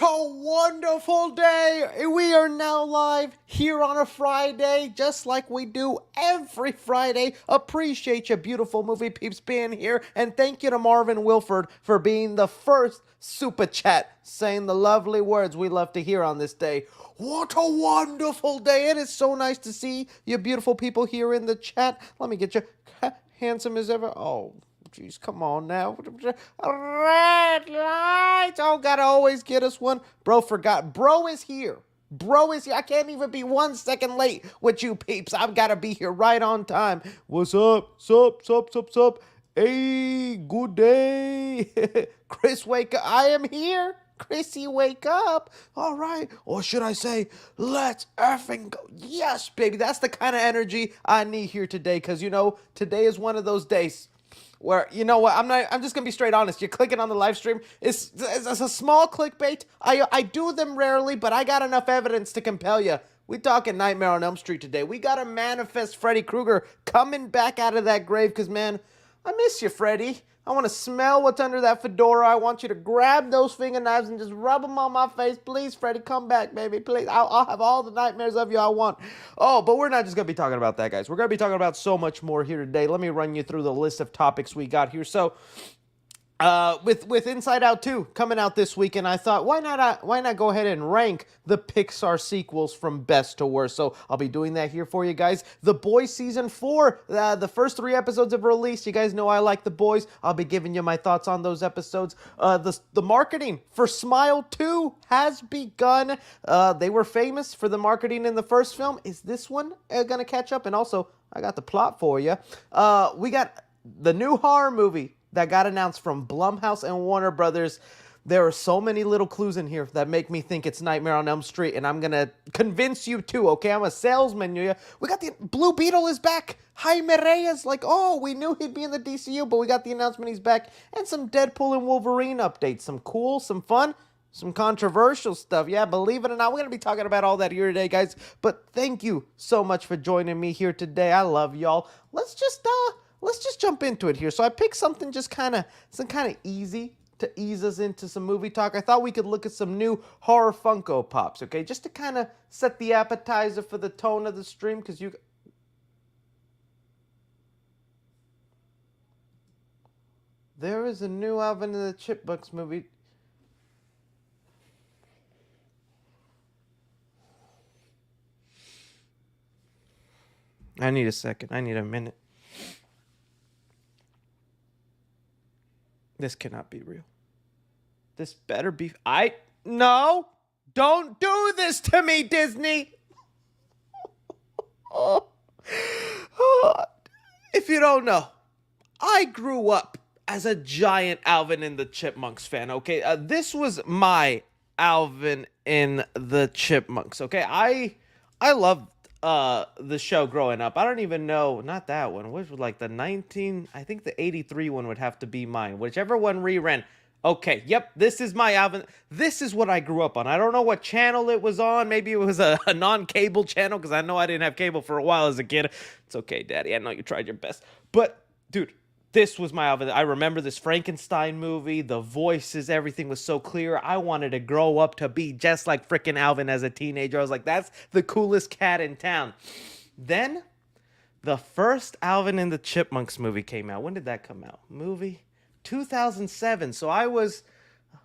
a wonderful day! We are now live here on a Friday, just like we do every Friday. Appreciate you, beautiful movie peeps, being here, and thank you to Marvin Wilford for being the first super chat, saying the lovely words we love to hear on this day. What a wonderful day! It is so nice to see you, beautiful people, here in the chat. Let me get you handsome as ever. Oh, jeez, come on now. Red lights. Oh, gotta always get us one. Bro forgot. Bro is here. Bro is here. I can't even be 1 second late with you peeps. I've got to be here right on time. What's up? Sup? Hey, good day. Chris, wake up. I am here. Chrissy, wake up. All right. Or should I say, let's effing go. Yes, baby. That's the kind of energy I need here today. Because, you know, today is one of those days where, you know what, I'm just gonna be straight honest. You're clicking on the live stream. It's a small clickbait. I do them rarely, but I got enough evidence to compel you. We talking Nightmare on Elm Street today. We gotta manifest Freddy Krueger coming back out of that grave, because, man, I miss you, Freddy. I want to smell what's under that fedora. I want you to grab those finger knives and just rub them on my face. Please, Freddy, come back, baby. Please. I'll have all the nightmares of you I want. Oh, but we're not just going to be talking about that, guys. We're going to be talking about so much more here today. Let me run you through the list of topics we got here. So, with Inside Out 2 coming out this week, and I thought, why not go ahead and rank the Pixar sequels from best to worst? So I'll be doing that here for you guys. The Boys Season 4, the first 3 episodes have released. You guys know I like The Boys. I'll be giving you my thoughts on those episodes. The marketing for Smile 2 has begun. They were famous for the marketing in the first film. Is this one gonna catch up? And also, I got the plot for you. We got the new horror movie that got announced from Blumhouse and Warner Brothers. There are so many little clues in here that make me think it's Nightmare on Elm Street, and I'm gonna convince you too, okay? I'm a salesman, you. We got the Blue Beetle is back. Jaime Reyes, like, oh, we knew he'd be in the DCU, but we got the announcement he's back. And some Deadpool and Wolverine updates. Some cool, some fun, some controversial stuff. Yeah, believe it or not, we're gonna be talking about all that here today, guys. But thank you so much for joining me here today. I love y'all. Let's just jump into it here. So I picked something just kind of easy to ease us into some movie talk. I thought we could look at some new horror Funko Pops, okay? Just to kind of set the appetizer for the tone of the stream, because there is a new Alvin and the Chipmunks movie. I need a second. I need a minute. This cannot be real. This better be... No! Don't do this to me, Disney! If you don't know, I grew up as a giant Alvin and the Chipmunks fan, okay? This was my Alvin and the Chipmunks, okay? I loved the show growing up. I don't even know, not that one, which was like I think the 83 one would have to be mine, whichever one reran. Okay, yep, this is my Alvin. This is what I grew up on. I don't know what channel it was on. Maybe it was a non-cable channel, because I know I didn't have cable for a while as a kid. It's okay, Daddy, I know you tried your best. But, dude, this was my Alvin. I remember this Frankenstein movie. The voices, everything was so clear. I wanted to grow up to be just like freaking Alvin as a teenager. I was like, that's the coolest cat in town. Then, the first Alvin and the Chipmunks movie came out. When did that come out? Movie? 2007. So I was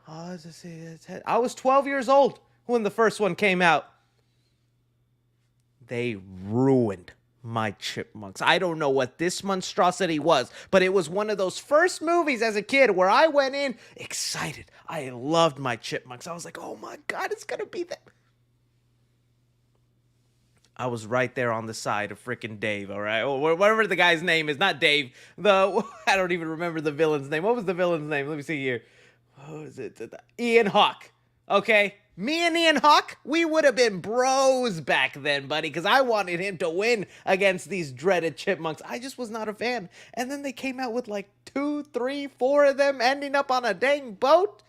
12 years old when the first one came out. They ruined my Chipmunks. I don't know what this monstrosity was, but it was one of those first movies as a kid where I went in excited. I loved my Chipmunks. I was like, oh my God, it's gonna be that. I was right there on the side of freaking Dave, all right? Or whatever the guy's name is. Not Dave. I don't even remember the villain's name. What was the villain's name? Let me see here. What was it? Ian Hawke. Okay? Me and Ian Hawke, we would have been bros back then, buddy, because I wanted him to win against these dreaded Chipmunks. I just was not a fan. And then they came out with like 2, 3, 4 of them ending up on a dang boat.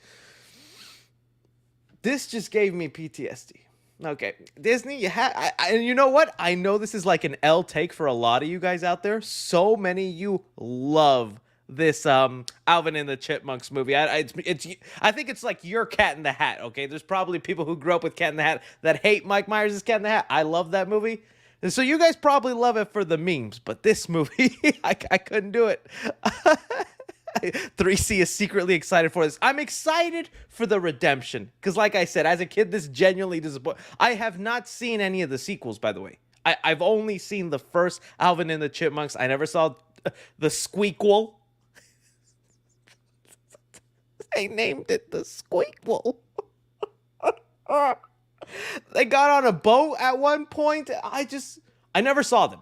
This just gave me PTSD. Okay, Disney, and you know what? I know this is like an L take for a lot of you guys out there. So many of you love this Alvin and the Chipmunks movie. I think it's like your Cat in the Hat. Okay, there's probably people who grew up with Cat in the Hat that hate Mike Myers' Cat in the Hat. I love that movie. And so you guys probably love it for the memes, but this movie, I couldn't do it. 3C is secretly excited for this. I'm excited for the redemption. Because like I said, as a kid, this genuinely disappointed. I have not seen any of the sequels, by the way. I've only seen the first Alvin and the Chipmunks. I never saw the Squeakquel. They named it the Squeakquel. They got on a boat at one point. I never saw them.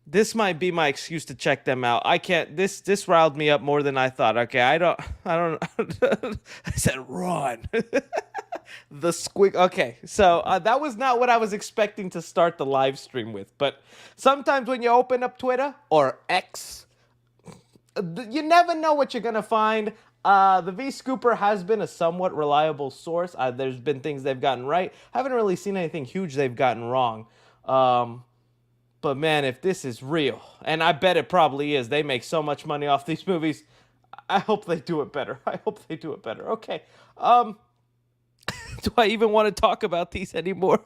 This might be my excuse to check them out. I can't. This riled me up more than I thought. Okay, I don't. I said run. The squeak. Okay, so that was not what I was expecting to start the live stream with. But sometimes when you open up Twitter or X, you never know what you're gonna find. The V Scooper has been a somewhat reliable source. There's been things they've gotten right. Haven't really seen anything huge they've gotten wrong. But man, if this is real, and I bet it probably is, they make so much money off these movies. I hope they do it better. I hope they do it better. Okay. Do I even want to talk about these anymore?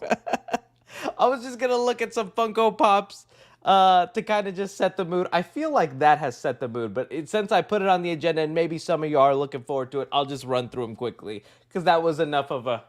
I was just going to look at some Funko Pops to kind of just set the mood. I feel like that has set the mood, but since I put it on the agenda and maybe some of you are looking forward to it, I'll just run through them quickly because that was enough of a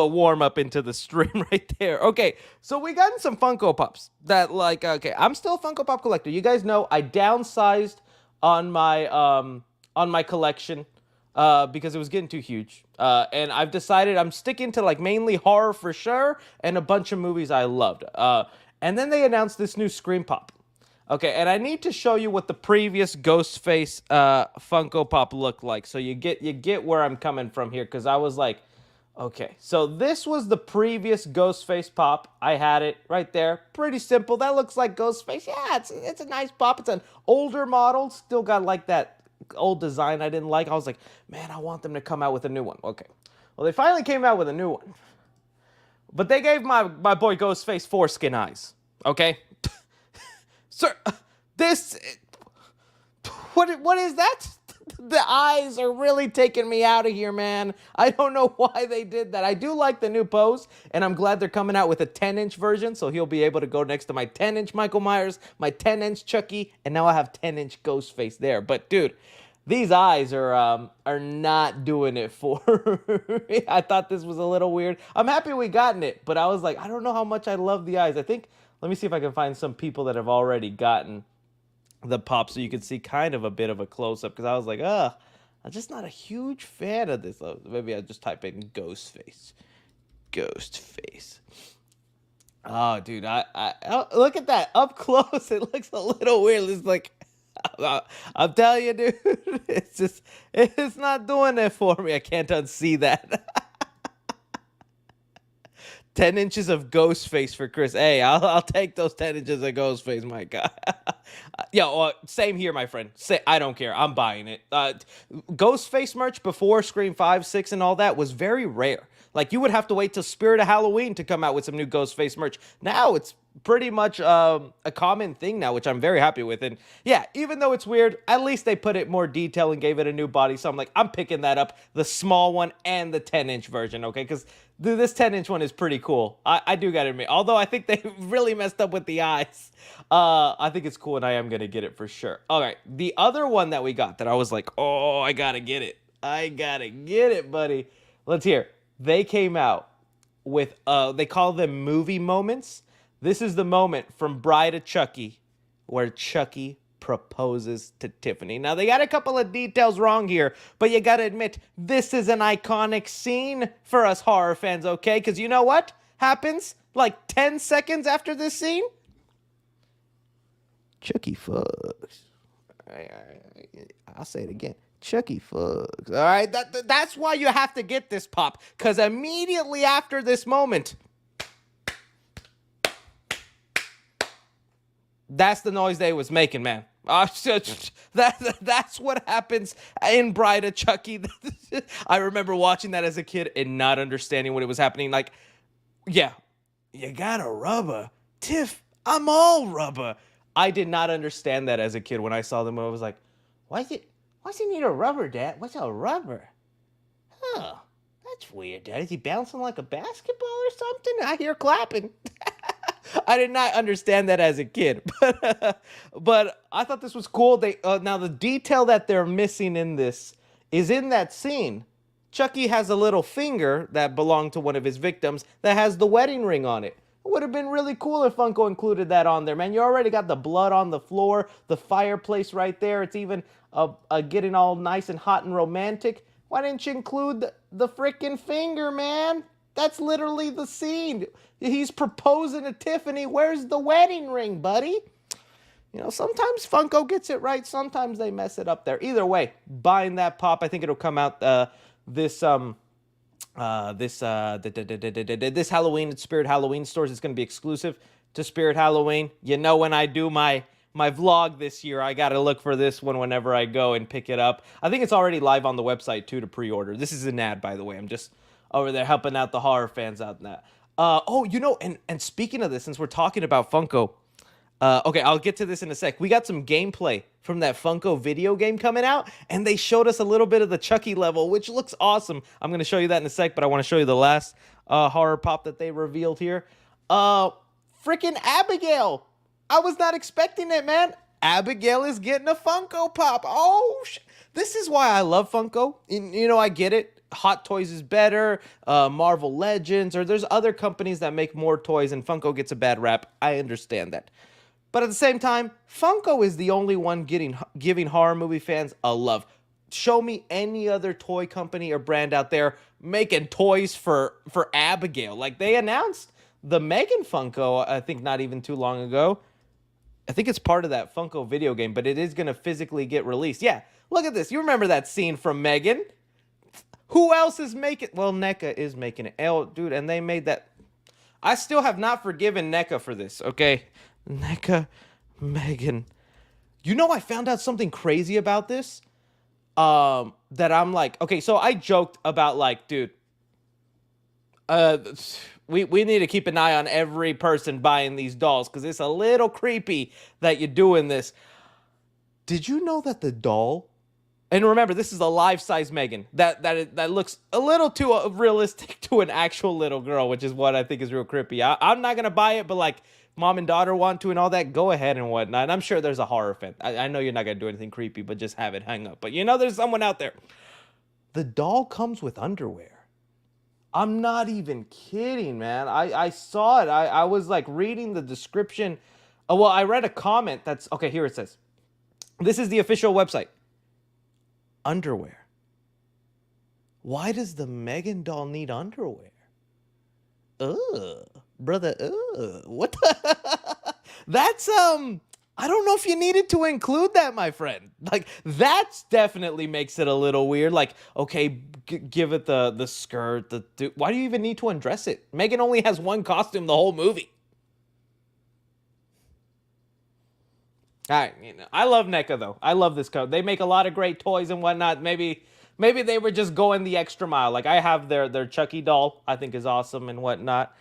warm up into the stream right there. Okay, so we got some Funko Pops that okay, I'm still a Funko Pop collector. You guys know I downsized on my collection because it was getting too huge. And I've decided I'm sticking to mainly horror for sure and a bunch of movies I loved. And then they announced this new Scream Pop. Okay, and I need to show you what the previous Ghostface Funko Pop looked like, so you get where I'm coming from here, because I was like, okay, so this was the previous Ghostface Pop. I had it right there. Pretty simple. That looks like Ghostface. Yeah, it's a nice pop. It's an older model. Still got that old design I didn't like. I was like, man, I want them to come out with a new one. Okay. Well, they finally came out with a new one. But they gave my boy Ghostface foreskin eyes. Okay? Sir, what is that? The eyes are really taking me out of here, man. I don't know why they did that. I do like the new pose, and I'm glad they're coming out with a 10-inch version, so he'll be able to go next to my 10-inch Michael Myers, my 10-inch Chucky, and now I have 10-inch Ghostface there. But, dude, these eyes are not doing it for me. I thought this was a little weird. I'm happy we gotten it, but I was like, I don't know how much I love the eyes. Let me see if I can find some people that have already gotten the pop so you can see kind of a bit of a close-up, because I was like, I'm just not a huge fan of this. Maybe I'll just type in Ghostface. Oh, dude, I look at that up close. It looks a little weird. It's like, I'm telling you, dude, it's not doing it for me. I can't unsee that. 10 inches of Ghostface for Chris. Hey, I'll take those 10 inches of Ghostface, my God. Yo, same here, my friend. I don't care. I'm buying it. Ghostface merch before Scream 5, 6, and all that was very rare. Like, you would have to wait till Spirit of Halloween to come out with some new Ghostface merch. Now it's pretty much a common thing now, which I'm very happy with. And yeah, even though it's weird, at least they put it more detail and gave it a new body. So I'm like, I'm picking that up, the small one and the 10-inch version, okay? Because this 10-inch one is pretty cool. I do gotta admit. Although I think they really messed up with the eyes. I think it's cool, and I am gonna get it for sure. All right, the other one that we got that I was like, oh, I gotta get it. I gotta get it, buddy. Let's hear. They came out with, they call them movie moments. This is the moment from Bride of Chucky where Chucky proposes to Tiffany. Now, they got a couple of details wrong here, but you gotta admit, this is an iconic scene for us horror fans, okay? Because you know what happens like 10 seconds after this scene? Chucky fucks. I'll say it again. Chucky fucks. All right, that's why you have to get this pop, because immediately after this moment, that's the noise they was making, man. That's what happens in Bride of Chucky. I remember watching that as a kid and not understanding what it was happening. Like, yeah, you got a rubber. Tiff, I'm all rubber. I did not understand that as a kid when I saw the movie. I was like, why does he need a rubber, Dad? What's a rubber? Oh, that's weird, Dad. Is he bouncing like a basketball or something? I hear clapping. I did not understand that as a kid, but I thought this was cool. Now the detail that they're missing in this is in that scene. Chucky has a little finger that belonged to one of his victims that has the wedding ring on it. It would have been really cool if Funko included that on there, man. You already got the blood on the floor, the fireplace right there. It's even getting all nice and hot and romantic. Why didn't you include the freaking finger, man? That's literally the scene. He's proposing to Tiffany. Where's the wedding ring, buddy? You know, sometimes Funko gets it right. Sometimes they mess it up there. Either way, buying that pop. I think it'll come out this Halloween at Spirit Halloween stores. It's going to be exclusive to Spirit Halloween. You know, when I do my vlog this year, I got to look for this one whenever I go and pick it up. I think it's already live on the website too to pre-order. This is an ad, by the way. I'm just over there helping out the horror fans out now. Oh, you know, and speaking of this, since we're talking about Funko, okay, I'll get to this in a sec. We got some gameplay from that Funko video game coming out, and they showed us a little bit of the Chucky level, which looks awesome. I'm going to show you that in a sec, but I want to show you the last horror pop that they revealed here. Freaking Abigail. I was not expecting it, man. Abigail is getting a Funko Pop. Oh, this is why I love Funko. You know, I get it. Hot Toys is better, Marvel Legends, or there's other companies that make more toys and Funko gets a bad rap. I understand that. But at the same time, Funko is the only one giving horror movie fans a love. Show me any other toy company or brand out there making toys for Abigail. Like, they announced the Megan Funko, I think not even too long ago. I think it's part of that Funko video game, but it is going to physically get released. Yeah, look at this. You remember that scene from Megan? Who else is making... Well, NECA is making it. Oh, dude, and they made that... I still have not forgiven NECA for this, okay? NECA, Megan. You know, I found out something crazy about this. That I'm like... Okay, so I joked about, like, dude... We need to keep an eye on every person buying these dolls, because it's a little creepy that you're doing this. Did you know that the doll... And remember, this is a life-size Megan. That looks a little too realistic to an actual little girl, which is what I think is real creepy. I'm not going to buy it, but like mom and daughter want to and all that, go ahead and whatnot. And I'm sure there's a horror fan. I know you're not going to do anything creepy, but just have it hang up. But you know there's someone out there. The doll comes with underwear. I'm not even kidding, man. I saw it. I was like reading the description. Oh, well, I read a comment that's... Okay, here it says. This is the official website. Underwear. Why does the Megan doll need underwear? Brother, what the? That's, I don't know if you needed to include that, my friend. Like, that's definitely makes it a little weird. Like, okay, give it the skirt, why do you even need to undress it? Megan only has one costume the whole movie. You know, I love NECA, though. I love this code. They make a lot of great toys and whatnot. Maybe they were just going the extra mile. Like, I have their Chucky doll, I think is awesome and whatnot.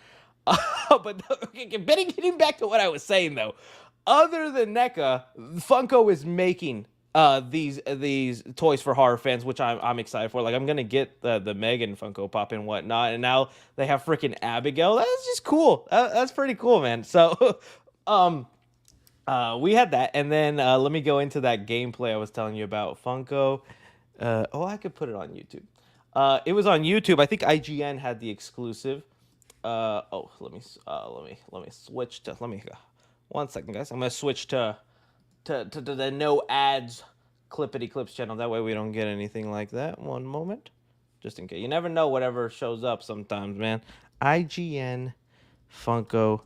But getting back to what I was saying, though. Other than NECA, Funko is making these toys for horror fans, which I'm excited for. Like, I'm going to get the Megan Funko Pop and whatnot. And now they have freaking Abigail. That's just cool. That's pretty cool, man. So, we had that, and then let me go into that gameplay I was telling you about. Funko. I could put it on YouTube. It was on YouTube. I think IGN had the exclusive. Let me switch to. Let me 1 second, guys. I'm gonna switch to the no ads Clippity Clips channel. That way we don't get anything like that. 1 moment, just in case. You never know whatever shows up sometimes, man. IGN Funko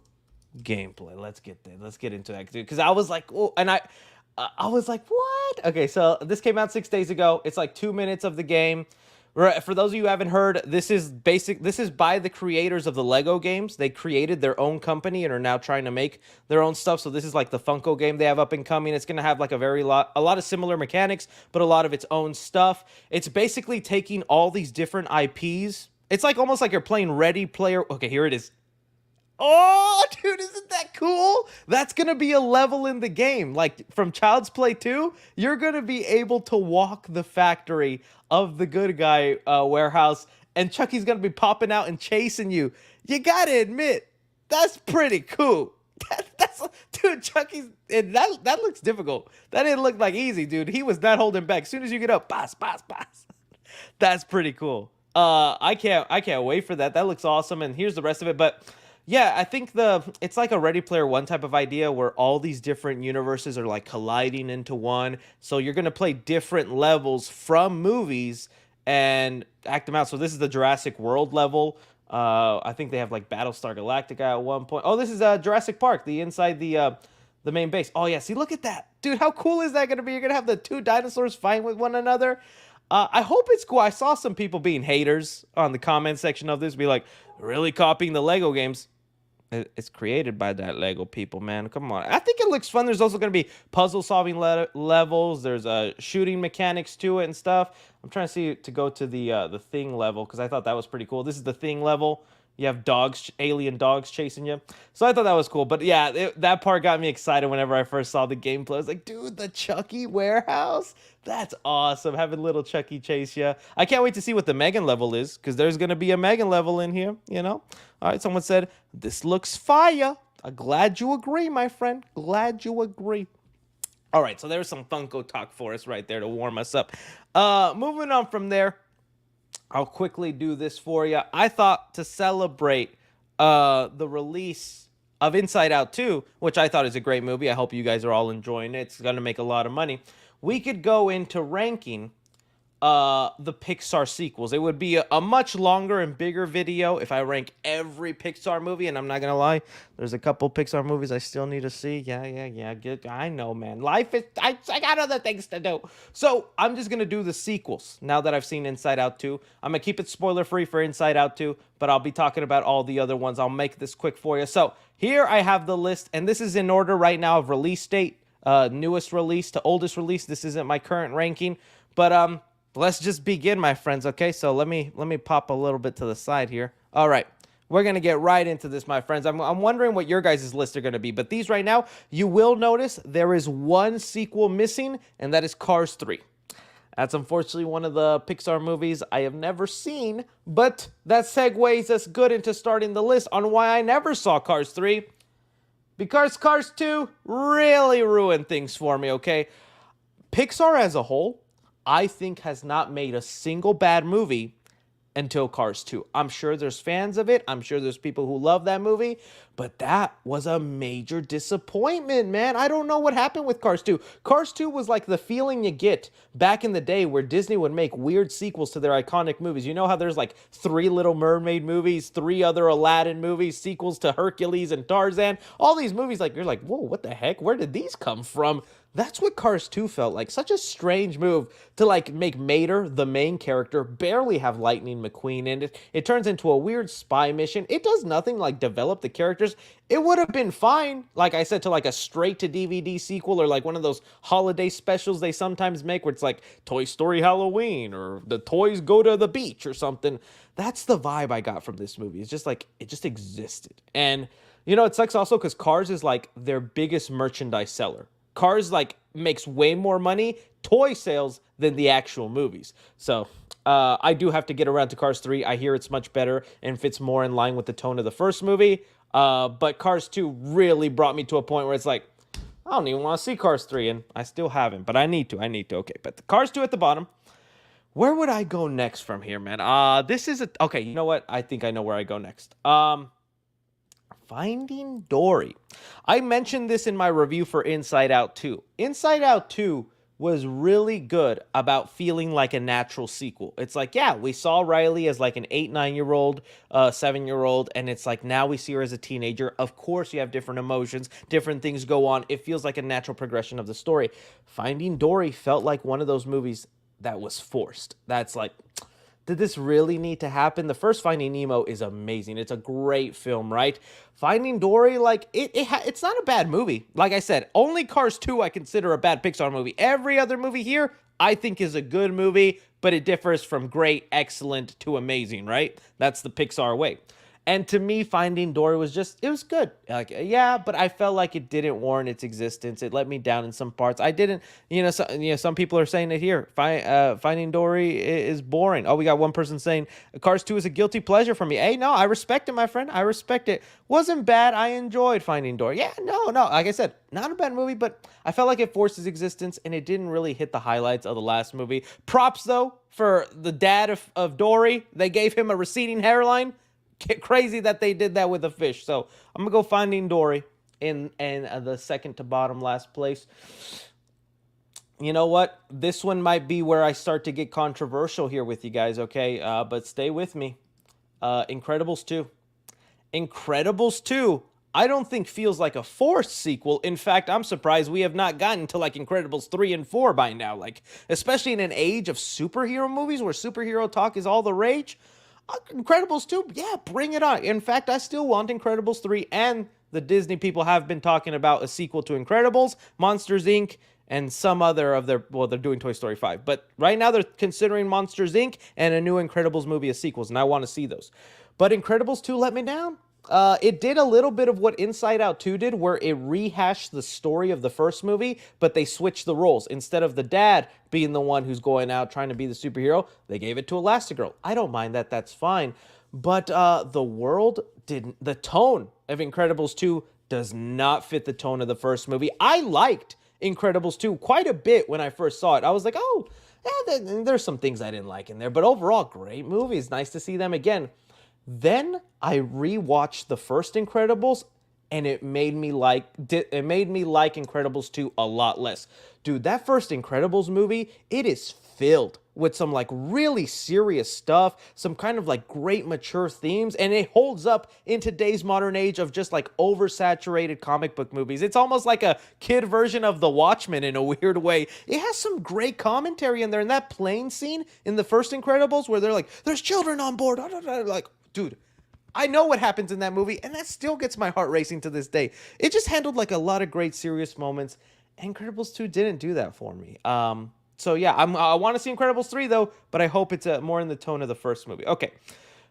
gameplay. Let's get there. Let's get into that, dude. Because I was like, oh, and I was like, what? Okay, so this came out 6 days ago. It's like 2 minutes of the game. For those of you who haven't heard, this is by the creators of the Lego games. They created their own company and are now trying to make their own stuff. So this is like the Funko game they have up and coming. It's gonna have like a lot of similar mechanics, but a lot of its own stuff. It's basically taking all these different IPs. It's like almost like you're playing Ready Player. Okay, here it is. Oh, dude, isn't that cool? That's going to be a level in the game. Like from Child's Play 2, you're going to be able to walk the factory of the good guy warehouse, and Chucky's going to be popping out and chasing you. You got to admit, that's pretty cool. That's dude, Chucky's and that looks difficult. That didn't look like easy, dude. He was not holding back. As soon as you get up, boss, boss, boss. That's pretty cool. I can't wait for that. That looks awesome. And here's the rest of it. But yeah, I think it's like a Ready Player One type of idea where all these different universes are like colliding into one. So you're gonna play different levels from movies and act them out. So this is the Jurassic World level. I think they have like Battlestar Galactica at one point. Oh, this is Jurassic Park, the inside the main base. Oh yeah, see, look at that, dude. How cool is that gonna be? You're gonna have the two dinosaurs fighting with one another. I hope it's cool. I saw some people being haters on the comment section of this, be like, really copying the Lego games. It's created by that Lego people, man. Come on. I think it looks fun. There's also going to be puzzle solving levels. There's shooting mechanics to it and stuff. I'm trying to see to go to the thing level because I thought that was pretty cool. This is the thing level. You have dogs, alien dogs chasing you. So I thought that was cool. But yeah, that part got me excited whenever I first saw the gameplay. I was like, dude, the Chucky warehouse? That's awesome. Having little Chucky chase you. I can't wait to see what the Megan level is because there's going to be a Megan level in here, you know? All right, someone said, this looks fire. I'm glad you agree, my friend. Glad you agree. All right, so there's some Funko talk for us right there to warm us up. Moving on from there. I'll quickly do this for you. I thought to celebrate the release of Inside Out 2, which I thought is a great movie. I hope you guys are all enjoying it. It's going to make a lot of money. We could go into ranking the Pixar sequels. It would be a much longer and bigger video if I rank every Pixar movie, and I'm not gonna lie, there's a couple Pixar movies I still need to see. Yeah. I know, man. Life is, I got other things to do. So I'm just gonna do the sequels now that I've seen Inside Out 2. I'm gonna keep it spoiler free for Inside Out 2, but I'll be talking about all the other ones. I'll make this quick for you. So here I have the list, and this is in order right now of release date, newest release to oldest release. This isn't my current ranking, but let's just begin, my friends, okay? So let me pop a little bit to the side here. All right, we're going to get right into this, my friends. I'm wondering what your guys' list are going to be, but these right now, you will notice there is one sequel missing, and that is Cars 3. That's unfortunately one of the Pixar movies I have never seen, but that segues us good into starting the list on why I never saw Cars 3, because Cars 2 really ruined things for me, okay? Pixar as a whole, I think, has not made a single bad movie until Cars 2. I'm sure there's fans of it. I'm sure there's people who love that movie, but that was a major disappointment, man. I don't know what happened with Cars 2. Cars 2 was like the feeling you get back in the day where Disney would make weird sequels to their iconic movies. You know how there's like 3 Little Mermaid movies, 3 other Aladdin movies, sequels to Hercules and Tarzan. All these movies, like, you're like, whoa, what the heck? Where did these come from? That's what Cars 2 felt like. Such a strange move to like make Mater, the main character, barely have Lightning McQueen in it. It turns into a weird spy mission. It does nothing like develop the characters. It would have been fine, like I said, to like a straight to DVD sequel or like one of those holiday specials they sometimes make where it's like Toy Story Halloween or the toys go to the beach or something. That's the vibe I got from this movie. It's just like, it just existed. And you know, it sucks also because Cars is like their biggest merchandise seller. Cars like makes way more money, toy sales, than the actual movies. So I do have to get around to Cars 3. I hear it's much better and fits more in line with the tone of the first movie. But Cars 2 really brought me to a point where it's like, I don't even want to see Cars 3, and I still haven't, but I need to. Okay, but the Cars 2 at the bottom. Where would I go next from here, man? This is okay, you know what? I think I know where I go next. Finding Dory. I mentioned this in my review for Inside Out 2. Inside Out 2 was really good about feeling like a natural sequel. It's like, yeah, we saw Riley as like an 8, 9-year-old, 7-year-old, and it's like now we see her as a teenager. Of course, you have different emotions, different things go on. It feels like a natural progression of the story. Finding Dory felt like one of those movies that was forced. That's like, did this really need to happen? The first Finding Nemo is amazing. It's a great film, right? Finding Dory, like, it's not a bad movie. Like I said, only Cars 2 I consider a bad Pixar movie. Every other movie here, I think is a good movie, but it differs from great, excellent to amazing, right? That's the Pixar way. And to me, Finding Dory was just, it was good. Like, yeah, but I felt like it didn't warrant its existence. It let me down in some parts. I didn't, some people are saying it here. Finding Dory is boring. Oh, we got one person saying Cars 2 is a guilty pleasure for me. Hey, no, I respect it, my friend. I respect it. Wasn't bad. I enjoyed Finding Dory. Yeah, no. Like I said, not a bad movie, but I felt like it forced its existence and it didn't really hit the highlights of the last movie. Props, though, for the dad of Dory. They gave him a receding hairline. Crazy that they did that with a fish. So I'm gonna go Finding Dory in the second to bottom last place. You know what? This one might be where I start to get controversial here with you guys. Okay, but stay with me. Incredibles 2. Incredibles 2. I don't think feels like a forced sequel. In fact, I'm surprised we have not gotten to like Incredibles 3 and 4 by now. Like, especially in an age of superhero movies where superhero talk is all the rage. Incredibles 2, yeah, bring it on. In fact, I still want Incredibles 3, and the Disney people have been talking about a sequel to Incredibles, Monsters, Inc., and some other of their, well, they're doing Toy Story 5. But right now they're considering Monsters, Inc. and a new Incredibles movie as sequels, and I want to see those. But Incredibles 2 let me down. It did a little bit of what Inside Out 2 did, where it rehashed the story of the first movie, but they switched the roles. Instead of the dad being the one who's going out trying to be the superhero, they gave it to Elastigirl. I don't mind that, that's fine. But the world didn't, the tone of Incredibles 2 does not fit the tone of the first movie. I liked Incredibles 2 quite a bit when I first saw it. I was like, oh, yeah, there's some things I didn't like in there, but overall, great movie. It's nice to see them again. Then I rewatched the first Incredibles, and it made me like Incredibles 2 a lot less. Dude, that first Incredibles movie, it is filled with some like really serious stuff, some kind of like great mature themes, and it holds up in today's modern age of just like oversaturated comic book movies. It's almost like a kid version of The Watchmen in a weird way. It has some great commentary in there, and that plane scene in the first Incredibles where they're like, there's children on board, like, dude, I know what happens in that movie, and that still gets my heart racing to this day. It just handled like a lot of great serious moments. Incredibles 2 didn't do that for me. So yeah, I want to see Incredibles 3 though, but I hope it's more in the tone of the first movie. Okay,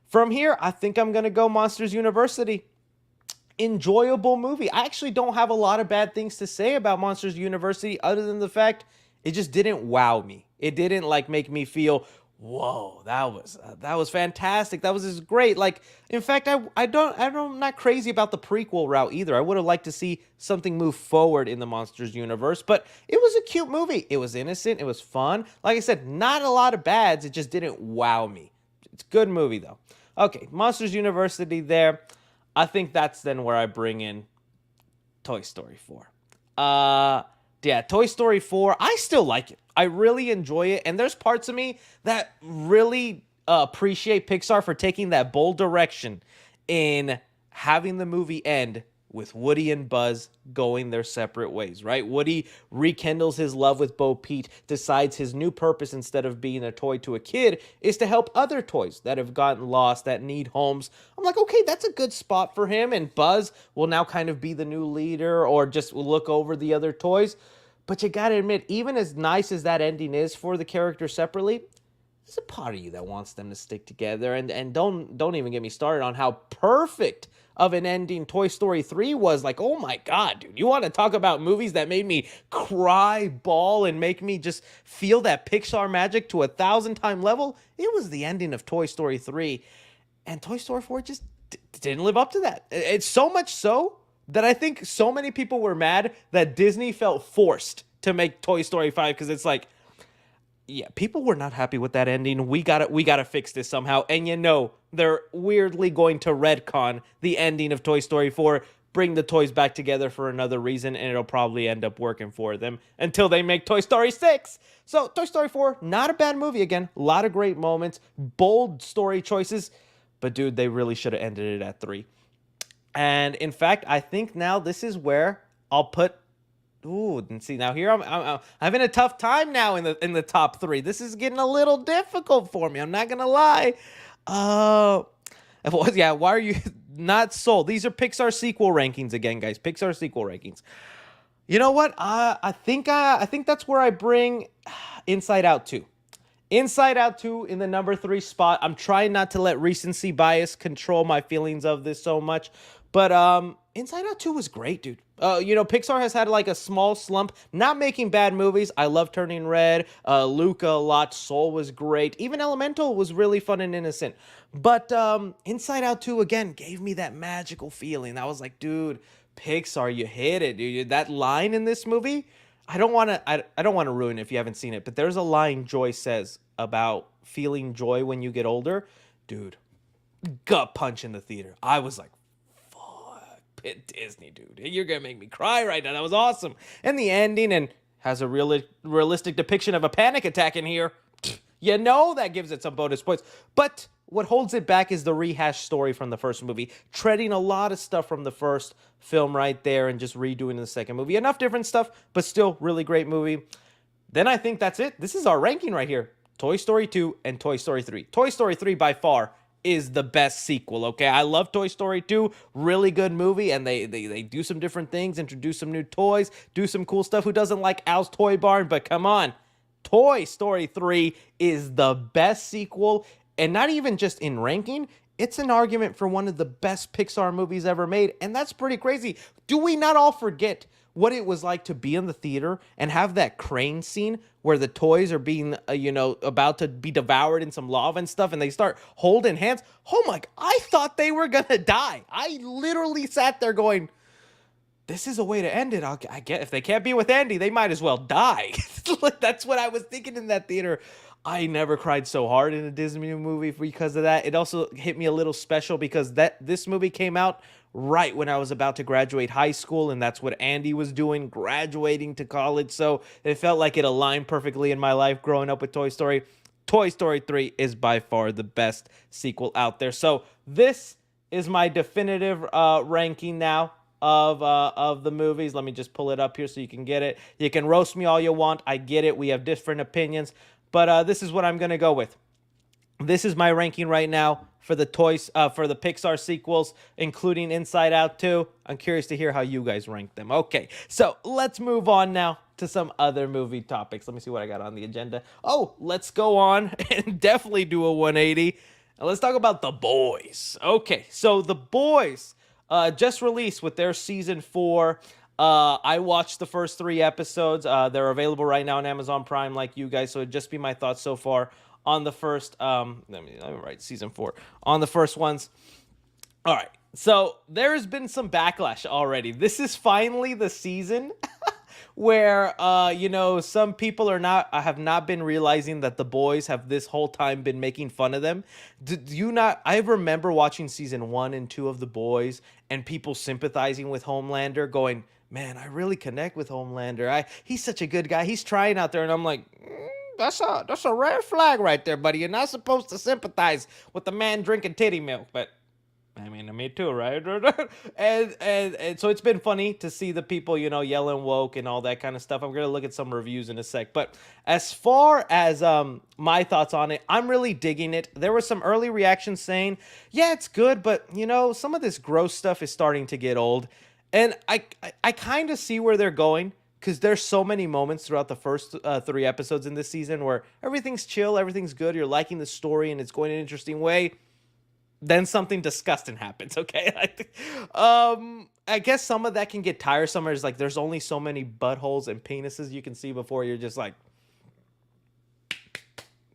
from here, I think I'm gonna go Monsters University. Enjoyable movie. I actually don't have a lot of bad things to say about Monsters University other than the fact it just didn't wow me. It didn't like make me feel, whoa, that was fantastic. That was just great. Like, in fact, I'm not crazy about the prequel route either. I would have liked to see something move forward in the Monsters universe, but it was a cute movie. It was innocent. It was fun. Like I said, not a lot of bads. It just didn't wow me. It's a good movie though. Okay, Monsters University there. I think that's then where I bring in Toy Story 4. Yeah, Toy Story 4, I still like it. I really enjoy it, and there's parts of me that really appreciate Pixar for taking that bold direction in having the movie end with Woody and Buzz going their separate ways, right? Woody rekindles his love with Bo Peep, decides his new purpose instead of being a toy to a kid is to help other toys that have gotten lost, that need homes. I'm like, okay, that's a good spot for him, and Buzz will now kind of be the new leader or just look over the other toys. But you gotta admit, even as nice as that ending is for the characters separately, there's a part of you that wants them to stick together. And don't even get me started on how perfect of an ending Toy Story 3 was. Like, oh my God, dude, you want to talk about movies that made me cry, bawl, and make me just feel that Pixar magic to 1,000-time level? It was the ending of Toy Story 3. And Toy Story 4 just didn't live up to that. It's so much so that I think so many people were mad that Disney felt forced to make Toy Story 5, because it's like, yeah, people were not happy with that ending. We gotta fix this somehow. And you know, they're weirdly going to retcon the ending of Toy Story 4, bring the toys back together for another reason, and it'll probably end up working for them until they make Toy Story 6. So Toy Story 4, not a bad movie again. A lot of great moments, bold story choices, but dude, they really should have ended it at 3. And in fact, I think now this is where I'll put. Ooh, and see, now here I'm having a tough time now in the top 3. This is getting a little difficult for me. I'm not gonna lie. Yeah. Why are you not sold? These are Pixar sequel rankings again, guys. Pixar sequel rankings. You know what? I think that's where I bring Inside Out 2. Inside Out 2 in the number 3 spot. I'm trying not to let recency bias control my feelings of this so much. But Inside Out 2 was great, dude. Pixar has had like a small slump, not making bad movies. I love Turning Red, Luca a lot, Soul was great. Even Elemental was really fun and innocent. But Inside Out 2, again, gave me that magical feeling. I was like, dude, Pixar, you hit it, dude. That line in this movie, I don't want to ruin it if you haven't seen it, but there's a line Joy says about feeling joy when you get older. Dude, gut punch in the theater. I was like, fuck, Disney, dude. You're going to make me cry right now. That was awesome. And the ending and has a realistic depiction of a panic attack in here. That gives it some bonus points. But what holds it back is the rehash story from the first movie, treading a lot of stuff from the first film right there and just redoing the second movie. Enough different stuff, but still really great movie. Then I think that's it. This is our ranking right here. Toy Story 2 and Toy Story 3. Toy Story 3 by far is the best sequel, okay? I love Toy Story 2. Really good movie, and they do some different things, introduce some new toys, do some cool stuff. Who doesn't like Al's Toy Barn? But come on. Toy Story 3 is the best sequel, and not even just in ranking, it's an argument for one of the best Pixar movies ever made, and that's pretty crazy. Do we not all forget what it was like to be in the theater and have that crane scene where the toys are being, about to be devoured in some lava and stuff, and they start holding hands? Oh my, I thought they were gonna die. I literally sat there going, this is a way to end it. I get if they can't be with Andy, they might as well die. That's what I was thinking in that theater. I never cried so hard in a Disney movie because of that. It also hit me a little special because this movie came out right when I was about to graduate high school, and that's what Andy was doing, graduating to college. So it felt like it aligned perfectly in my life growing up with Toy Story. Toy Story 3 is by far the best sequel out there. So this is my definitive ranking now of the movies. Let me just pull it up here so you can get it. You can roast me all you want. I get it. We have different opinions, but this is what I'm gonna go with. This is my ranking right now for the for the Pixar sequels, including Inside Out 2. I'm curious to hear how you guys rank them. Okay, so let's move on now to some other movie topics. Let me see what I got on the agenda. Oh, let's go on and definitely do a 180. And let's talk about The Boys. Okay, so The Boys just released with their season 4. I watched the first 3 episodes. They're available right now on Amazon Prime, like you guys. So it'd just be my thoughts so far on the first. Let me write season 4 on the first ones. All right. So there's been some backlash already. This is finally the season where some people have not been realizing that the boys have this whole time been making fun of them. Do you not? I remember watching season 1 and 2 of The Boys and people sympathizing with Homelander, going, man, I really connect with Homelander. He's such a good guy. He's trying out there. And I'm like, that's a red flag right there, buddy. You're not supposed to sympathize with the man drinking titty milk, but I mean, me too, right? and so it's been funny to see the people, yelling woke and all that kind of stuff. I'm going to look at some reviews in a sec. But as far as my thoughts on it, I'm really digging it. There were some early reactions saying, yeah, it's good, but, some of this gross stuff is starting to get old. And I kind of see where they're going, because there's so many moments throughout the first 3 episodes in this season where everything's chill, everything's good, you're liking the story, and it's going an interesting way. Then something disgusting happens, okay? I guess some of that can get tiresome. There's only so many buttholes and penises you can see before you're just like,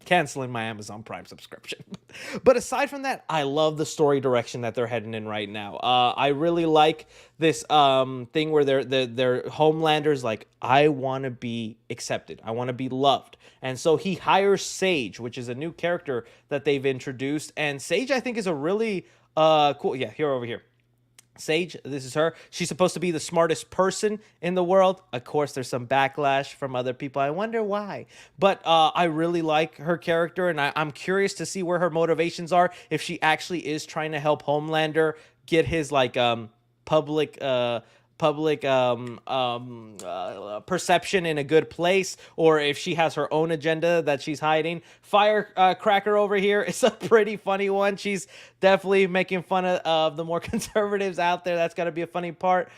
canceling my Amazon Prime subscription. But aside from that, I love the story direction that they're heading in right now. I really like this thing where they're Homelander's like, I want to be accepted. I want to be loved. And so he hires Sage, which is a new character that they've introduced. And Sage, I think, is a really cool. Yeah, over here. Sage, this is her. She's supposed to be the smartest person in the world. Of course, there's some backlash from other people. I wonder why. But I really like her character, and I'm curious to see where her motivations are. If she actually is trying to help Homelander get his public perception in a good place, or if she has her own agenda that she's hiding. Firecracker over here is a pretty funny one. She's definitely making fun of the more conservatives out there. That's got to be a funny part.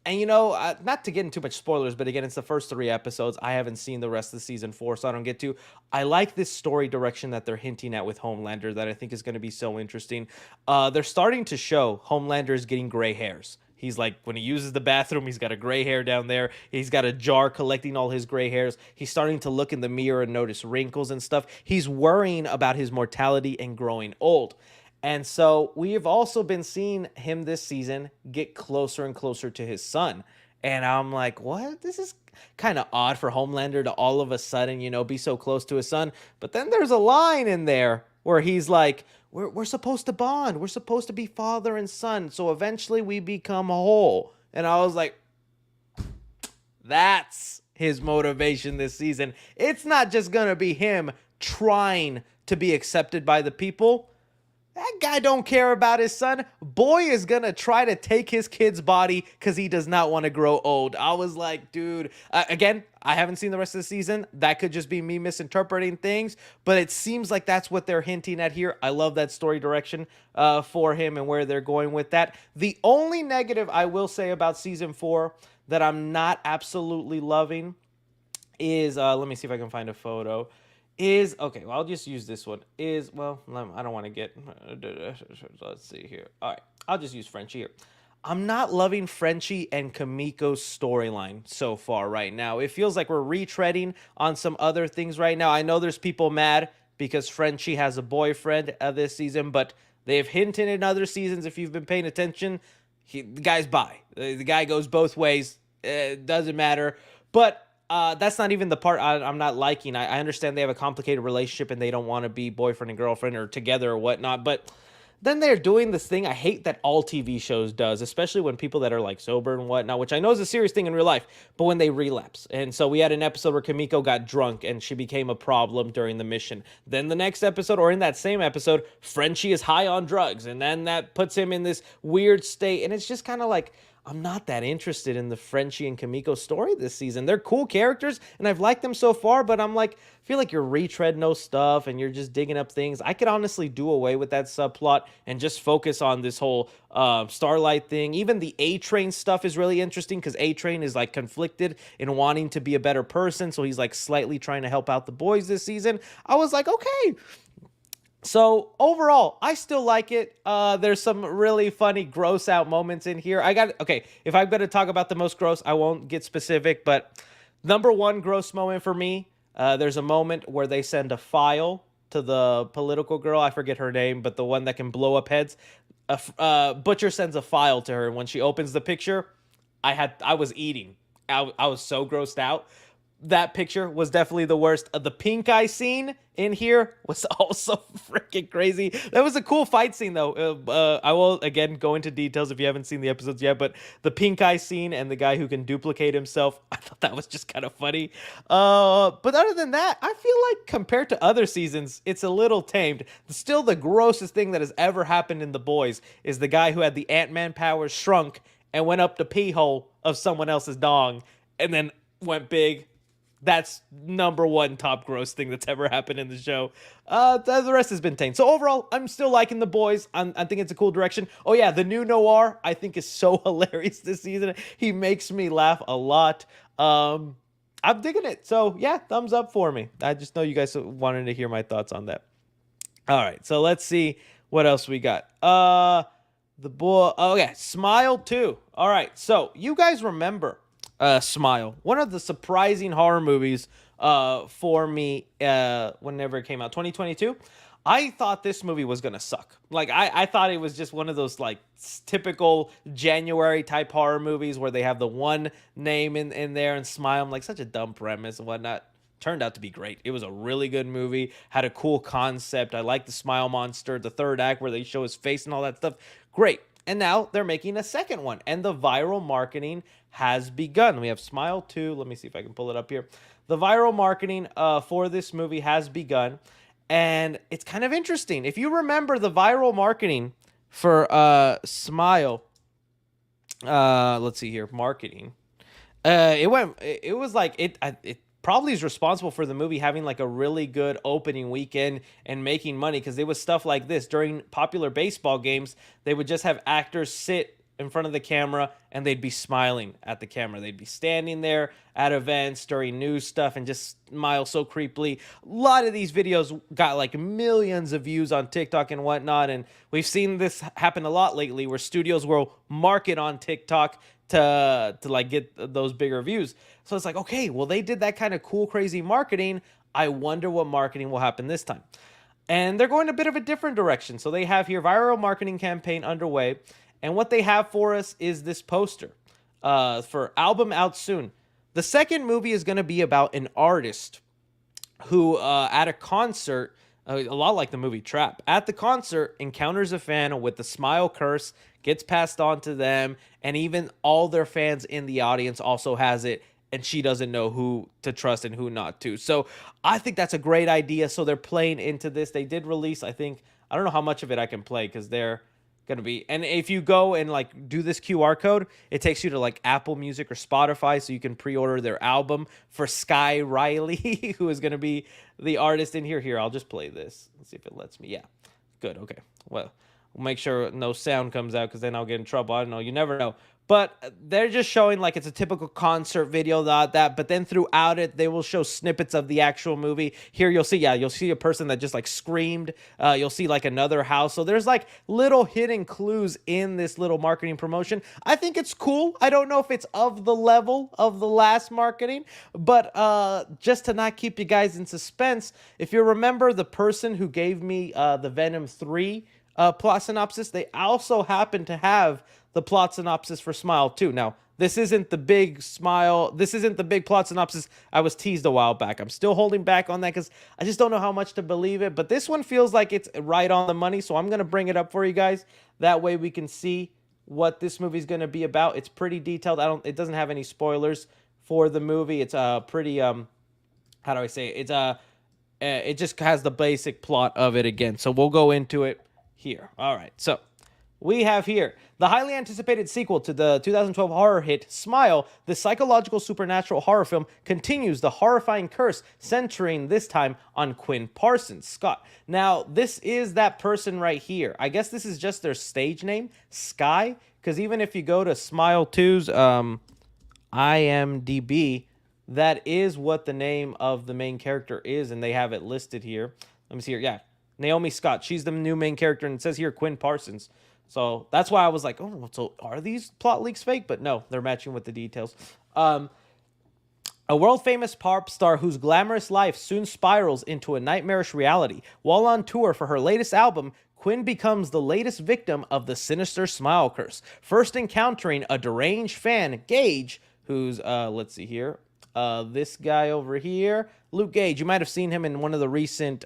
And not to get into too much spoilers, but again, it's the first 3 episodes. I haven't seen the rest of season 4, so I don't get to. I like this story direction that they're hinting at with Homelander that I think is going to be so interesting. They're starting to show Homelander is getting gray hairs. He's like, when he uses the bathroom, he's got a gray hair down there. He's got a jar collecting all his gray hairs. He's starting to look in the mirror and notice wrinkles and stuff. He's worrying about his mortality and growing old. And so we have also been seeing him this season get closer and closer to his son. And I'm like, what? This is kind of odd for Homelander to all of a sudden, be so close to his son. But then there's a line in there where he's like, we're supposed to bond. We're supposed to be father and son. So eventually we become whole. And I was like, that's his motivation this season. It's not just going to be him trying to be accepted by the people. That guy don't care about his son. Boy is going to try to take his kid's body because he does not want to grow old. I was like, dude, again, I haven't seen the rest of the season. That could just be me misinterpreting things, but it seems like that's what they're hinting at here. I love that story direction for him and where they're going with that. The only negative I will say about season 4 that I'm not absolutely loving is, let me see if I can find a photo. Okay, well, I'll just use this one. I don't want to get, let's see here. All right, I'll just use Frenchie here. I'm not loving Frenchie and Kamiko's storyline so far right now. It feels like we're retreading on some other things right now. I know there's people mad because Frenchie has a boyfriend this season, but they've hinted in other seasons, if you've been paying attention, the guy's bi. The guy goes both ways. It doesn't matter. But that's not even the part I'm not liking. I understand they have a complicated relationship and they don't want to be boyfriend and girlfriend or together or whatnot, but then they're doing this thing I hate that all TV shows does, especially when people that are like sober and whatnot, which I know is a serious thing in real life, but when they relapse. And so we had an episode where Kamiko got drunk and she became a problem during the mission. Then the next episode, or in that same episode, Frenchie is high on drugs, and then that puts him in this weird state, and it's just kind of like, I'm not that interested in the Frenchie and Kamiko story this season. They're cool characters, and I've liked them so far, but I'm like, I feel like you're retreading no stuff, and you're just digging up things. I could honestly do away with that subplot and just focus on this whole Starlight thing. Even the A-Train stuff is really interesting, because A-Train is like conflicted in wanting to be a better person, so he's like slightly trying to help out the boys this season. I was like, okay. So overall, I still like it. There's some really funny gross out moments in here. Okay, if I'm going to talk about the most gross, I won't get specific, but number one gross moment for me, there's a moment where they send a file to the political girl. I forget her name, but the one that can blow up heads. Butcher sends a file to her, and when she opens the picture, I was eating. I was so grossed out. That picture was definitely the worst. The pink eye scene in here was also freaking crazy. That was a cool fight scene, though. I will, again, go into details if you haven't seen the episodes yet, but the pink eye scene and the guy who can duplicate himself, I thought that was just kind of funny. But other than that, I feel like compared to other seasons, it's a little tamed. Still, the grossest thing that has ever happened in The Boys is the guy who had the Ant-Man powers shrunk and went up the pee hole of someone else's dong and then went big. That's number one top gross thing that's ever happened in the show. The rest has been tame. So overall, I'm still liking The Boys. I think it's a cool direction. Oh yeah, the new Noir I think is so hilarious this season. He makes me laugh a lot. I'm digging it. So yeah, thumbs up for me. I just know you guys wanted to hear my thoughts on that. All right, so let's see what else we got. Smile 2. All right, so you guys remember Smile, one of the surprising horror movies for me whenever it came out, 2022. I thought this movie was gonna suck. Like I thought it was just one of those like typical January type horror movies where they have the one name in there and Smile. I'm like, such a dumb premise and whatnot. Turned out to be great. It was a really good movie, had a cool concept. I like the Smile Monster, the third act where they show his face and all that stuff. Great. And now they're making a second one, and the viral marketing has begun. We have Smile 2. Let me see if I can pull it up here. The viral marketing for this movie has begun, and it's kind of interesting. If you remember the viral marketing for Smile, let's see here, marketing. It was like it probably is responsible for the movie having like a really good opening weekend and making money, because it was stuff like this. During popular baseball games, they would just have actors sit in front of the camera and they'd be smiling at the camera. They'd be standing there at events during news stuff and just smile so creepily. A lot of these videos got like millions of views on TikTok and whatnot, and we've seen this happen a lot lately where studios will market on TikTok to like get those bigger views. So it's like, okay, well, they did that kind of cool, crazy marketing. I wonder what marketing will happen this time. And they're going a bit of a different direction. So they have here viral marketing campaign underway. And what they have for us is this poster for album out soon. The second movie is going to be about an artist who at a concert, a lot like the movie Trap, at the concert encounters a fan with the smile curse, gets passed on to them, and even all their fans in the audience also has it, and she doesn't know who to trust and who not to. So I think that's a great idea. So they're playing into this. They did release, I don't know how much of it I can play because they're gonna be, and if you go and like do this QR code, it takes you to like Apple Music or Spotify, so you can pre-order their album for Sky Riley, who is gonna be the artist in here. I'll just play this. Let's see if it lets me. Yeah, good. Okay, well, we'll make sure no sound comes out because then I'll get in trouble. I don't know, you never know. But they're just showing like it's a typical concert video, not that. But then throughout it, they will show snippets of the actual movie. Here you'll see a person that just like screamed. You'll see like another house. So there's like little hidden clues in this little marketing promotion. I think it's cool. I don't know if it's of the level of the last marketing, but just to not keep you guys in suspense, if you remember the person who gave me the Venom 3 plot synopsis, they also happen to have the plot synopsis for Smile 2. Now, this isn't the big plot synopsis I was teased a while back. I'm still holding back on that because I just don't know how much to believe it. But this one feels like it's right on the money, so I'm going to bring it up for you guys. That way we can see what this movie is going to be about. It's pretty detailed. It doesn't have any spoilers for the movie. It's pretty, how do I say it? It just has the basic plot of it again. So we'll go into it here. All right, so we have here the highly anticipated sequel to the 2012 horror hit Smile. The psychological supernatural horror film continues the horrifying curse, centering this time on Quinn Parsons Scott. Now, this is that person right here. I guess this is just their stage name, Sky, because even if you go to Smile 2's IMDb, that is what the name of the main character is, and they have it listed here. Let me see here. Yeah, Naomi Scott. She's the new main character, and it says here Quinn Parsons. So that's why I was like, oh, so are these plot leaks fake? But no, they're matching with the details. A world-famous pop star whose glamorous life soon spirals into a nightmarish reality. While on tour for her latest album, Quinn becomes the latest victim of the sinister smile curse. First encountering a deranged fan, Gage, who's, let's see here, this guy over here, Luke Gage. You might have seen him in one of the recent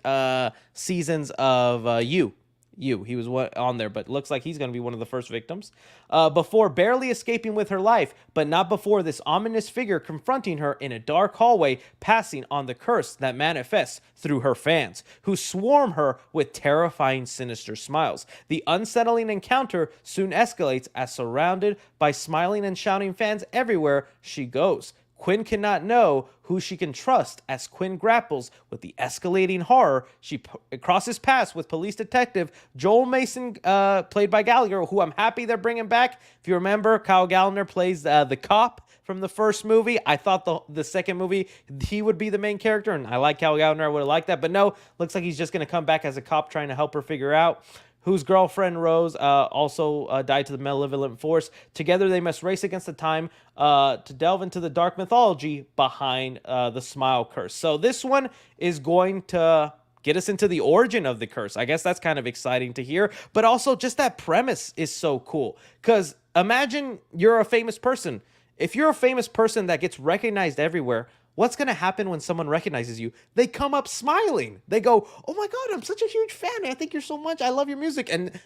seasons of You. He was on there, but looks like he's going to be one of the first victims. Before barely escaping with her life, but not before this ominous figure confronting her in a dark hallway, passing on the curse that manifests through her fans, who swarm her with terrifying, sinister smiles. The unsettling encounter soon escalates as surrounded by smiling and shouting fans everywhere she goes. Quinn cannot know who she can trust as Quinn grapples with the escalating horror. She crosses paths with police detective Joel Mason, played by Gallagher, who I'm happy they're bringing back. If you remember, Kyle Gallagher plays the cop from the first movie. I thought the second movie, he would be the main character, and I like Kyle Gallagher. I would have liked that, but no, looks like he's just going to come back as a cop trying to help her figure out whose girlfriend Rose also died to the malevolent force. Together they must race against the time to delve into the dark mythology behind the smile curse. So this one is going to get us into the origin of the curse. I guess that's kind of exciting to hear, but also just that premise is so cool. Because imagine you're a famous person. If you're a famous person that gets recognized everywhere, what's going to happen when someone recognizes you? They come up smiling. They go, oh my God, I'm such a huge fan. I think you're so much. I love your music. And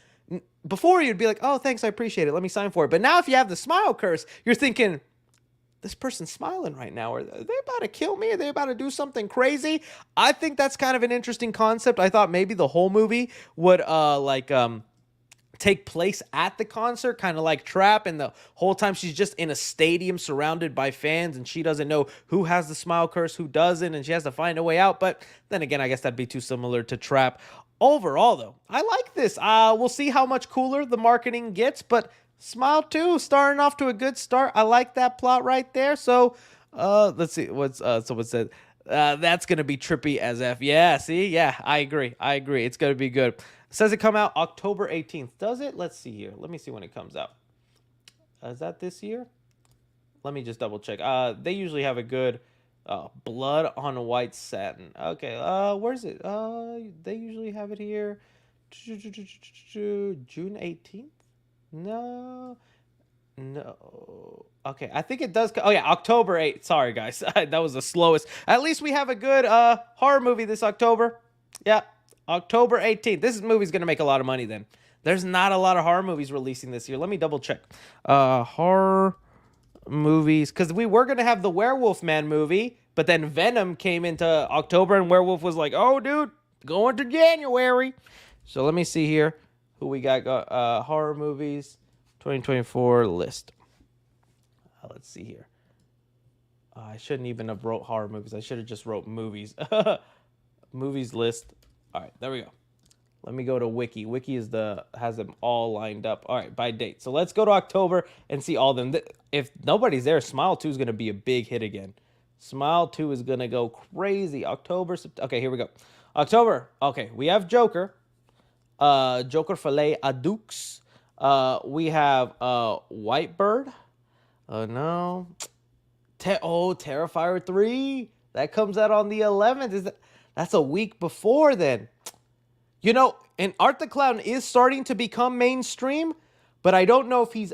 before you'd be like, oh, thanks, I appreciate it. Let me sign for it. But now if you have the smile curse, you're thinking, this person's smiling right now. Are they about to kill me? Are they about to do something crazy? I think that's kind of an interesting concept. I thought maybe the whole movie would take place at the concert, kind of like Trap, and the whole time she's just in a stadium surrounded by fans and she doesn't know who has the smile curse, who doesn't, and she has to find a way out. But then again, I guess that'd be too similar to Trap. Overall, though, I like this. We'll see how much cooler the marketing gets, but Smile 2 starting off to a good start. I like that plot right there. So, let's see what's someone said. That's gonna be trippy as f. Yeah, see, yeah, I agree. I agree. It's gonna be good. Says it come out October 18th. Does it? Let's see here. Let me see when it comes out. Is that this year? Let me just double check. They usually have a good blood on white satin. Okay. Where's it? They usually have it here. June 18th. No. No. Okay, I think it does. Oh yeah, October 8th. Sorry guys, that was the slowest. At least we have a good horror movie this October. Yeah, October 18th. This movie's gonna make a lot of money then. There's not a lot of horror movies releasing this year. Let me double check. Horror movies, because we were gonna have the Werewolf Man movie, but then Venom came into October and Werewolf was like, "Oh, dude, going to January." So let me see here who we got. Horror movies 2024 list. Let's see here. I shouldn't even have wrote horror movies. I should have just wrote movies. Movies list. All right, there we go. Let me go to Wiki. Wiki has them all lined up. All right, by date. So let's go to October and see all of them. If nobody's there, Smile 2 is going to be a big hit again. Smile 2 is going to go crazy. October. Okay, here we go. October. Okay, we have Joker. Joker Filet Adux. We have White Bird. No. Terrifier 3. That comes out on the 11th. That's a week before then. You know, and Art the Clown is starting to become mainstream, but I don't know if he's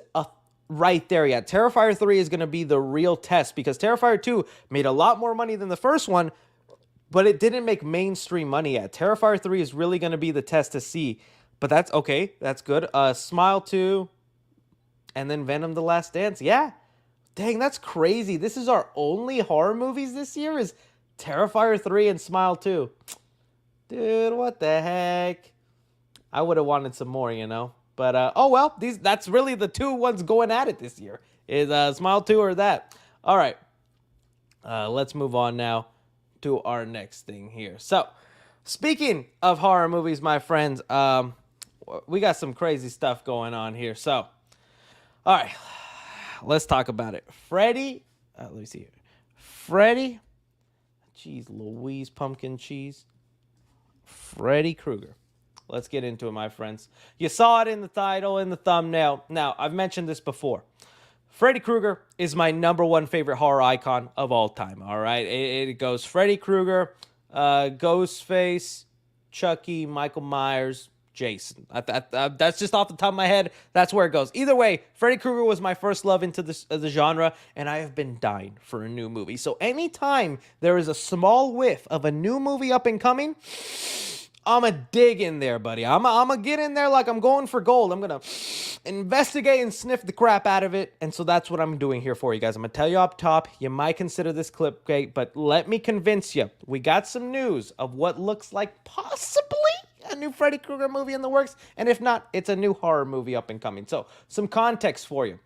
right there yet. Terrifier 3 is going to be the real test because Terrifier 2 made a lot more money than the first one, but it didn't make mainstream money yet. Terrifier 3 is really going to be the test to see. But that's okay. That's good. Smile 2, and then Venom The Last Dance. Yeah. Dang, that's crazy. This is our only horror movies this year is Terrifier 3 and Smile 2. Dude, what the heck? I would have wanted some more, you know. But, oh well, that's really the two ones going at it this year. Is Smile 2 or that. All right. Let's move on now to our next thing here. So, speaking of horror movies, my friends, we got some crazy stuff going on here. So, all right, let's talk about it. Freddy, let me see here. Freddy, jeez Louise, pumpkin cheese. Freddy Krueger. Let's get into it, my friends. You saw it in the title, in the thumbnail. Now, I've mentioned this before. Freddy Krueger is my #1 favorite horror icon of all time, all right? It goes Freddy Krueger, Ghostface, Chucky, Michael Myers, Jason. That's just off the top of my head. That's where it goes. Either way, Freddy Krueger was my first love into the genre, and I have been dying for a new movie. So anytime there is a small whiff of a new movie up and coming, I'm going to dig in there, buddy. I'm going to get in there like I'm going for gold. I'm going to investigate and sniff the crap out of it. And so that's what I'm doing here for you guys. I'm going to tell you up top, you might consider this clickbait, but let me convince you. We got some news of what looks like possibly a new Freddy Krueger movie in the works. And if not, it's a new horror movie up and coming. So some context for you.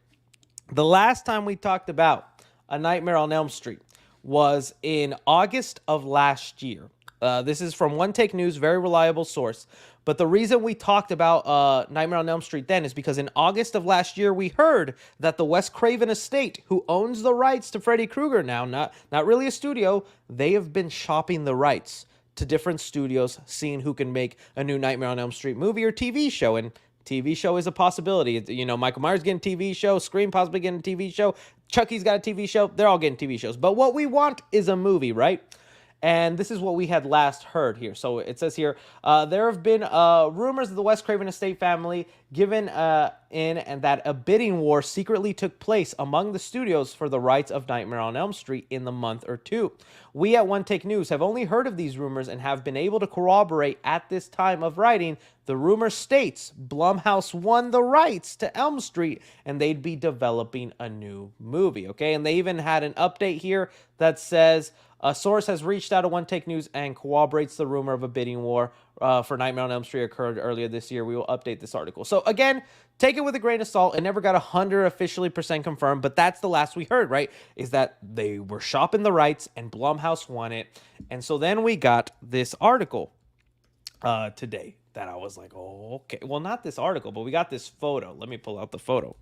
The last time we talked about A Nightmare on Elm Street was in August of last year. This is from One Take News, very reliable source. But the reason we talked about Nightmare on Elm Street then is because in August of last year, we heard that the Wes Craven estate, who owns the rights to Freddy Krueger now, not really a studio, they have been shopping the rights to different studios, seeing who can make a new Nightmare on Elm Street movie or TV show. And TV show is a possibility. You know, Michael Myers getting a TV show, Scream possibly getting a TV show, Chucky's got a TV show. They're all getting TV shows. But what we want is a movie, right? And this is what we had last heard here. So it says here, there have been rumors of the Wes Craven estate family given in and that a bidding war secretly took place among the studios for the rights of Nightmare on Elm Street in the month or two. We at One Take News have only heard of these rumors and have been able to corroborate at this time of writing. The rumor states Blumhouse won the rights to Elm Street and they'd be developing a new movie, okay? And they even had an update here that says a source has reached out to One Take News and corroborates the rumor of a bidding war for Nightmare on Elm Street occurred earlier this year. We will update this article. So again, take it with a grain of salt. It never got 100% officially confirmed, but that's the last we heard, right? Is that they were shopping the rights and Blumhouse won it. And so then we got this article today that I was like, oh, okay. Well, not this article, but we got this photo. Let me pull out the photo.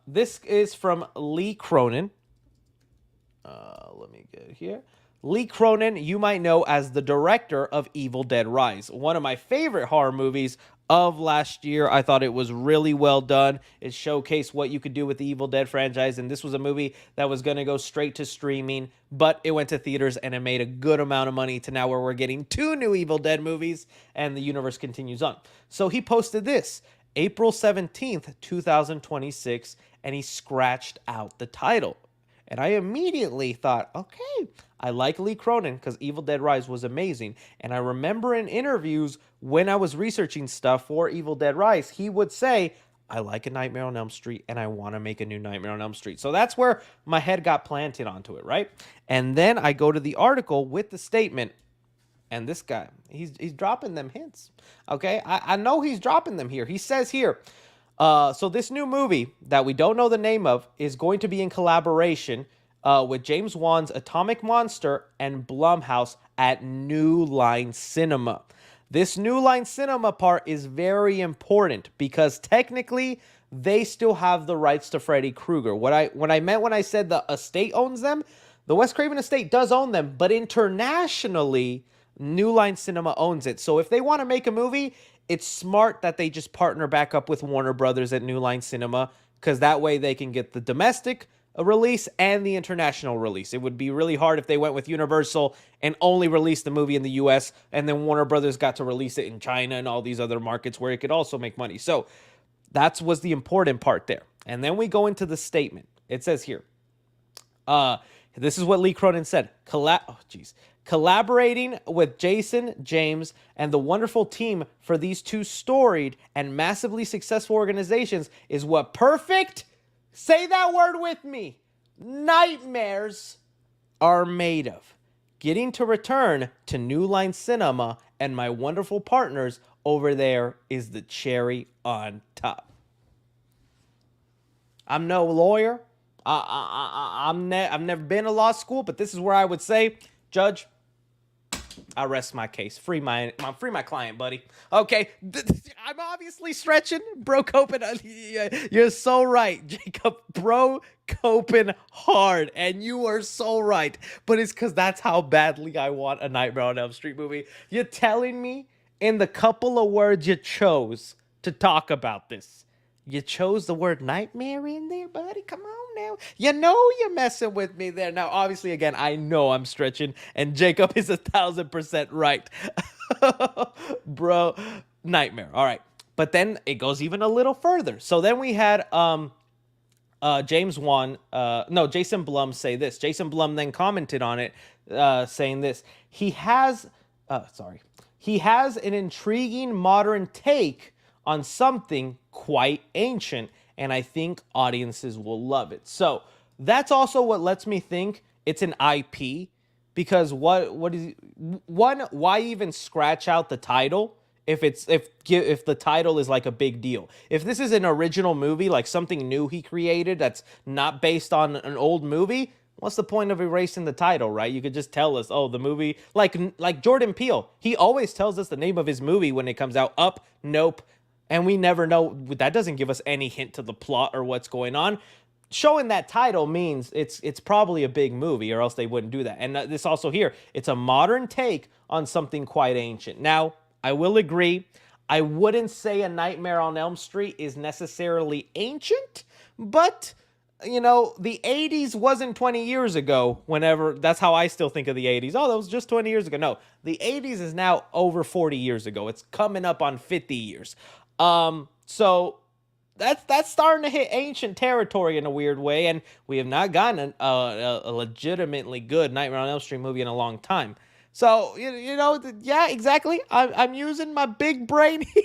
This is from Lee Cronin. Let me get here. Lee Cronin, you might know as the director of Evil Dead Rise, one of my favorite horror movies of last year. I thought it was really well done. It showcased what you could do with the Evil Dead franchise, and this was a movie that was going to go straight to streaming, but it went to theaters and it made a good amount of money to now where we're getting 2 new Evil Dead movies, and the universe continues on. So he posted this, April 17th, 2026, and he scratched out the title. And I immediately thought, okay, I like Lee Cronin because Evil Dead Rise was amazing. And I remember in interviews when I was researching stuff for Evil Dead Rise, he would say, I like A Nightmare on Elm Street and I want to make a new Nightmare on Elm Street. So that's where my head got planted onto it, right? And then I go to the article with the statement, and this guy, he's dropping them hints, okay? I know he's dropping them here. He says here, so this new movie that we don't know the name of is going to be in collaboration with James Wan's Atomic Monster and Blumhouse at New Line Cinema. This New Line Cinema part is very important because technically they still have the rights to Freddy Krueger. What I meant when I said the estate owns them, the Wes Craven estate does own them, but internationally, New Line Cinema owns it. So if they want to make a movie, it's smart that they just partner back up with Warner Brothers at New Line Cinema, because that way they can get the domestic release and the international release. It would be really hard if they went with Universal and only released the movie in the US, and then Warner Brothers got to release it in China and all these other markets where it could also make money. So that was the important part there. And then we go into the statement. It says here, this is what Lee Cronin said. Collaborating with Jason, James, and the wonderful team for these 2 storied and massively successful organizations is what perfect, say that word with me, nightmares are made of. Getting to return to New Line Cinema and my wonderful partners over there is the cherry on top. I'm no lawyer. I've never been to law school, but this is where I would say, Judge, I rest my case. Free my client, buddy. Okay, I'm obviously stretching. Broke open. You're so right, Jacob. Broke open hard, and you are so right. But it's because that's how badly I want a Nightmare on Elm Street movie. You're telling me in the couple of words you chose to talk about this, you chose the word nightmare in there, buddy? Come on now. You know you're messing with me there. Now, obviously, again, I know I'm stretching, and Jacob is 1,000% right. Bro, nightmare. All right. But then it goes even a little further. So then we had Jason Blum say this. Jason Blum then commented on it, saying this. He has an intriguing modern take on something quite ancient, and I think audiences will love it. So that's also what lets me think it's an IP, because why even scratch out the title if the title is like a big deal? If this is an original movie, like something new he created that's not based on an old movie, what's the point of erasing the title, right? You could just tell us, oh, the movie, like Jordan Peele, he always tells us the name of his movie when it comes out, Up, Nope, and we never know. That doesn't give us any hint to the plot or what's going on. Showing that title means it's probably a big movie, or else they wouldn't do that. And this also here, it's a modern take on something quite ancient. Now, I will agree, I wouldn't say A Nightmare on Elm Street is necessarily ancient, but you know, the 80s wasn't 20 years ago. That's how I still think of the 80s. Oh, that was just 20 years ago. No, the 80s is now over 40 years ago. It's coming up on 50 years. So that's starting to hit ancient territory in a weird way, and we have not gotten a legitimately good Nightmare on Elm Street movie in a long time. So, you know, yeah, exactly. I'm using my big brain here.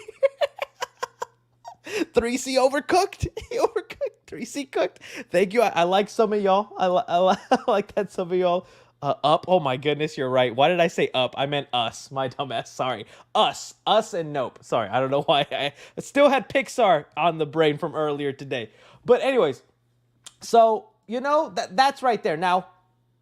3C overcooked. 3C cooked. Thank you. I like some of y'all. I like that some of y'all. Up. Oh my goodness, you're right. Why did I say Up? I meant Us. My dumbass. Sorry. Us and Nope. Sorry. I don't know why. I still had Pixar on the brain from earlier today. But anyways, so you know that's right there. Now,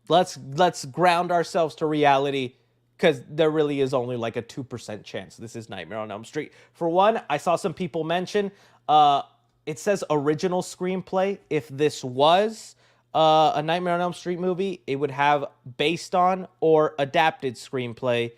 let's ground ourselves to reality. because there really is only like a 2% chance this is Nightmare on Elm Street. For one, I saw some people mention it says original screenplay. If this was a Nightmare on Elm Street movie, it would have based on or adapted screenplay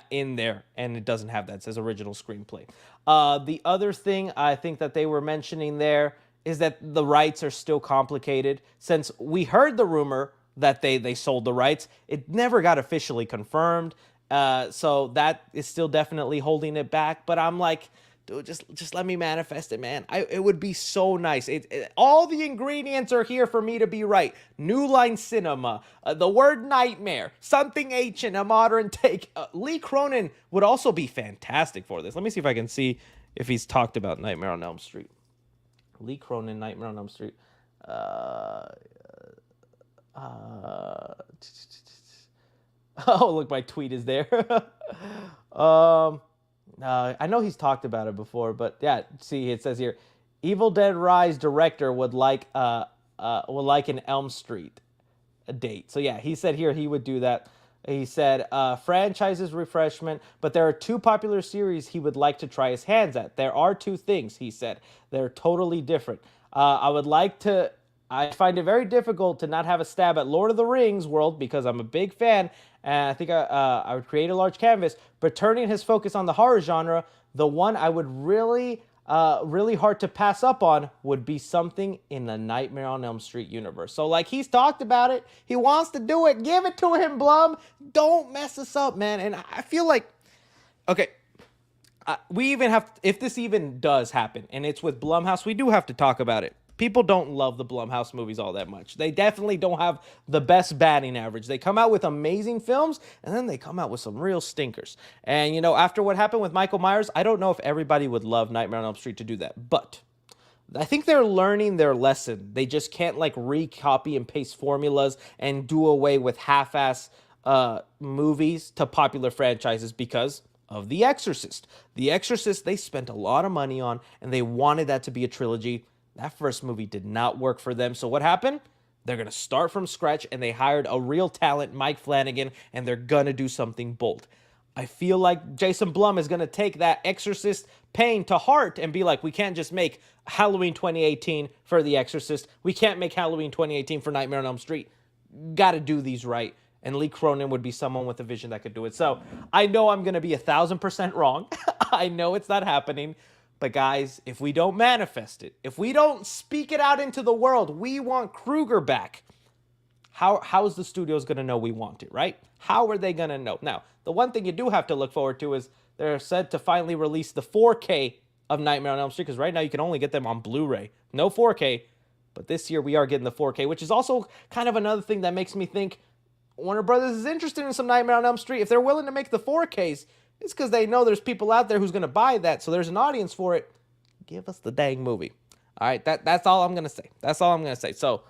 in there, and it doesn't have that. It says original screenplay. The other thing I think that they were mentioning there is that the rights are still complicated. Since we heard the rumor that they sold the rights, it never got officially confirmed. So that is still definitely holding it back. But I'm like, dude, just let me manifest it, man. It would be so nice. All the ingredients are here for me to be right. New Line Cinema, the word nightmare, something ancient, a modern take. Lee Cronin would also be fantastic for this. Let me see if I can see if he's talked about Nightmare on Elm Street. Lee Cronin, Nightmare on Elm Street. Oh, look, my tweet is there. I know he's talked about it before, but yeah, see, it says here, Evil Dead Rise director would like an Elm Street date. So yeah, he said here he would do that. He said franchises refreshment, but there are two popular series he would like to try his hands at. There are two things, he said. They're totally different. I find it very difficult to not have a stab at Lord of the Rings world because I'm a big fan, and I think I would create a large canvas. But turning his focus on the horror genre, the one I would really hard to pass up on would be something in the Nightmare on Elm Street universe. So like he's talked about it, he wants to do it. Give it to him, Blum. Don't mess us up, man. And I feel like, okay. We even have, if this even does happen, and it's with Blumhouse, we do have to talk about it. People don't love the Blumhouse movies all that much. They definitely don't have the best batting average. They come out with amazing films, and then they come out with some real stinkers. And, you know, after what happened with Michael Myers, I don't know if everybody would love Nightmare on Elm Street to do that. But I think they're learning their lesson. They just can't, like, recopy and paste formulas and do away with half-ass movies to popular franchises because of The Exorcist. The Exorcist, they spent a lot of money on, and they wanted that to be a trilogy. That first movie did not work for them. So what happened? They're going to start from scratch, and they hired a real talent, Mike Flanagan, and they're going to do something bold. I feel like Jason Blum is going to take that Exorcist pain to heart and be like, we can't just make Halloween 2018 for The Exorcist. We can't make Halloween 2018 for Nightmare on Elm Street. Got to do these right. And Lee Cronin would be someone with a vision that could do it. So I know I'm going to be 1,000% wrong. I know it's not happening. But guys, if we don't manifest it, if we don't speak it out into the world, we want Krueger back. How is the studios going to know we want it, right? How are they going to know? Now, the one thing you do have to look forward to is they're said to finally release the 4K of Nightmare on Elm Street, because right now you can only get them on Blu-ray. No 4K, but this year we are getting the 4K, which is also kind of another thing that makes me think Warner Brothers is interested in some Nightmare on Elm Street. If they're willing to make the 4Ks, it's because they know there's people out there who's going to buy that, so there's an audience for it. Give us the dang movie. All right, that's all I'm going to say. That's all I'm going to say. So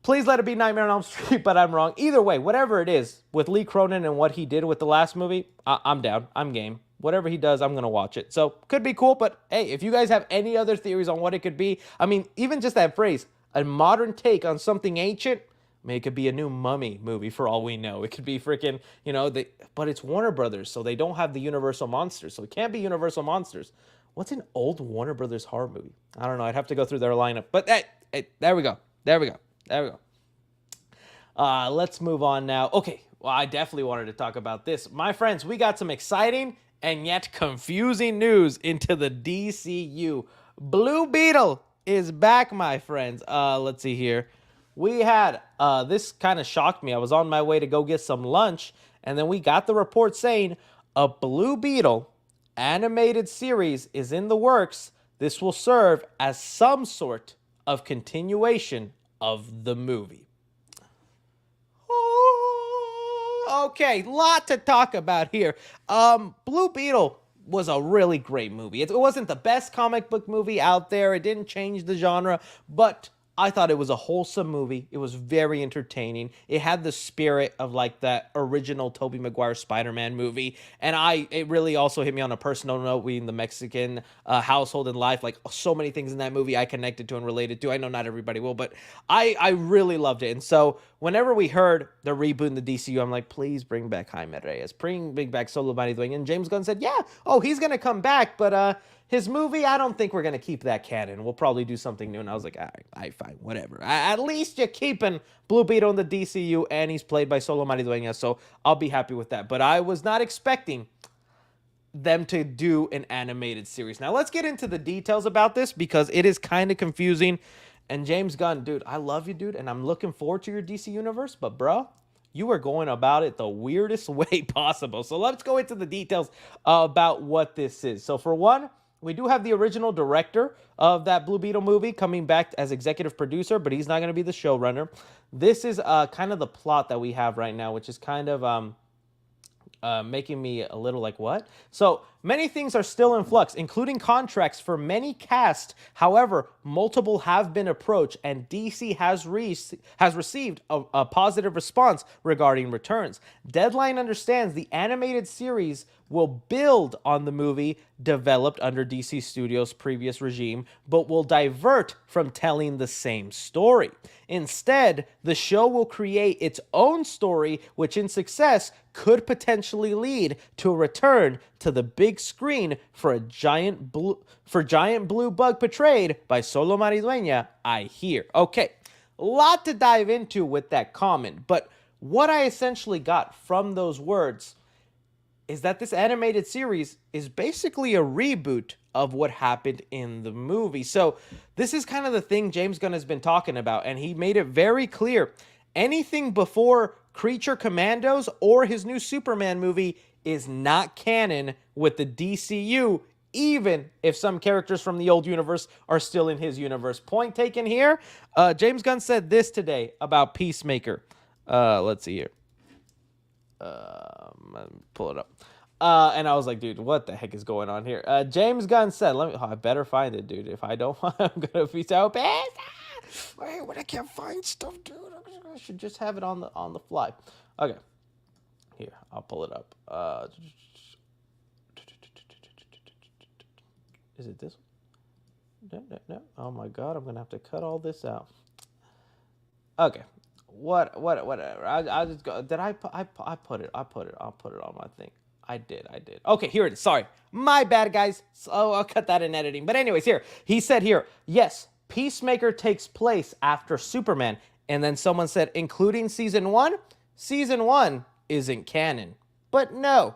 please let it be Nightmare on Elm Street, but I'm wrong. Either way, whatever it is, with Lee Cronin and what he did with the last movie, I'm down. I'm game. Whatever he does, I'm going to watch it. So could be cool, but hey, if you guys have any other theories on what it could be, I mean, even just that phrase, a modern take on something ancient, I mean, it could be a new Mummy movie for all we know. It could be freaking, but it's Warner Brothers, so they don't have the Universal Monsters, so it can't be Universal Monsters. What's an old Warner Brothers horror movie? I don't know. I'd have to go through their lineup. But hey, there we go. Let's move on now. Okay, well, I definitely wanted to talk about this. My friends, we got some exciting and yet confusing news into the DCU. Blue Beetle is back, my friends. Let's see here. We had, this kind of shocked me. I was on my way to go get some lunch, and then we got the report saying a Blue Beetle animated series is in the works. This will serve as some sort of continuation of the movie. Okay, lot to talk about here. Blue Beetle was a really great movie. It wasn't the best comic book movie out there. It didn't change the genre, but I thought it was a wholesome movie. It was very entertaining. It had the spirit of like that original Tobey Maguire Spider-Man movie, and it really also hit me on a personal note. We in the Mexican household and life, like so many things in that movie, I connected to and related to. I know not everybody will, but I really loved it. And so whenever we heard the reboot in the DCU, I'm like, please bring back Jaime Reyes, bring back Solo Maridueña. And James Gunn said, yeah, oh, he's gonna come back, but his movie, I don't think we're going to keep that canon. We'll probably do something new. And I was like, all right, fine, whatever. At least you're keeping Blue Beetle in the DCU, and he's played by Solo Maridueña, so I'll be happy with that. But I was not expecting them to do an animated series. Now, let's get into the details about this, because it is kind of confusing. And James Gunn, dude, I love you, dude, and I'm looking forward to your DC universe, but bro, you are going about it the weirdest way possible. So let's go into the details about what this is. So for one, we do have the original director of that Blue Beetle movie coming back as executive producer, but he's not going to be the showrunner. This is kind of the plot that we have right now, which is kind of making me a little like, what? So many things are still in flux, including contracts for many cast. However, multiple have been approached, and DC has received a positive response regarding returns. Deadline understands the animated series will build on the movie developed under DC Studios' previous regime, but will divert from telling the same story. Instead, the show will create its own story, which in success could potentially lead to a return to the big screen for giant blue bug portrayed by Solo Maridueña, I hear. Okay, a lot to dive into with that comment, but what I essentially got from those words is that this animated series is basically a reboot of what happened in the movie. So this is kind of the thing James Gunn has been talking about, and he made it very clear. Anything before Creature Commandos or his new Superman movie is not canon with the DCU, even if some characters from the old universe are still in his universe. Point taken here. James Gunn said this today about Peacemaker. Let's see here. Pull it up. And I was like, dude, what the heck is going on here? James Gunn said, I better find it, dude. If I don't, I'm going to be so pissed. Wait, when I can't find stuff, dude, I should just have it on the fly. Okay. Here, I'll pull it up. Is it this one? No. Oh my God, I'm going to have to cut all this out. Okay. Whatever. I just go. Did I put it? I'll put it on my thing. I did. Okay, here it is. Sorry. My bad, guys. So I'll cut that in editing. But anyways, here. He said here, yes, Peacemaker takes place after Superman. And then someone said, including season 1? Season 1 isn't canon. But no.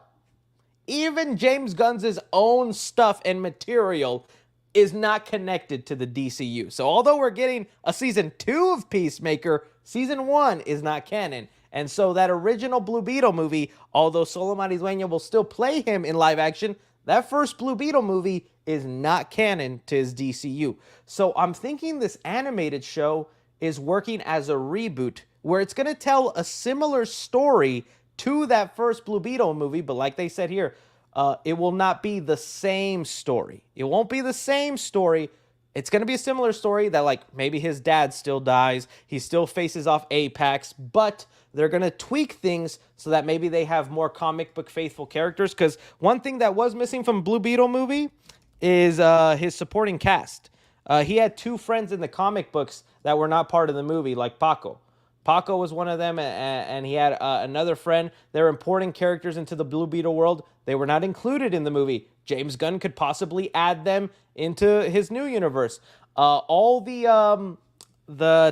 Even James Gunn's own stuff and material is not connected to the DCU. So although we're getting a season 2 of Peacemaker, season 1 is not canon. And so that original Blue Beetle movie, although Solo Maridueña will still play him in live action, that first Blue Beetle movie is not canon to his DCU. So I'm thinking this animated show is working as a reboot where it's going to tell a similar story to that first Blue Beetle movie, but like they said here, it will not be the same story. It won't be the same story. It's going to be a similar story that, like, maybe his dad still dies. He still faces off Apex, but they're going to tweak things so that maybe they have more comic book faithful characters. Because one thing that was missing from Blue Beetle movie is his supporting cast. He had 2 friends in the comic books that were not part of the movie, like Paco. Paco was one of them, and he had another friend. They're important characters into the Blue Beetle world. They were not included in the movie. James Gunn could possibly add them into his new universe. All the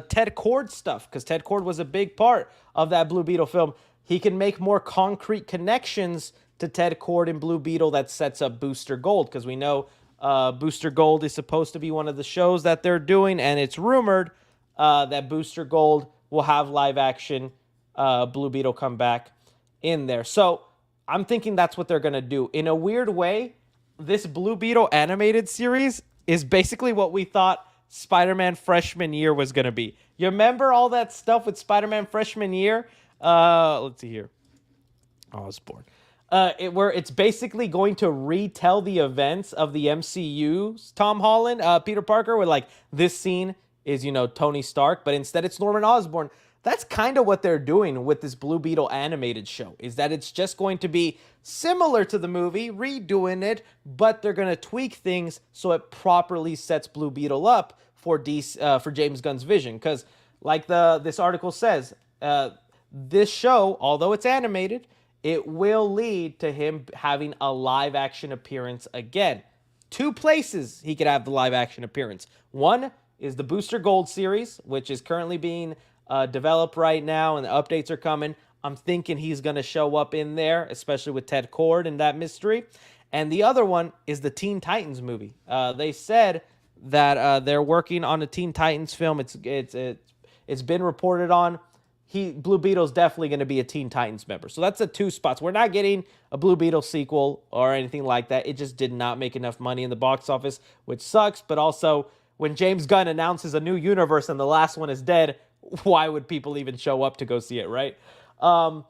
Ted Kord stuff, because Ted Kord was a big part of that Blue Beetle film. He can make more concrete connections to Ted Kord and Blue Beetle that sets up Booster Gold, because we know Booster Gold is supposed to be one of the shows that they're doing, and it's rumored that Booster Gold will have live action Blue Beetle come back in there. So I'm thinking that's what they're going to do. In a weird way, this Blue Beetle animated series is basically what we thought Spider-Man freshman year was going to be. You remember all that stuff with Spider-Man freshman year? Let's see here. Oh, I was bored. Where it's basically going to retell the events of the MCU's Tom Holland, Peter Parker, with like this scene is, Tony Stark, but instead it's Norman Osborn. That's kind of what they're doing with this Blue Beetle animated show, is that it's just going to be similar to the movie, redoing it, but they're going to tweak things so it properly sets Blue Beetle up for James Gunn's vision. Because like this article says, this show, although it's animated, it will lead to him having a live action appearance again. 2 places he could have the live action appearance. One is the Booster Gold series, which is currently being developed right now, and the updates are coming. I'm thinking he's going to show up in there, especially with Ted Kord and that mystery. And the other one is the Teen Titans movie. They said that they're working on a Teen Titans film. It's been reported on. Blue Beetle's definitely going to be a Teen Titans member. So that's the 2 spots. We're not getting a Blue Beetle sequel or anything like that. It just did not make enough money in the box office, which sucks. But also, when James Gunn announces a new universe and the last one is dead, why would people even show up to go see it, right? I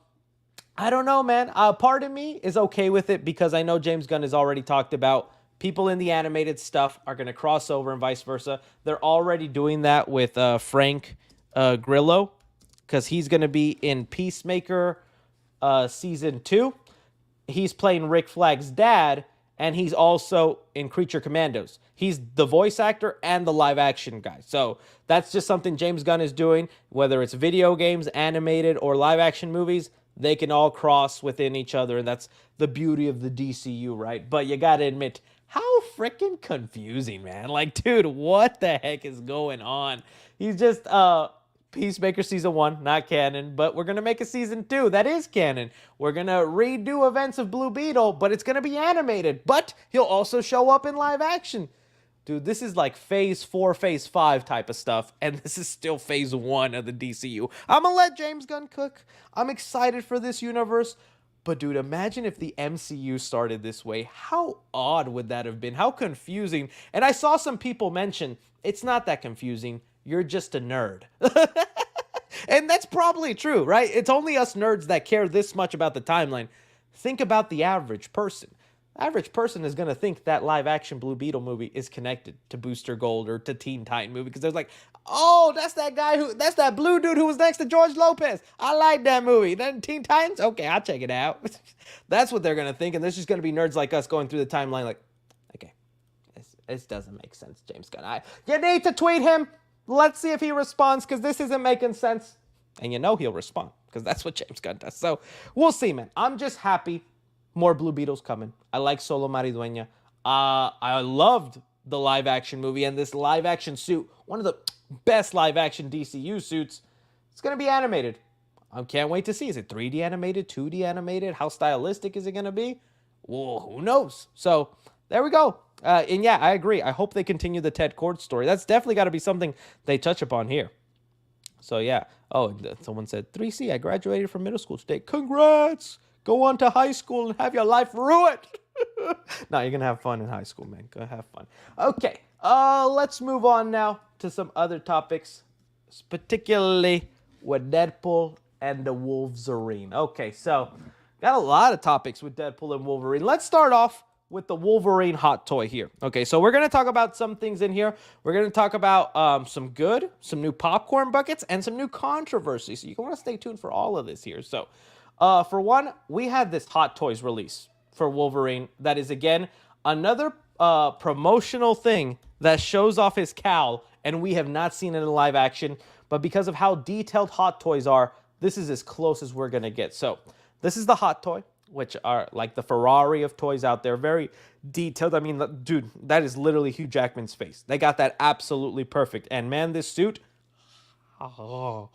don't know, man. Part of me is okay with it because I know James Gunn has already talked about people in the animated stuff are going to cross over and vice versa. They're already doing that with Frank Grillo, because he's going to be in Peacemaker Season 2. He's playing Rick Flag's dad, and he's also in Creature Commandos. He's the voice actor and the live-action guy. So that's just something James Gunn is doing. Whether it's video games, animated, or live-action movies, they can all cross within each other, and that's the beauty of the DCU, right? But you got to admit, how freaking confusing, man. Like, dude, what the heck is going on? He's just... Peacemaker Season 1, not canon, but we're going to make a Season 2 that is canon. We're going to redo events of Blue Beetle, but it's going to be animated, but he'll also show up in live action. Dude, this is like Phase 4, Phase 5 type of stuff, and this is still Phase 1 of the DCU. I'm going to let James Gunn cook. I'm excited for this universe, but dude, imagine if the MCU started this way. How odd would that have been? How confusing. And I saw some people mention, it's not that confusing. You're just a nerd. And that's probably true, right? It's only us nerds that care this much about the timeline. Think about the average person. The average person is going to think that live-action Blue Beetle movie is connected to Booster Gold or to Teen Titan movie, because they're like, oh, that's that blue dude who was next to George Lopez. I like that movie. Then Teen Titans? Okay, I'll check it out. That's what they're going to think, and there's just going to be nerds like us going through the timeline like, okay, this doesn't make sense, James Gunn. You need to tweet him. Let's see if he responds, because this isn't making sense. And he'll respond, because that's what James Gunn does. So we'll see, man. I'm just happy more Blue Beetles coming. I like Solo Maridueña. I loved the live-action movie, and this live-action suit, one of the best live-action DCU suits, it's going to be animated. I can't wait to see. Is it 3D animated, 2D animated? How stylistic is it going to be? Well, who knows? So there we go. And yeah, I agree. I hope they continue the Ted Kord story. That's definitely got to be something they touch upon here. So yeah. Oh, someone said, 3C, I graduated from middle school today. Congrats! Go on to high school and have your life ruined. No, you're going to have fun in high school, man. Go have fun. Okay, let's move on now to some other topics, particularly with Deadpool and the Wolverine. Okay, so got a lot of topics with Deadpool and Wolverine. Let's start off with the Wolverine hot toy here. Okay, so we're going to talk about some things in here. We're going to talk about some new popcorn buckets, and some new controversy. So you want to stay tuned for all of this here. So for one, we had this Hot Toys release for Wolverine that is, again, another promotional thing that shows off his cowl, and we have not seen it in live action. But because of how detailed Hot Toys are, this is as close as we're going to get. So this is the Hot Toy, which are like the Ferrari of toys out there. Very detailed. I mean, dude, that is literally Hugh Jackman's face. They got that absolutely perfect. And man, this suit, oh,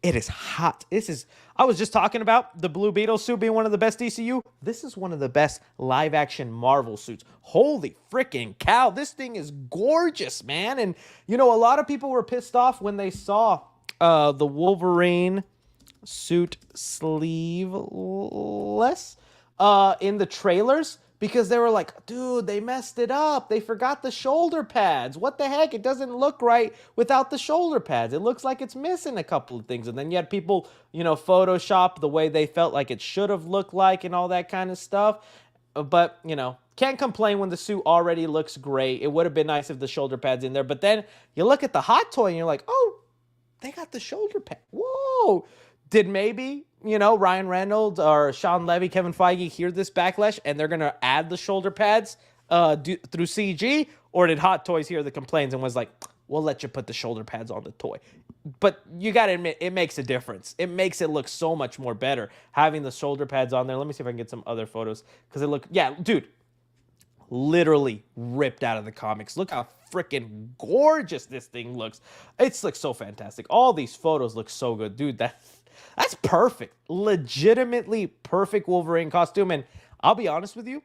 it is hot. I was just talking about the Blue Beetle suit being one of the best DCU. This is one of the best live action Marvel suits. Holy freaking cow. This thing is gorgeous, man. And, a lot of people were pissed off when they saw the Wolverine suit sleeveless in the trailers, because they were like, dude, they messed it up. They forgot the shoulder pads. What the heck? It doesn't look right without the shoulder pads. It looks like it's missing a couple of things. And then you had people, Photoshop the way they felt like it should have looked like and all that kind of stuff. But, Can't complain when the suit already looks great. It would have been nice if the shoulder pads in there. But then you look at the hot toy and you're like, oh, they got the shoulder pad. Whoa. Did maybe, Ryan Reynolds or Sean Levy, Kevin Feige hear this backlash and they're going to add the shoulder pads through CG? Or did Hot Toys hear the complaints and was like, we'll let you put the shoulder pads on the toy? But you got to admit, it makes a difference. It makes it look so much more better having the shoulder pads on there. Let me see if I can get some other photos because dude, literally ripped out of the comics. Look how freaking gorgeous this thing looks. It's like so fantastic. All these photos look so good, dude. That's perfect. Legitimately perfect Wolverine costume. And I'll be honest with you,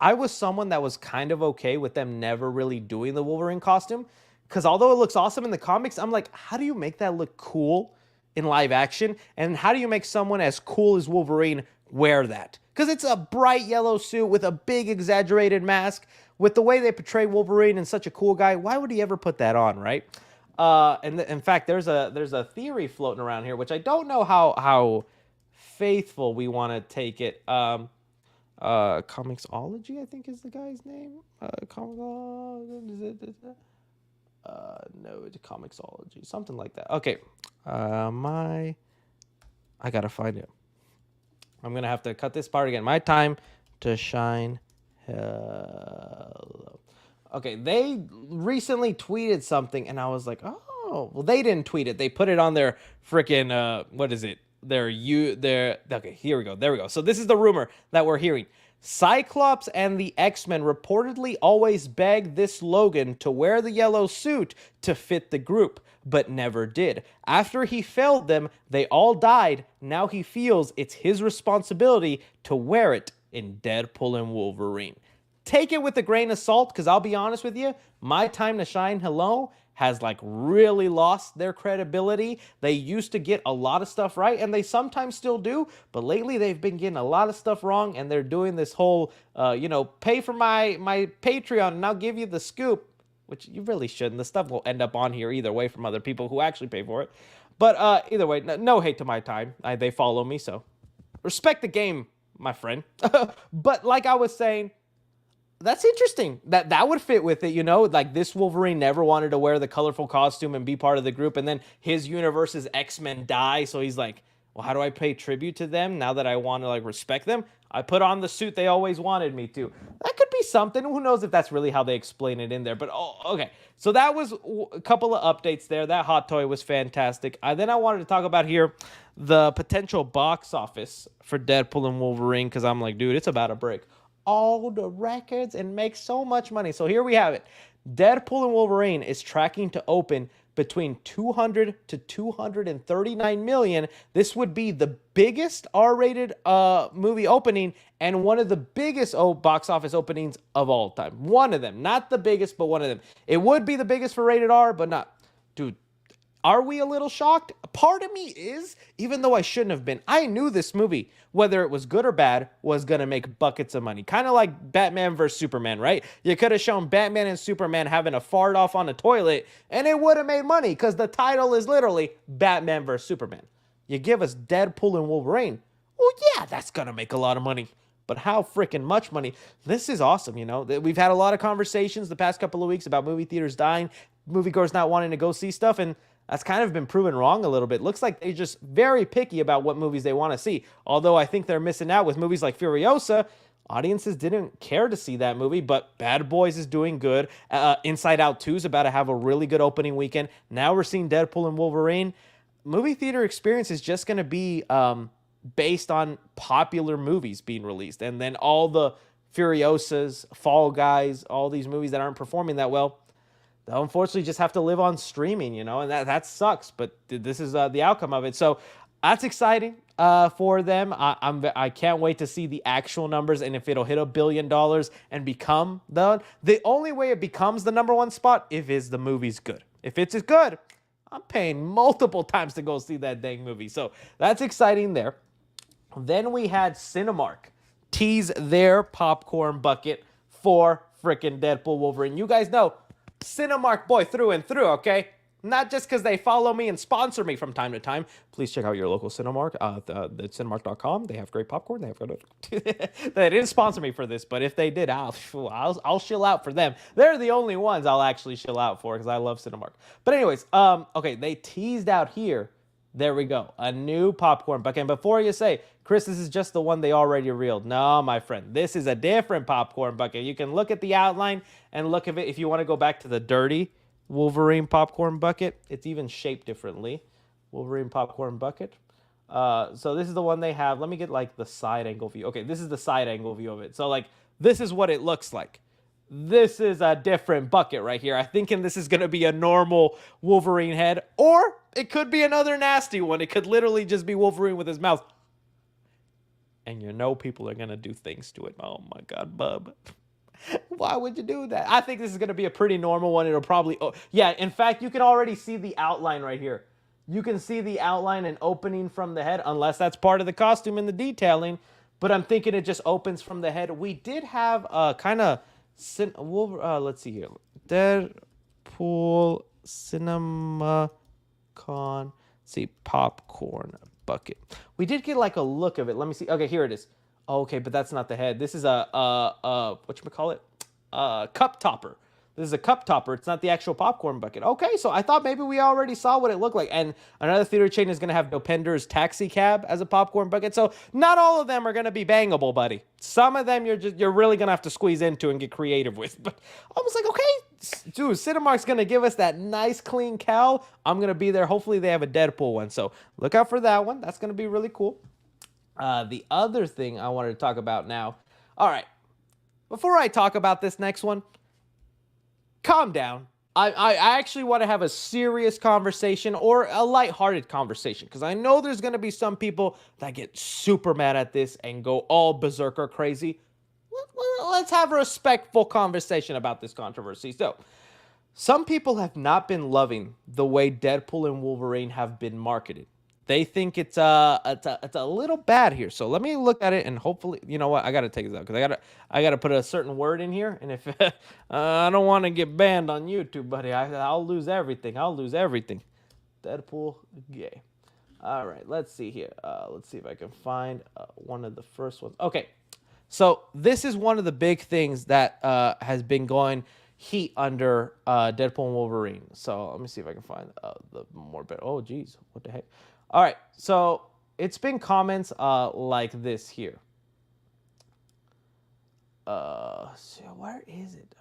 I was someone that was kind of okay with them never really doing the Wolverine costume. Because although it looks awesome in the comics, I'm like, how do you make that look cool in live action? And how do you make someone as cool as Wolverine wear that? Because it's a bright yellow suit with a big exaggerated mask. With the way they portray Wolverine and such a cool guy, why would he ever put that on, right? In fact, there's a theory floating around here, which I don't know how faithful we want to take it. Comicsology, I think is the guy's name. No, it's Comicsology, something like that. Okay, I gotta find it. I'm gonna have to cut this part again. My time to shine. Hello. Okay, they recently tweeted something, and I was like, oh, well, they didn't tweet it. They put it on their freaking what is it? Okay, here we go. There we go. So this is the rumor that we're hearing. Cyclops and the X-Men reportedly always begged this Logan to wear the yellow suit to fit the group, but never did. After he failed them, they all died. Now he feels it's his responsibility to wear it in Deadpool and Wolverine. Take it with a grain of salt, because I'll be honest with you, My Time to Shine, hello, has really lost their credibility. They used to get a lot of stuff right, and they sometimes still do, but lately they've been getting a lot of stuff wrong, and they're doing this whole, pay for my Patreon, and I'll give you the scoop, which you really shouldn't. The stuff will end up on here either way from other people who actually pay for it. But either way, no hate to My Time. They follow me, so respect the game, my friend. But like I was saying, that's interesting. That would fit with it, Like this Wolverine never wanted to wear the colorful costume and be part of the group, and then his universe's X-Men die, so he's like, well, how do I pay tribute to them now that I want to respect them? I put on the suit they always wanted me to. That could be something. Who knows if that's really how they explain it in there. But, okay. So that was a couple of updates there. That hot toy was fantastic. Then I wanted to talk about here the potential box office for Deadpool and Wolverine, because I'm like, dude, it's about to break all the records and make so much money. So here we have it. Deadpool and Wolverine is tracking to open between 200 to 239 million. This would be the biggest R-rated movie opening and one of the biggest box office openings of all time. One of them, not the biggest, but one of them. It would be the biggest for rated R, but not. Dude, are we a little shocked? Part of me is, even though I shouldn't have been. I knew this movie, whether it was good or bad, was going to make buckets of money. Kind of like Batman vs. Superman, right? You could have shown Batman and Superman having a fart off on a toilet, and it would have made money, because the title is literally Batman vs. Superman. You give us Deadpool and Wolverine, well, yeah, that's going to make a lot of money. But how freaking much money? This is awesome, We've had a lot of conversations the past couple of weeks about movie theaters dying, moviegoers not wanting to go see stuff, and that's kind of been proven wrong a little bit. Looks like they're just very picky about what movies they want to see. Although I think they're missing out with movies like Furiosa. Audiences didn't care to see that movie, but Bad Boys is doing good. Inside Out 2 is about to have a really good opening weekend. Now we're seeing Deadpool and Wolverine. Movie theater experience is just going to be based on popular movies being released. And then all the Furiosas, Fall Guys, all these movies that aren't performing that well, they'll unfortunately just have to live on streaming, and that sucks, but this is the outcome of it. So that's exciting for them. I can't wait to see the actual numbers and if it'll hit $1 billion and become the only way it becomes the number one spot if the movie's good. If it's as good, I'm paying multiple times to go see that dang movie. So that's exciting there. Then we had Cinemark tease their popcorn bucket for freaking Deadpool Wolverine. You guys know, Cinemark boy through and through, okay? not just because they follow me and sponsor me from time to time. Please check out your local Cinemark, the Cinemark.com. They have great popcorn. They have they didn't sponsor me for this, but if they did, I'll chill out for them. They're the only ones I'll actually chill out for because I love Cinemark. But anyways, okay, they teased out here. There we go. A new popcorn bucket. And before you say, Chris, this is just the one they already reeled. No, my friend. This is a different popcorn bucket. You can look at the outline and look at it. If you want to go back to the dirty Wolverine popcorn bucket, it's even shaped differently. Wolverine popcorn bucket. So this is the one they have. Let me get like the side angle view. Okay, this is the side angle view of it. So like this is what it looks like. This is a different bucket right here. I'm thinking this is going to be a normal Wolverine head, or it could be another nasty one. It could literally just be Wolverine with his mouth. And you know people are going to do things to it. Oh my God, bub. Why would you do that? I think this is going to be a pretty normal one. It'll probably... Oh, yeah, in fact, you can already see the outline right here. You can see the outline and opening from the head, unless that's part of the costume and the detailing. But I'm thinking it just opens from the head. We did have kind of... let's see here. Deadpool CinemaCon. See, popcorn bucket. We did get like a look of it. Let me see. Okay, here it is. Oh, okay, but that's not the head. This is a whatchamacallit? Cup topper. This is a cup topper. It's not the actual popcorn bucket. Okay, so I thought maybe we already saw what it looked like. And another theater chain is going to have Dopender's Taxi Cab as a popcorn bucket. So not all of them are going to be bangable, buddy. Some of them you're really going to have to squeeze into and get creative with. But I was like, okay, dude, Cinemark's going to give us that nice clean cowl. I'm going to be there. Hopefully they have a Deadpool one. So look out for that one. That's going to be really cool. The other thing I wanted to talk about now. All right, before I talk about this next one, calm down. I actually want to have a serious conversation or a lighthearted conversation because I know there's going to be some people that get super mad at this and go all berserker crazy. Let's have a respectful conversation about this controversy. So, some people have not been loving the way Deadpool and Wolverine have been marketed. They think it's a little bad here. So let me look at it and hopefully, you know what? I gotta take this out because I gotta put a certain word in here. And if I don't want to get banned on YouTube, buddy, I'll lose everything. I'll lose everything. Deadpool gay. All right, let's see here. Let's see if I can find one of the first ones. Okay, so this is one of the big things that has been going heat under Deadpool and Wolverine. So let me see if I can find the more better. Oh, geez, what the heck? All right, so it's been comments like this here. So where is it?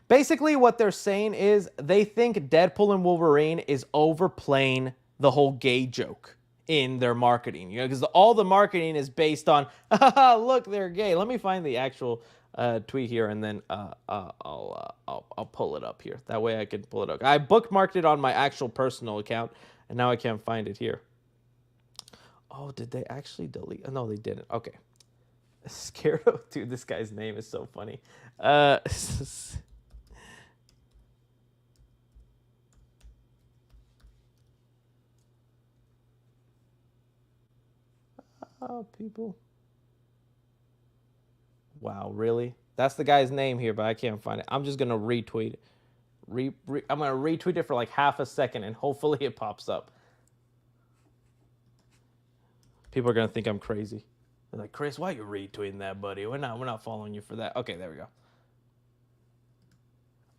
Basically, what they're saying is they think Deadpool and Wolverine is overplaying the whole gay joke in their marketing. You know, because all the marketing is based on, look, they're gay. Let me find the actual tweet here, and then I'll pull it up here. That way I can pull it up. I bookmarked it on my actual personal account, and now I can't find it here. Oh, did they actually delete? No, they didn't. Okay. Scared of, dude, this guy's name is so funny. People. Wow, really? That's the guy's name here, but I can't find it. I'm just going to retweet it. I'm going to retweet it for like half a second, and hopefully it pops up. People are going to think I'm crazy. They're like, Chris, why are you retweeting that, buddy? We're not following you for that. Okay, there we go.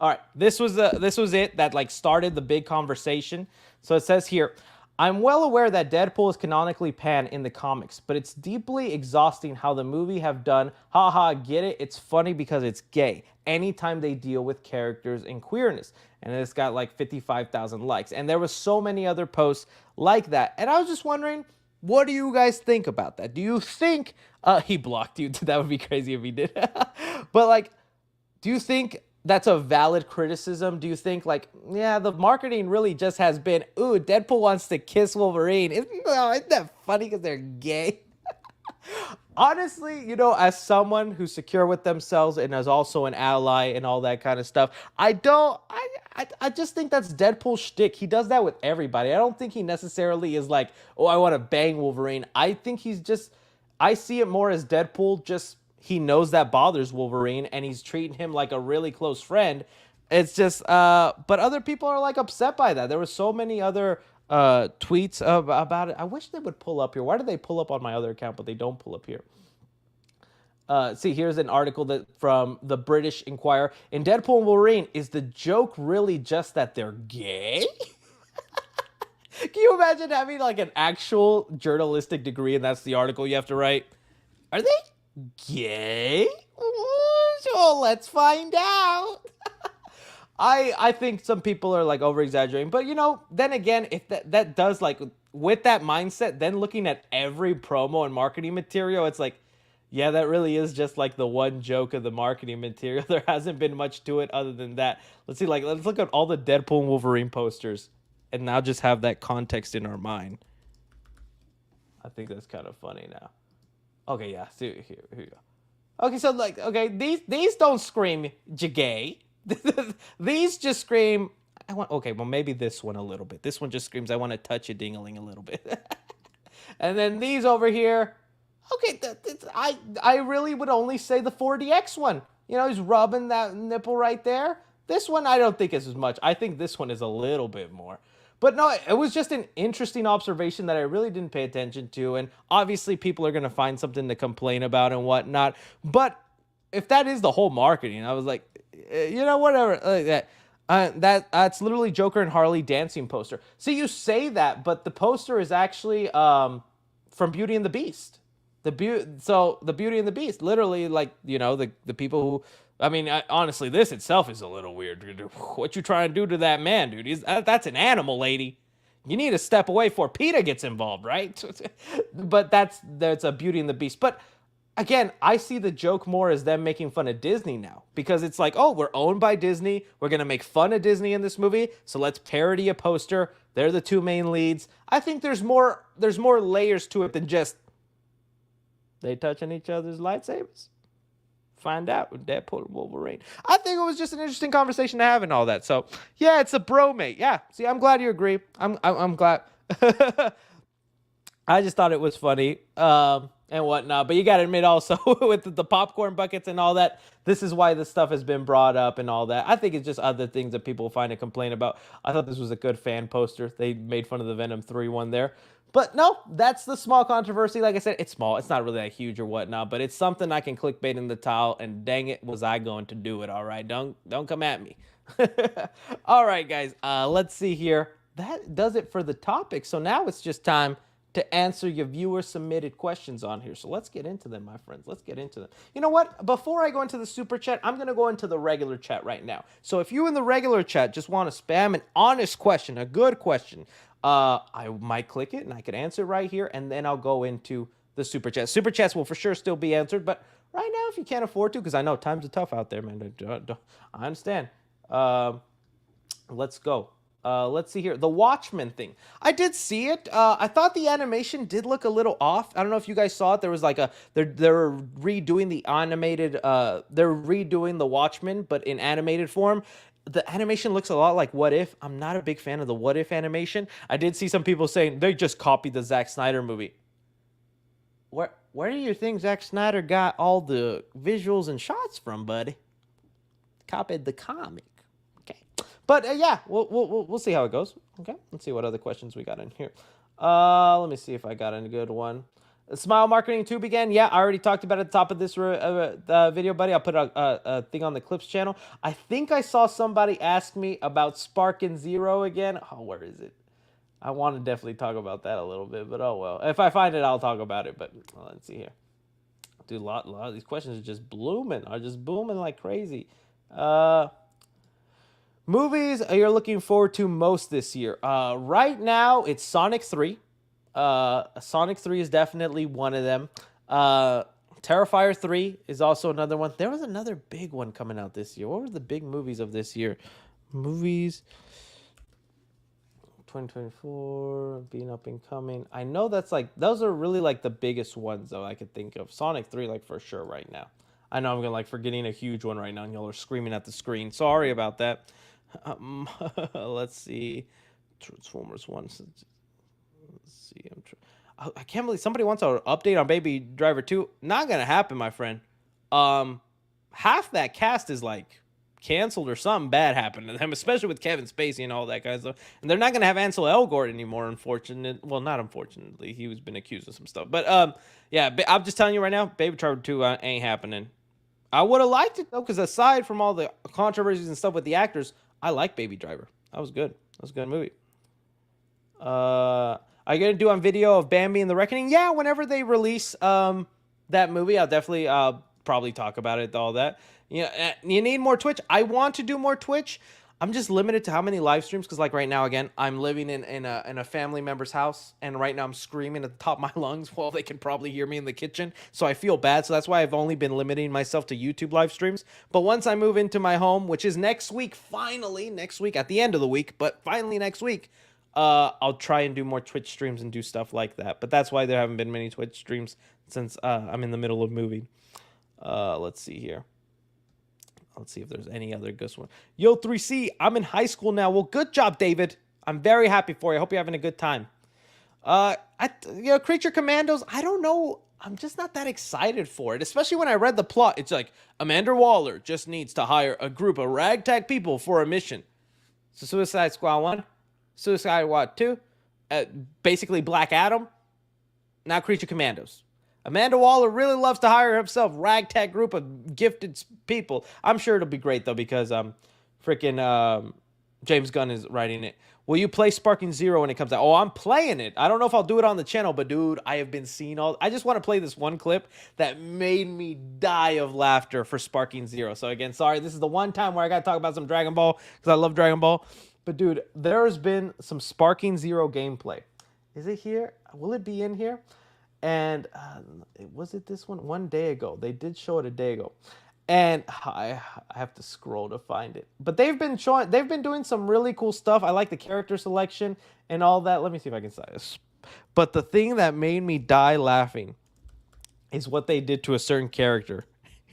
All right, this was it that like started the big conversation. So it says here, I'm well aware that Deadpool is canonically pan in the comics, but it's deeply exhausting how the movie have done, haha, get it? It's funny because it's gay. Anytime they deal with characters and queerness. And it's got like 55,000 likes. And there was so many other posts like that. And I was just wondering, what do you guys think about that? Do you think, he blocked you. That would be crazy if he did. But like, do you think that's a valid criticism? Do you think like, yeah, the marketing really just has been, ooh, Deadpool wants to kiss Wolverine. Isn't that funny because they're gay? Honestly, you know, as someone who's secure with themselves and as also an ally and all that kind of stuff, I just think that's Deadpool's shtick. He does that with everybody. I don't think he necessarily is like, oh, I want to bang Wolverine. I think he's just, I see it more as Deadpool just he knows that bothers Wolverine and he's treating him like a really close friend. It's just but other people are like upset by that. There were so many other tweets about it. I wish they would pull up here. Why do they pull up on my other account but they don't pull up here? See, here's an article that from the British Inquirer. In Deadpool and Wolverine, is the joke really just that they're gay? Can you imagine having like an actual journalistic degree and that's the article you have to write? Are they gay? Well, let's find out. I think some people are like over exaggerating, but then again, if that does like with that mindset, then looking at every promo and marketing material, it's like, yeah, that really is just like the one joke of the marketing material. There hasn't been much to it other than that. Let's look at all the Deadpool and Wolverine posters and now just have that context in our mind. I think that's kind of funny now. Okay, yeah, see here you go. Okay, so like, okay, these don't scream gay. These just scream, okay, well maybe this one a little bit. This one just screams, I want to touch a ding-a-ling a little bit. And then these over here, okay, I really would only say the 4DX one. He's rubbing that nipple right there. This one I don't think is as much. I think this one is a little bit more. But no, it was just an interesting observation that I really didn't pay attention to. And obviously people are going to find something to complain about and whatnot. But if that is the whole marketing, I was like, whatever. Like that's literally Joker and Harley dancing poster. See, you say that, but the poster is actually from Beauty and the Beast. The Beauty and the Beast, literally, like, the people who, I mean, honestly, this itself is a little weird. What you trying to do to that man, dude? That's an animal, lady. You need to step away before PETA gets involved, right? But that's a Beauty and the Beast. But again, I see the joke more as them making fun of Disney now, because it's like, oh, we're owned by Disney. We're going to make fun of Disney in this movie. So let's parody a poster. They're the two main leads. I think there's more layers to it than just they touching each other's lightsabers. Find out with Deadpool and Wolverine. I think it was just an interesting conversation to have and all that. So yeah, it's a bro mate. Yeah. See, I'm glad you agree. I'm glad. I just thought it was funny and whatnot. But you got to admit also with the popcorn buckets and all that, this is why this stuff has been brought up and all that. I think it's just other things that people find to complain about. I thought this was a good fan poster. They made fun of the Venom 3 one there. But no, that's the small controversy. Like I said, it's small. It's not really that huge or whatnot, but it's something I can clickbait in the towel, and dang it, was I going to do it, all right? Don't come at me. All right, guys, let's see here. That does it for the topic. So now it's just time to answer your viewer-submitted questions on here. So let's get into them, my friends. Let's get into them. You know what? Before I go into the super chat, I'm going to go into the regular chat right now. So if you in the regular chat just want to spam an honest question, a good question, I might click it and I could answer right here, and then I'll go into the super chat. Super chats will for sure still be answered, but right now, if you can't afford to, because I know times are tough out there, man. I understand. Let's go. Let's see here. The Watchmen thing. I did see it. I thought the animation did look a little off. I don't know if you guys saw it. There was like they're redoing the animated, they're redoing the Watchmen, but in animated form. The animation looks a lot like What If. I'm not a big fan of the What If animation. I did see some people saying they just copied the Zack Snyder movie. Where do you think Zack Snyder got all the visuals and shots from, buddy? Copied the comic. Okay. But yeah, we'll see how it goes. Okay. Let's see what other questions we got in here. Let me see if I got a good one. Smile Marketing 2 began. Yeah, I already talked about it at the top of this video, buddy. I'll put a thing on the Clips channel. I think I saw somebody ask me about Spark and Zero again. Oh, where is it? I want to definitely talk about that a little bit, but oh well. If I find it, I'll talk about it. But let's see here. Dude, a lot of these questions are just booming like crazy. Movies you're looking forward to most this year. Right now, it's Sonic 3. Sonic 3 is definitely one of them. Terrifier 3 is also another one. There was another big one coming out this year. What were the big movies of this year? Movies 2024 being up and coming. I know that's like, those are really like the biggest ones though I could think of. Sonic 3 like for sure right now. I know I'm gonna like forgetting a huge one right now and y'all are screaming at the screen. Sorry about that. Let's see. Transformers 1. Let's see. I can't believe somebody wants an update on Baby Driver 2. Not gonna happen, my friend. um, half that cast is like canceled or something bad happened to them, especially with Kevin Spacey and all that kind of stuff. And they're not gonna have Ansel Elgort anymore, unfortunately. Well, not unfortunately, he was been accused of some stuff. But yeah, I'm just telling you right now, Baby Driver 2 ain't happening. I would have liked it though, because aside from all the controversies and stuff with the actors, I like Baby Driver. That was good. That was a good movie. Are you gonna do on video of Bambi and the Reckoning? Yeah, whenever they release that movie, I'll definitely probably talk about it. All that. You need more Twitch. I want to do more Twitch. I'm just limited to how many live streams because, like, right now, again, I'm living in a family member's house, and right now I'm screaming at the top of my lungs while they can probably hear me in the kitchen. So I feel bad. So that's why I've only been limiting myself to YouTube live streams. But once I move into my home, which is next week, finally next week at the end of the week, but finally next week, I'll try and do more Twitch streams and do stuff like that. But that's why there haven't been many Twitch streams since I'm in the middle of moving. Let's see here. Let's see if there's any other good one. Yo, 3C, I'm in high school now. Well, good job, David. I'm very happy for you. I hope you're having a good time. Creature Commandos, I don't know. I'm just not that excited for it, especially when I read the plot. It's like, Amanda Waller just needs to hire a group of ragtag people for a mission. So Suicide Squad 1, Suicide Squad 2, basically Black Adam, now Creature Commandos. Amanda Waller really loves to hire himself ragtag group of gifted people. I'm sure it'll be great, though, because James Gunn is writing it. Will you play Sparking Zero when it comes out? Oh, I'm playing it. I don't know if I'll do it on the channel, but, dude, I have been seeing I just want to play this one clip that made me die of laughter for Sparking Zero. So, again, sorry. This is the one time where I got to talk about some Dragon Ball because I love Dragon Ball. But, dude, there's been some Sparking Zero gameplay. Is it here? Will it be in here? And was it this one? One day ago. They did show it a day ago. And I have to scroll to find it. But they've been doing some really cool stuff. I like the character selection and all that. Let me see if I can say this. But the thing that made me die laughing is what they did to a certain character.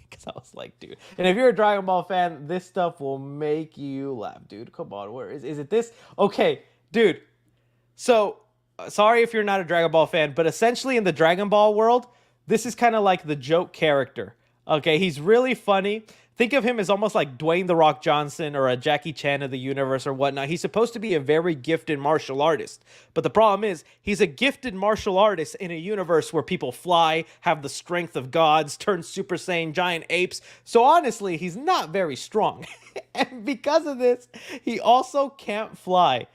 Because I was like, dude. And if you're a Dragon Ball fan, this stuff will make you laugh. Dude, come on. Where is it this? Okay, dude. So, sorry if you're not a Dragon Ball fan, but essentially in the Dragon Ball world, this is kind of like the joke character. Okay, he's really funny. Think of him as almost like Dwayne "The Rock" Johnson or a Jackie Chan of the universe or whatnot. He's supposed to be a very gifted martial artist. But the problem is, he's a gifted martial artist in a universe where people fly, have the strength of gods, turn Super Saiyan giant apes. So honestly, he's not very strong. And because of this, he also can't fly.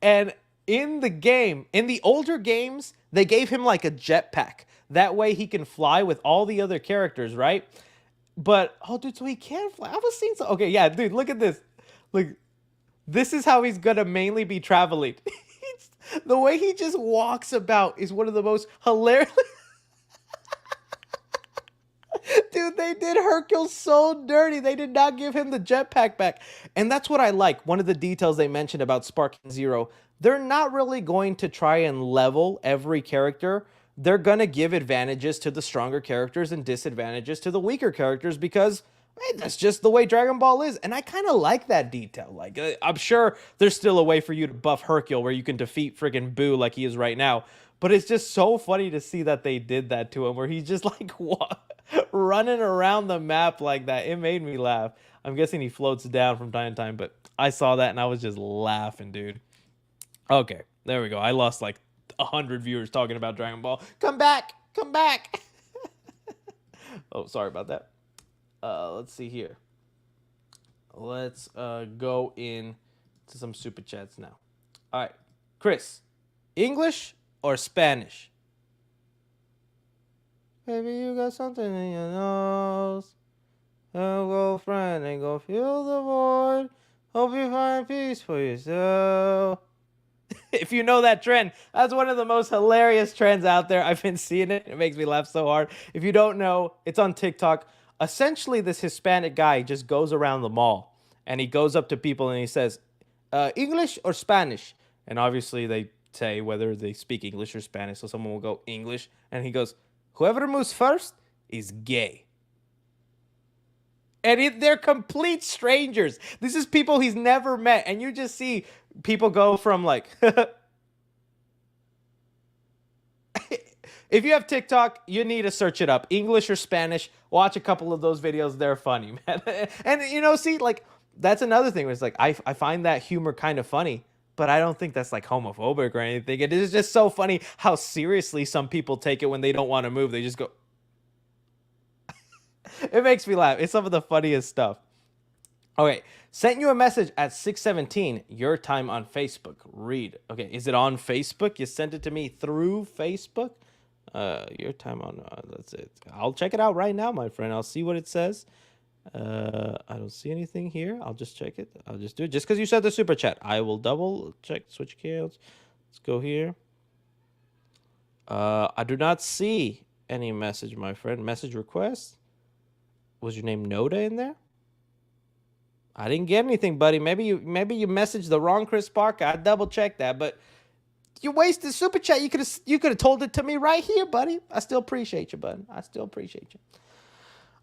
And in the game, in the older games, they gave him like a jetpack. That way he can fly with all the other characters, right? But, oh, dude, so he can fly. I was seeing so. Okay, yeah, dude, look at this. Look, this is how he's going to mainly be traveling. The way he just walks about is one of the most hilarious. Dude, they did Hercule so dirty. They did not give him the jetpack back. And that's what I like. One of the details they mentioned about Sparking Zero, they're not really going to try and level every character. They're going to give advantages to the stronger characters and disadvantages to the weaker characters because that's just the way Dragon Ball is. And I kind of like that detail. Like, I'm sure there's still a way for you to buff Hercule where you can defeat friggin' Boo like he is right now. But it's just so funny to see that they did that to him where he's just like running around the map like that. It made me laugh. I'm guessing he floats down from time to time, but I saw that and I was just laughing, dude. Okay, there we go. I lost like 100 viewers talking about Dragon Ball. Come back! Come back! Oh, sorry about that. Let's see here. Let's go in to some super chats now. All right, Chris, English or Spanish? Maybe you got something in your nose. Go friend and go fill the void. Hope you find peace for yourself. If you know that trend, that's one of the most hilarious trends out there. I've been seeing it. It makes me laugh so hard. If you don't know, it's on TikTok. Essentially, this Hispanic guy just goes around the mall and he goes up to people and he says, English or Spanish? And obviously they say whether they speak English or Spanish. So someone will go English and he goes, whoever moves first is gay. And they're complete strangers. This is people he's never met. And you just see people go from like... If you have TikTok, you need to search it up. English or Spanish. Watch a couple of those videos. They're funny, man. And, you know, see, like, that's another thing. Where it's like, I find that humor kind of funny, but I don't think that's, like, homophobic or anything. It is just so funny how seriously some people take it when they don't want to move. They just go... It makes me laugh. It's some of the funniest stuff. Okay, sent you a message at 6:17. Your time on Facebook. Read. Okay, is it on Facebook? You sent it to me through Facebook. Your time on. That's it. I'll check it out right now, my friend. I'll see what it says. I don't see anything here. I'll just check it. I'll just do it just because you said the super chat. I will double check. Switch accounts. Let's go here. I do not see any message, my friend. Message request. Was your name Noda in there? I didn't get anything, buddy. Maybe you messaged the wrong Chris Parker. I double checked that, but you wasted super chat. You could have told it to me right here, buddy. I still appreciate you, bud. I still appreciate you.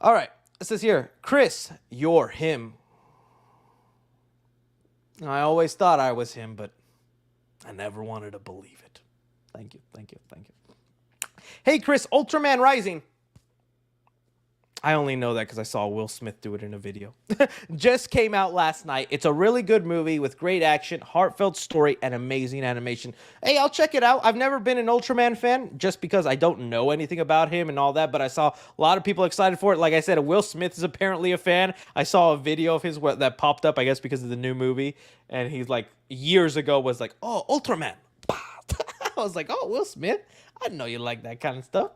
All right, it says here, Chris, you're him. I always thought I was him, but I never wanted to believe it. Thank you, thank you, thank you. Hey, Chris, Ultraman Rising. I only know that because I saw Will Smith do it in a video. Just came out last night. It's a really good movie with great action, heartfelt story, and amazing animation. Hey, I'll check it out. I've never been an Ultraman fan just because I don't know anything about him and all that, but I saw a lot of people excited for it. Like I said, Will Smith is apparently a fan. I saw a video of his that popped up, I guess, because of the new movie, and he's like, years ago was like, oh, Ultraman. I was like, oh, Will Smith? I didn't know you like that kind of stuff.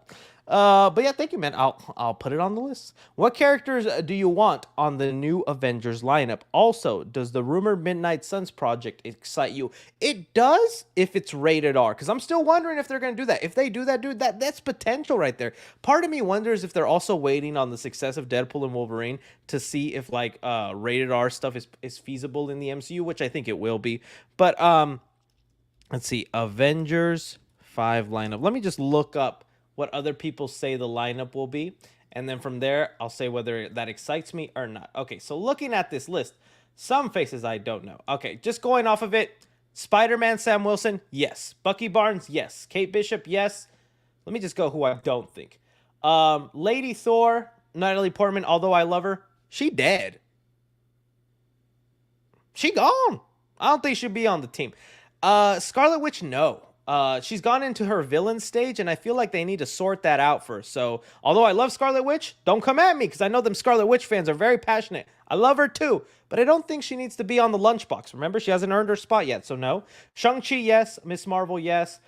But yeah, thank you, man. I'll put it on the list. What characters do you want on the new Avengers lineup? Also, does the rumored Midnight Suns project excite you? It does if it's rated R, because I'm still wondering if they're going to do that. If they do that, dude, that's potential right there. Part of me wonders if they're also waiting on the success of Deadpool and Wolverine to see if like rated R stuff is feasible in the MCU, which I think it will be. But let's see, Avengers 5 lineup. Let me just look up what other people say the lineup will be, and then from there, I'll say whether that excites me or not. Okay, so looking at this list, some faces I don't know. Okay, just going off of it, Spider-Man Sam Wilson, yes. Bucky Barnes, yes. Kate Bishop, yes. Let me just go who I don't think. Lady Thor, Natalie Portman, although I love her, she dead. She gone. I don't think she'll be on the team. Scarlet Witch, no. She's gone into her villain stage, and I feel like they need to sort that out first. So, although I love Scarlet Witch, don't come at me, because I know them Scarlet Witch fans are very passionate. I love her too, but I don't think she needs to be on the lunchbox. Remember, she hasn't earned her spot yet, so no. Shang-Chi, yes. Miss Marvel, yes.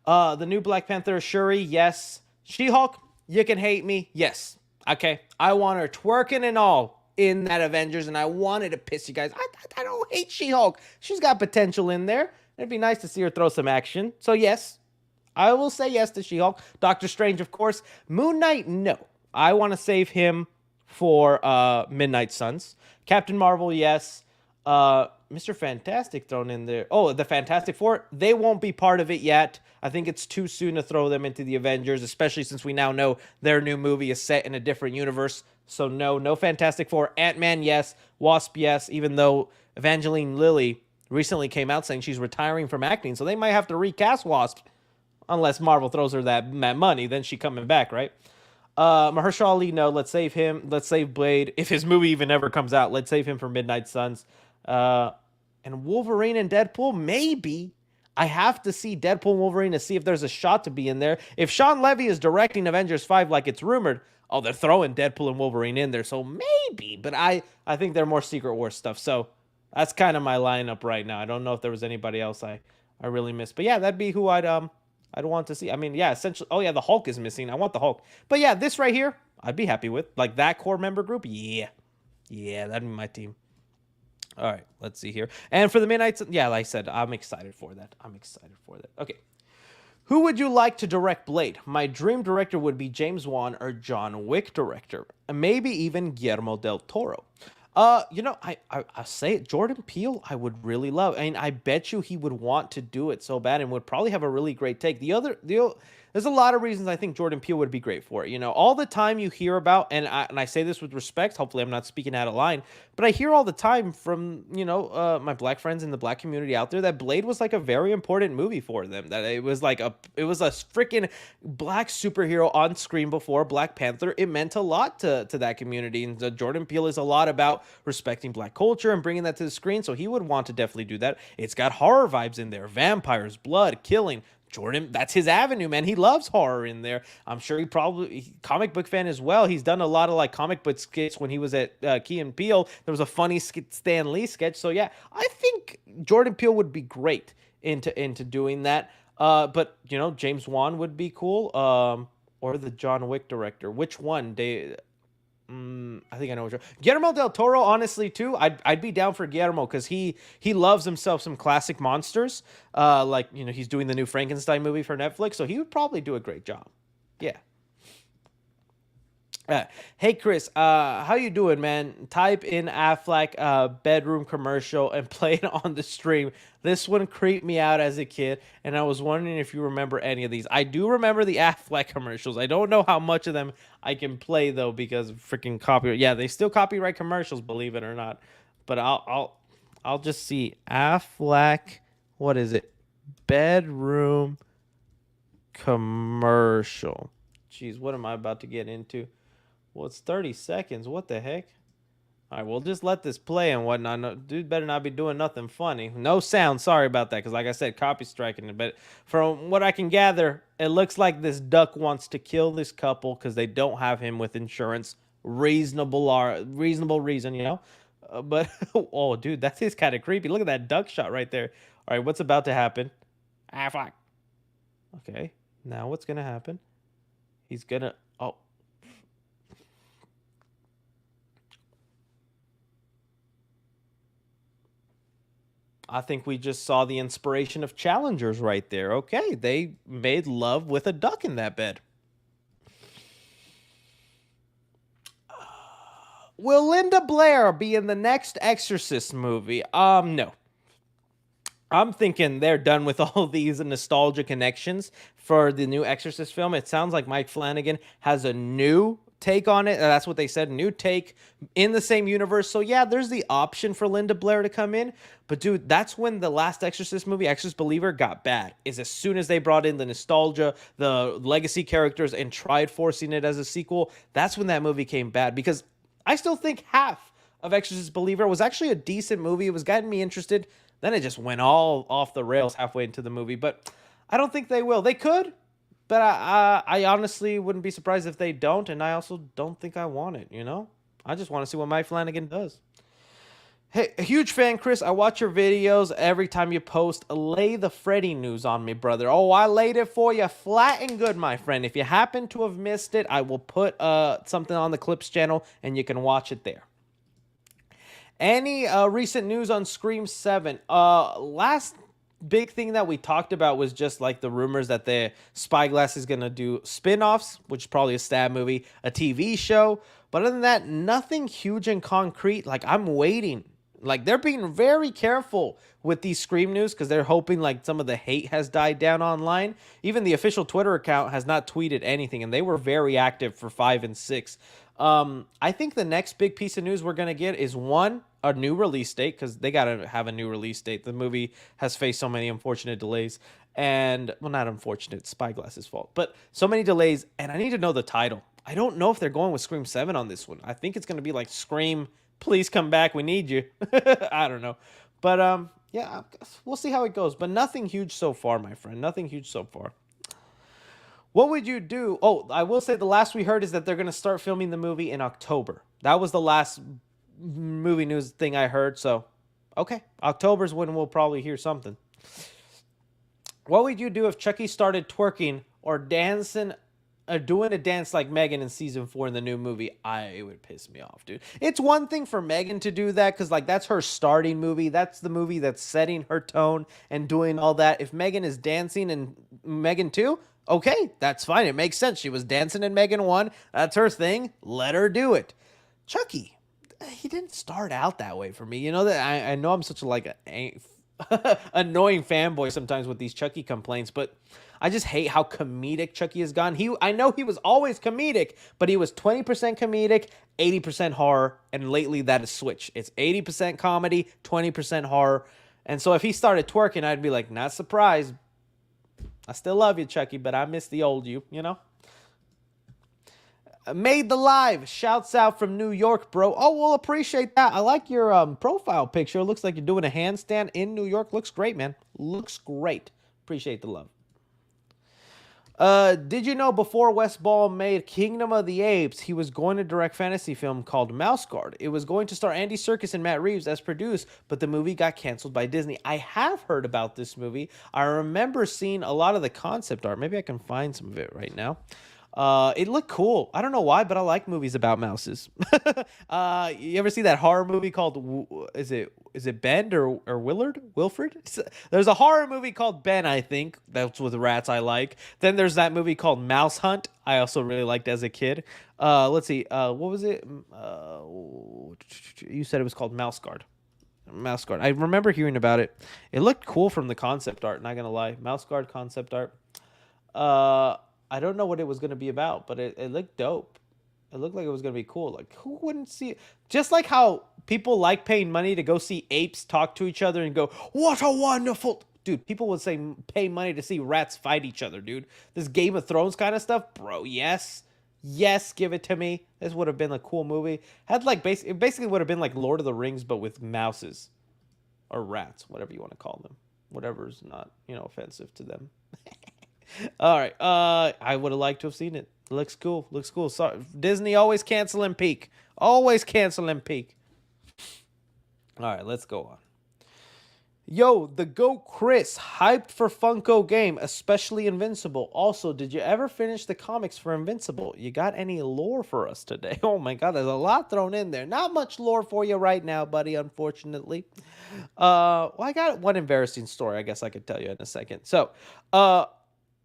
The new Black Panther, Shuri, yes. She-Hulk, you can hate me, yes. Okay, I want her twerking and all in that Avengers, and I wanted to piss you guys. I don't hate She-Hulk. She's got potential in there. It'd be nice to see her throw some action. So, yes, I will say yes to She-Hulk. Doctor Strange, of course. Moon Knight, no. I want to save him for Midnight Suns. Captain Marvel, yes. Mr. Fantastic thrown in there. Oh, the Fantastic Four, they won't be part of it yet. I think it's too soon to throw them into the Avengers, especially since we now know their new movie is set in a different universe. So, no Fantastic Four. Ant-Man, yes. Wasp, yes, even though Evangeline Lilly recently came out saying she's retiring from acting, so they might have to recast Wasp unless Marvel throws her that money. Then she coming back, right? Mahershala Ali, no. Let's save him. Let's save Blade. If his movie even ever comes out, let's save him for Midnight Suns. And Wolverine and Deadpool, maybe. I have to see Deadpool and Wolverine to see if there's a shot to be in there. If Sean Levy is directing Avengers 5 like it's rumored, oh, they're throwing Deadpool and Wolverine in there, so maybe. But I think they're more Secret Wars stuff, so that's kind of my lineup right now. I don't know if there was anybody else I really missed. But yeah, that'd be who I'd want to see. I mean, yeah, essentially. Oh yeah, the Hulk is missing. I want the Hulk. But yeah, this right here, I'd be happy with. Like that core member group, yeah, that'd be my team. All right, let's see here. And for the Midnight, yeah, like I said, I'm excited for that. Okay. Who would you like to direct Blade? My dream director would be James Wan or John Wick director, and maybe even Guillermo del Toro. You know, I say it, Jordan Peele, I would really love. I mean, I bet you he would want to do it so bad and would probably have a really great take. The there's a lot of reasons I think Jordan Peele would be great for it. You know, all the time you hear about, and I say this with respect, hopefully I'm not speaking out of line, but I hear all the time from, my black friends in the black community out there that Blade was like a very important movie for them. That it was a freaking black superhero on screen before Black Panther. It meant a lot to that community. And Jordan Peele is a lot about respecting black culture and bringing that to the screen. So he would want to definitely do that. It's got horror vibes in there, vampires, blood, killing. Jordan, that's his avenue, man. He loves horror in there. I'm sure comic book fan as well. He's done a lot of like comic book skits when he was at Key and Peele. There was a funny Stan Lee sketch. So yeah, I think Jordan Peele would be great into doing that. But James Wan would be cool. Or the John Wick director. Which one? I think I know which one. Guillermo del Toro, honestly, too. I'd be down for Guillermo because he loves himself some classic monsters. He's doing the new Frankenstein movie for Netflix, so he would probably do a great job. Yeah. Hey Chris, how you doing, man? Type in Affleck bedroom commercial and play it on the stream. This one creeped me out as a kid, and I was wondering if you remember any of these. I do remember the Affleck commercials. I don't know how much of them I can play though because of freaking copyright. Yeah, they still copyright commercials, believe it or not. But I'll just see Affleck. What is it? Bedroom commercial. Jeez, what am I about to get into? Well, it's 30 seconds. What the heck? All right, we'll just let this play and whatnot. No, dude better not be doing nothing funny. No sound. Sorry about that, because like I said, copy striking it. But from what I can gather, it looks like this duck wants to kill this couple because they don't have him with insurance. Reasonable reason. But, oh, dude, that is kind of creepy. Look at that duck shot right there. All right, what's about to happen? Fuck. Okay, now what's going to happen? He's going to... Oh. I think we just saw the inspiration of Challengers right there. Okay, they made love with a duck in that bed. Will Linda Blair be in the next Exorcist movie? No. I'm thinking they're done with all these nostalgia connections for the new Exorcist film. It sounds like Mike Flanagan has a new take on it. That's what they said, new take in the same universe. So yeah, there's the option for Linda Blair to come in. But dude, that's when the last Exorcist movie, Exorcist Believer, got bad. Is as soon as they brought in the nostalgia, the legacy characters, and tried forcing it as a sequel, that's when that movie came bad. Because I still think half of Exorcist Believer was actually a decent movie. It was getting me interested. Then it just went all off the rails halfway into the movie. But I don't think they will. They could, but I honestly wouldn't be surprised if they don't. And I also don't think I want it, I just want to see what Mike Flanagan does. Hey, a huge fan, Chris. I watch your videos every time you post. Lay the Freddy news on me, brother. Oh, I laid it for you flat and good, my friend. If you happen to have missed it, I will put something on the Clips channel, and you can watch it there. Any recent news on Scream 7? Last big thing that we talked about was just like the rumors that the Spyglass is going to do spin-offs, which is probably a stab movie, a TV show. But other than that, nothing huge and concrete. Like, I'm waiting. Like, they're being very careful with these Scream news because they're hoping like some of the hate has died down online. Even the official Twitter account has not tweeted anything, and they were very active for 5 and 6. I think the next big piece of news we're going to get is a new release date, because they got to have a new release date. The movie has faced so many unfortunate delays, and, well, not unfortunate, it's Spyglass's fault, but so many delays, and I need to know the title. I don't know if they're going with Scream 7 on this one. I think it's going to be like Scream, Please Come Back, We Need You. I don't know. But, yeah, we'll see how it goes, but nothing huge so far, my friend. Nothing huge so far. What would you do? Oh, I will say the last we heard is that they're going to start filming the movie in October. That was the last movie news thing I heard. So, okay. October's when we'll probably hear something. What would you do if Chucky started twerking or dancing, or doing a dance like Megan in season 4 in the new movie? It would piss me off, dude. It's one thing for Megan to do that because, like, that's her starting movie. That's the movie that's setting her tone and doing all that. If Megan is dancing in Megan 2, okay, that's fine. It makes sense. She was dancing in Megan 1. That's her thing. Let her do it. Chucky, he didn't start out that way for me. You know that I know I'm such a annoying fanboy sometimes with these Chucky complaints, but I just hate how comedic Chucky has gone. I know he was always comedic, but he was 20% comedic, 80% horror, and lately that is switched. It's 80% comedy, 20% horror. And so if he started twerking, I'd be like, not surprised. I still love you, Chucky, but I miss the old you, you know? Made the Live. Shouts out from New York, bro. Oh, we'll appreciate that. I like your profile picture. It looks like you're doing a handstand in New York. Looks great, man. Looks great. Appreciate the love. Did you know before Wes Ball made Kingdom of the Apes, he was going to direct fantasy film called Mouse Guard? It was going to star Andy Serkis and Matt Reeves as produced, but the movie got canceled by Disney. I have heard about this movie. I remember seeing a lot of the concept art. Maybe I can find some of it right now. It looked cool. I don't know why, but I like movies about mouses. You ever see that horror movie called is it Ben or Wilfred? There's a horror movie called Ben, I think. That's with rats I like. Then there's that movie called Mouse Hunt. I also really liked as a kid. Let's see. What was it? You said it was called Mouse Guard. Mouse Guard. I remember hearing about it. It looked cool from the concept art, not gonna lie. Mouse Guard concept art. I don't know what it was going to be about, but it looked dope. It looked like it was going to be cool. Like, who wouldn't see it? Just like how people like paying money to go see apes talk to each other and go, what a wonderful... Dude, people would say pay money to see rats fight each other, dude. This Game of Thrones kind of stuff, bro, yes. Yes, give it to me. This would have been a cool movie. Had like it basically would have been like Lord of the Rings, but with mouses. Or rats, whatever you want to call them. Whatever's not, offensive to them. All right. I would have liked to have seen it. Looks cool. Looks cool. Sorry. Disney always canceling peak. Always canceling peak. All right, let's go on. Yo, the GOAT Chris, hyped for Funko game, especially Invincible. Also, did you ever finish the comics for Invincible? You got any lore for us today? Oh my God, there's a lot thrown in there. Not much lore for you right now, buddy, unfortunately. Well, I got one embarrassing story I guess I could tell you in a second. So,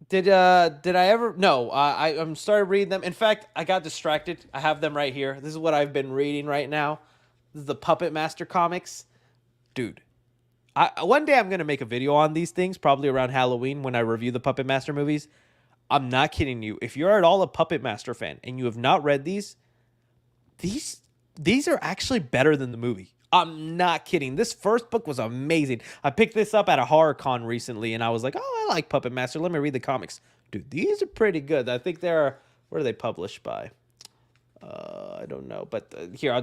Did I ever? No, I'm started reading them. In fact, I got distracted. I have them right here. This is what I've been reading right now. This is the Puppet Master comics. Dude, one day I'm going to make a video on these things, probably around Halloween when I review the Puppet Master movies. I'm not kidding you. If you're at all a Puppet Master fan and you have not read these are actually better than the movie. I'm not kidding. This first book was amazing. I picked this up at a horror con recently, and I was like, oh, I like Puppet Master. Let me read the comics. Dude, these are pretty good. I think they're... Where are they published by? I don't know. But here,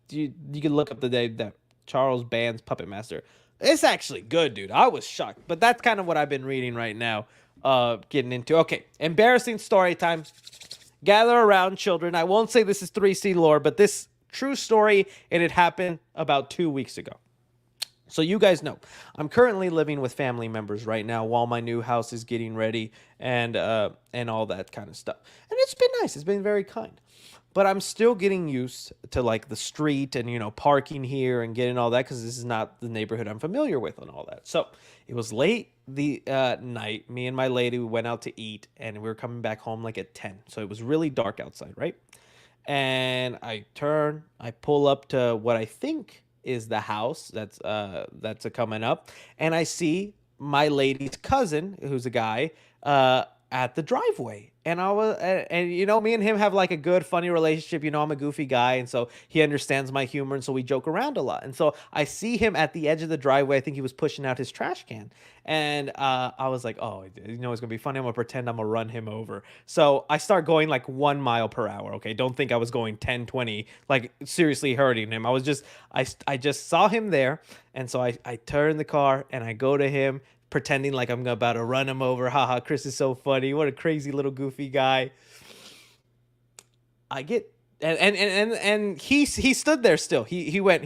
you can look up the day that Charles Band's Puppet Master. It's actually good, dude. I was shocked. But that's kind of what I've been reading right now. Getting into... Okay, embarrassing story time. Gather around, children. I won't say this is 3C lore, but this... True story, and it happened about 2 weeks ago. So you guys know, I'm currently living with family members right now while my new house is getting ready and all that kind of stuff. And it's been nice. It's been very kind. But I'm still getting used to like the street and, parking here and getting all that because this is not the neighborhood I'm familiar with and all that. So it was late the night. Me and my lady, we went out to eat and we were coming back home like at 10. So it was really dark outside, right? And I pull up to what I think is the house that's coming up, and I see my lady's cousin, who's a guy, at the driveway. And me and him have like a good, funny relationship. I'm a goofy guy, and so he understands my humor, and so we joke around a lot. And so I see him at the edge of the driveway. I think he was pushing out his trash can. And I was like, oh, it's going to be funny. I'm going to pretend I'm going to run him over. So I start going like 1 mile per hour, okay? Don't think I was going 10, 20, like seriously hurting him. I just saw him there, and so I turn the car, and I go to him, pretending like I'm about to run him over. Haha, Chris is so funny. What a crazy little goofy guy. I get and he stood there still. He went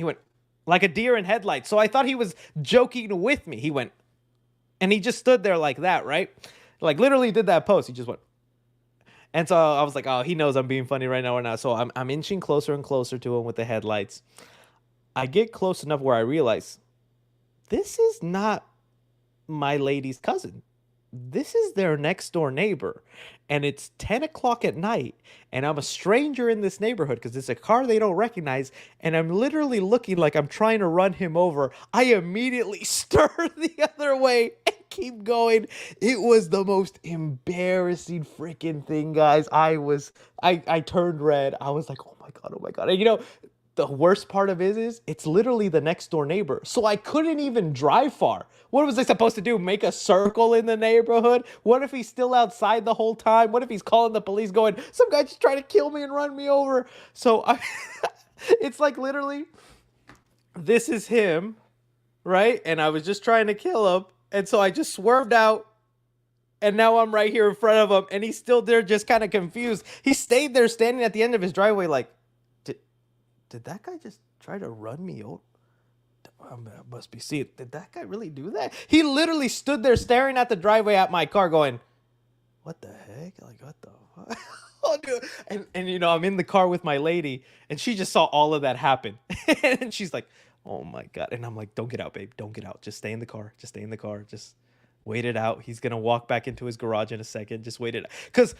like a deer in headlights. So I thought he was joking with me. He went and he just stood there like that, right? Like literally did that pose. He just went. And so I was like, oh, he knows I'm being funny right now or not. So I'm inching closer and closer to him with the headlights. I get close enough where I realize this is not my lady's cousin. This is their next door neighbor, and it's 10 o'clock at night, and I'm a stranger in this neighborhood because it's a car they don't recognize, and I'm literally looking like I'm trying to run him over. I immediately stir the other way and keep going. It was the most embarrassing freaking thing, guys. I turned red. I was like, oh my God, oh my God. And the worst part of it is it's literally the next door neighbor. So I couldn't even drive far. What was I supposed to do? Make a circle in the neighborhood? What if he's still outside the whole time? What if he's calling the police going, some guy just trying to kill me and run me over? So it's like literally, this is him, right? And I was just trying to kill him. And so I just swerved out. And now I'm right here in front of him. And he's still there just kind of confused. He stayed there standing at the end of his driveway like, did that guy just try to run me over? I must be seeing. Did that guy really do that? He literally stood there staring at the driveway at my car going, what the heck? Like, what the fuck? Oh, dude. And I'm in the car with my lady, and she just saw all of that happen. And she's like, oh my God. And I'm like, don't get out, babe. Don't get out. Just stay in the car. Just stay in the car. Just wait it out. He's going to walk back into his garage in a second. Just wait it out. Because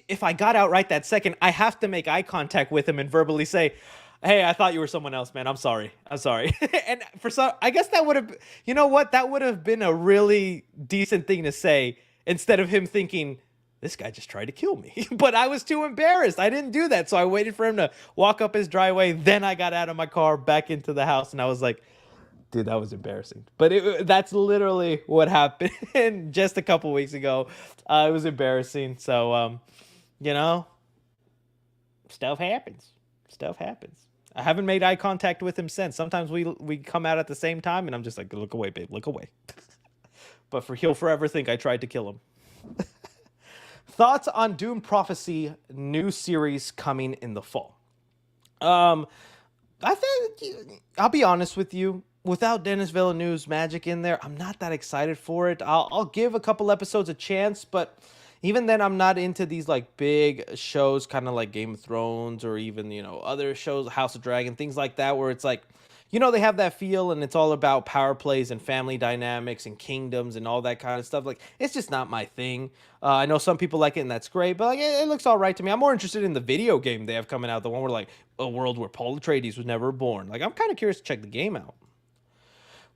if I got out right that second, I have to make eye contact with him and verbally say, hey, I thought you were someone else, man. I'm sorry. I'm sorry. And for some, I guess that would have, you know what? That would have been a really decent thing to say instead of him thinking, this guy just tried to kill me. But I was too embarrassed. I didn't do that. So I waited for him to walk up his driveway. Then I got out of my car back into the house. And I was like, dude, that was embarrassing. But that's literally what happened just a couple weeks ago. It was embarrassing. So, stuff happens. Stuff happens. I haven't made eye contact with him since. Sometimes we come out at the same time, and I'm just like, look away, babe, look away. But he'll forever think I tried to kill him. Thoughts on Doom Prophecy new series coming in the fall? I think I'll be honest with you. Without Denis Villeneuve's magic in there, I'm not that excited for it. I'll give a couple episodes a chance, but even then, I'm not into these like big shows, kind of like Game of Thrones or even, other shows, House of Dragon, things like that, where it's like, they have that feel and it's all about power plays and family dynamics and kingdoms and all that kind of stuff. Like, it's just not my thing. I know some people like it and that's great, but like, it looks all right to me. I'm more interested in the video game they have coming out, the one where like a world where Paul Atreides was never born. Like, I'm kind of curious to check the game out.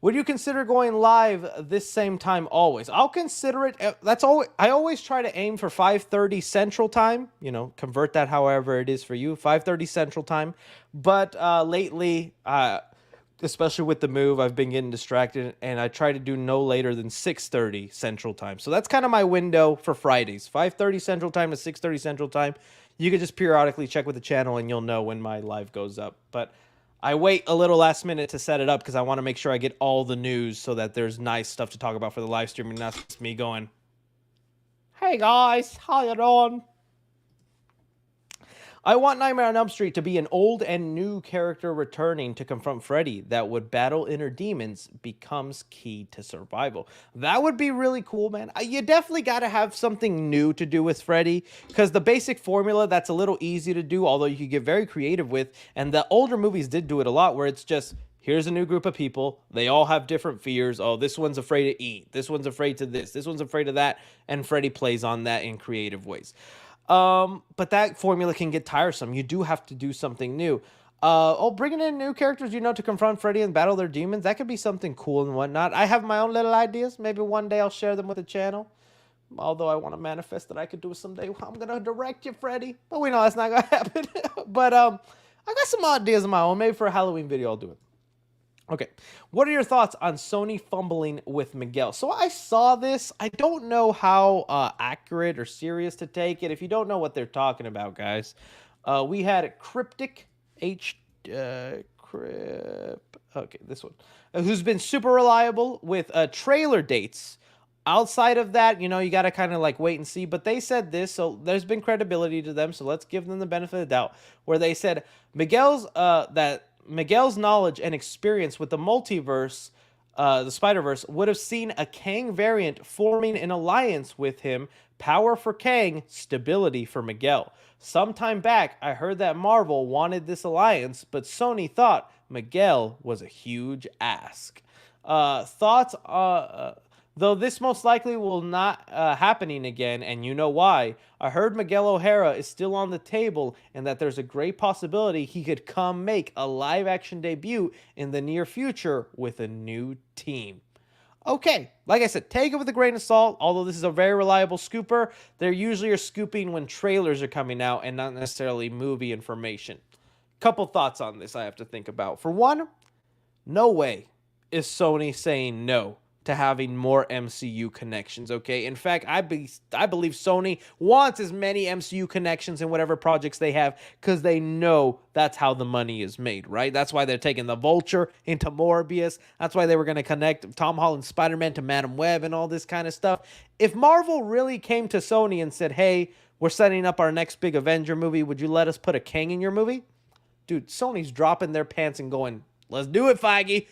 Would you consider going live this same time always? I'll consider it. I always try to aim for 5:30 Central Time. Convert that however it is for you. 5:30 Central Time. But lately, especially with the move, I've been getting distracted, and I try to do no later than 6:30 Central Time. So that's kind of my window for Fridays. 5:30 Central Time to 6:30 Central Time. You can just periodically check with the channel, and you'll know when my live goes up. But I wait a little last minute to set it up because I want to make sure I get all the news so that there's nice stuff to talk about for the live stream and not just me going, hey guys, how you doing? I want Nightmare on Elm Street to be an old and new character returning to confront Freddy that would battle inner demons becomes key to survival. That would be really cool, man. You definitely got to have something new to do with Freddy because the basic formula, that's a little easy to do, although you could get very creative with. And the older movies did do it a lot where it's just, here's a new group of people. They all have different fears. Oh, this one's afraid to eat. This one's afraid to this. This one's afraid of that. And Freddy plays on that in creative ways. But that formula can get tiresome. You do have to do something new. Bringing in new characters, to confront Freddy and battle their demons, that could be something cool and whatnot. I have my own little ideas. Maybe one day I'll share them with the channel. Although I want to manifest that I could do it someday. I'm going to direct you, Freddy. But we know that's not going to happen. But, I got some ideas of my own. Maybe for a Halloween video, I'll do it. Okay, what are your thoughts on Sony fumbling with Miguel? So I saw this. I don't know how accurate or serious to take it. If you don't know what they're talking about, guys, we had Cryptic this one, who's been super reliable with trailer dates. Outside of that, you got to kind of like wait and see. But they said this, so there's been credibility to them. So let's give them the benefit of the doubt. Where they said Miguel's knowledge and experience with the multiverse, the Spider-Verse, would have seen a Kang variant forming an alliance with him. Power for Kang, stability for Miguel. Sometime back, I heard that Marvel wanted this alliance, but Sony thought Miguel was a huge ask. Thoughts Though this most likely will not happening again, and you know why. I heard Miguel O'Hara is still on the table and that there's a great possibility he could come make a live-action debut in the near future with a new team. Okay, like I said, take it with a grain of salt. Although this is a very reliable scooper, they usually are scooping when trailers are coming out and not necessarily movie information. Couple thoughts on this I have to think about. For one, no way is Sony saying no to having more MCU connections, okay? In fact, I believe Sony wants as many MCU connections in whatever projects they have because they know that's how the money is made, right? That's why they're taking the Vulture into Morbius. That's why they were going to connect Tom Holland's Spider-Man to Madam Web and all this kind of stuff. If Marvel really came to Sony and said, hey, we're setting up our next big Avenger movie, would you let us put a Kang in your movie? Dude, Sony's dropping their pants and going, let's do it, Feige.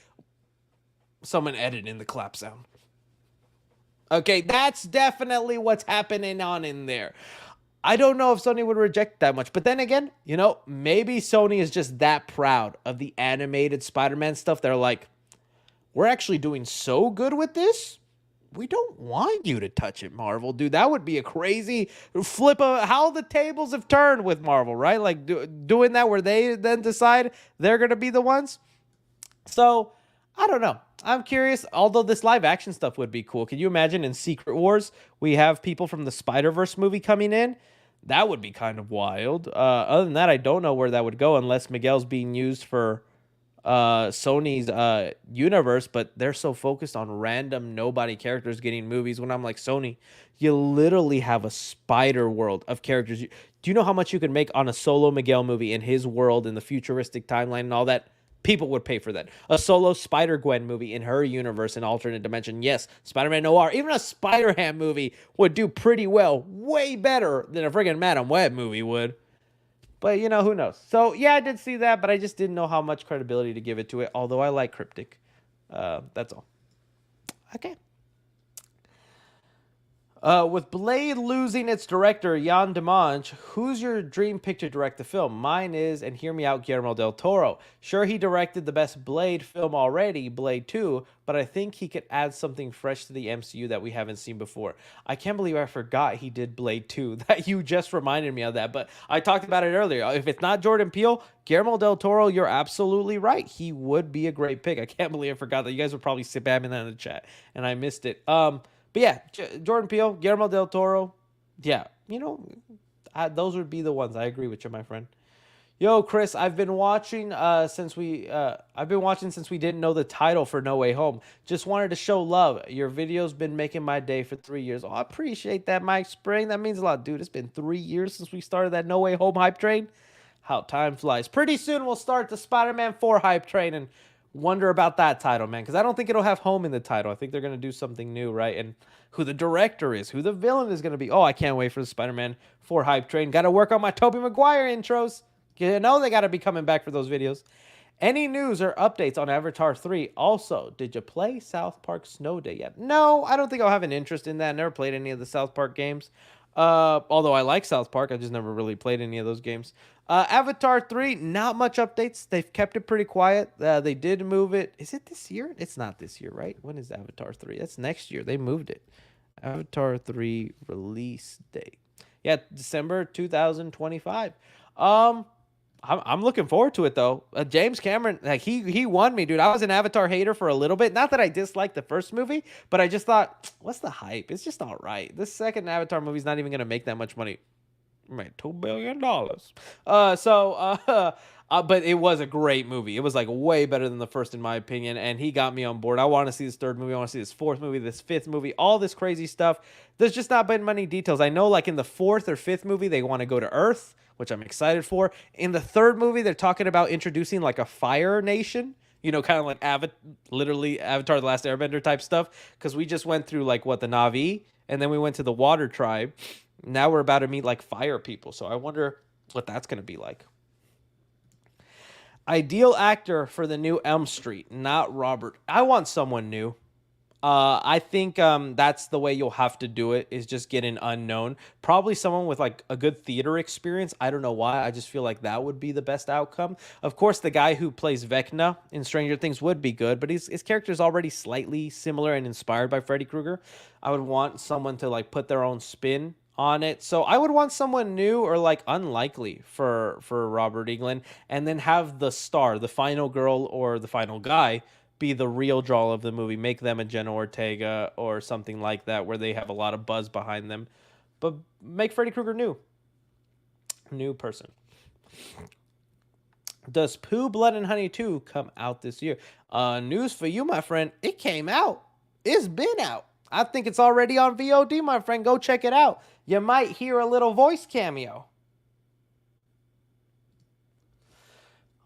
Someone edit in the clap sound. Okay, that's definitely what's happening on in there. I don't know if Sony would reject that much. But then again, maybe Sony is just that proud of the animated Spider-Man stuff. They're like, we're actually doing so good with this. We don't want you to touch it, Marvel. Dude, that would be a crazy flip of how the tables have turned with Marvel, right? Like doing that where they then decide they're going to be the ones. So, I don't know. I'm curious, although this live action stuff would be cool. Can you imagine in Secret Wars, we have people from the Spider-Verse movie coming in? That would be kind of wild. Other than that, I don't know where that would go unless Miguel's being used for Sony's universe, but they're so focused on random nobody characters getting movies. When I'm like, Sony, you literally have a spider world of characters. Do you know how much you could make on a solo Miguel movie in his world, in the futuristic timeline and all that? People would pay for that. A solo Spider-Gwen movie in her universe in alternate dimension. Yes, Spider-Man Noir. Even a Spider-Ham movie would do pretty well. Way better than a friggin' Madam Web movie would. But, who knows? So, yeah, I did see that, but I just didn't know how much credibility to give it to it. Although I like Cryptic. That's all. Okay. With Blade losing its director, Jan Dimanche, who's your dream picture to direct the film? Mine is, and hear me out, Guillermo del Toro. Sure, he directed the best Blade film already, Blade 2, but I think he could add something fresh to the MCU that we haven't seen before. I can't believe I forgot he did Blade 2. That you just reminded me of that, but I talked about it earlier. If it's not Jordan Peele, Guillermo del Toro, you're absolutely right. He would be a great pick. I can't believe I forgot that. You guys would probably spamming that in the chat, and I missed it. But yeah, Jordan Peele, Guillermo del Toro, yeah, those would be the ones. I agree with you, my friend. Yo, Chris, I've been watching since we didn't know the title for No Way Home. Just wanted to show love. Your video's been making my day for 3 years. Oh, I appreciate that, Mike Spring. That means a lot, dude. It's been 3 years since we started that No Way Home hype train. How time flies. Pretty soon we'll start the Spider-Man 4 hype train and wonder about that title, man, because I don't think it'll have home in the title. I think they're going to do something new, right? And who the director is, who the villain is going to be. Oh, I can't wait for the Spider-Man 4 hype train. Got to work on my Tobey Maguire intros. They got to be coming back for those videos. Any news or updates on Avatar 3? Also, did you play South Park Snow Day yet? No, I don't think I'll have an interest in that. Never played any of the South Park games. Although I like South Park, I just never really played any of those games. Avatar 3, not much updates. They've kept it pretty quiet. They did move it. Is it this year? It's not this year, right? When is Avatar 3? That's next year. They moved it. Avatar 3 release date. Yeah, December 2025. I'm looking forward to it though. James Cameron, like he won me, dude. I was an Avatar hater for a little bit. Not that I disliked the first movie, but I just thought, what's the hype? It's just all right. This second Avatar movie's not even gonna make that much money. Made $2 billion. But it was a great movie. It was like way better than the first, in my opinion. And he got me on board. I want to see this third movie. I want to see this fourth movie, this fifth movie, all this crazy stuff. There's just not been many details. I know, like in the fourth or fifth movie, they want to go to Earth, which I'm excited for. In the third movie, they're talking about introducing like a fire nation. Kind of like literally Avatar: The Last Airbender type stuff. Because we just went through like the Na'vi, and then we went to the Water Tribe. Now we're about to meet like fire people. So I wonder what that's going to be like. Ideal actor for the new Elm Street, not Robert. I want someone new. I think that's the way you'll have to do it, is just get an unknown. Probably someone with like a good theater experience. I don't know why. I just feel like that would be the best outcome. Of course, the guy who plays Vecna in Stranger Things would be good, but his character is already slightly similar and inspired by Freddy Krueger. I would want someone to like put their own spin on it. So I would want someone new or like unlikely for Robert Englund, and then have the star, the final girl or the final guy, be the real draw of the movie. Make them a Jenna Ortega or something like that, where they have a lot of buzz behind them. But make Freddy Krueger new person. Does Pooh, Blood, and Honey 2 come out this year? News for you, my friend. It came out. It's been out. I think it's already on VOD, my friend. Go check it out. You might hear a little voice cameo.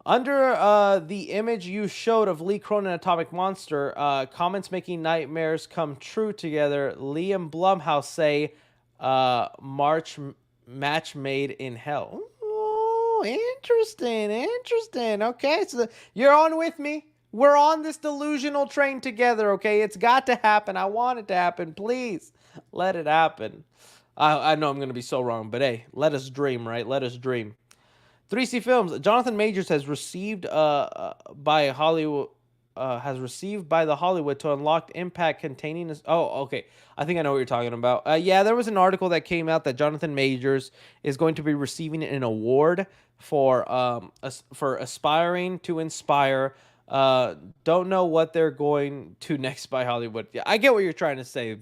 Under the image you showed of Lee Cronin and Atomic Monster, comments making nightmares come true together. Lee and Blumhouse say match made in hell. Oh, interesting. Okay, so you're on with me. We're on this delusional train together, okay? It's got to happen. I want it to happen. Please, let it happen. I know I'm going to be so wrong, but hey, let us dream, right? Let us dream. 3C Films. Jonathan Majors has received by Hollywood by the Hollywood to unlock impact containing this. Oh, okay. I think I know what you're talking about. Yeah, there was an article that came out that Jonathan Majors is going to be receiving an award for aspiring to inspire. Don't know what they're going to next by Hollywood. Yeah, I get what you're trying to say.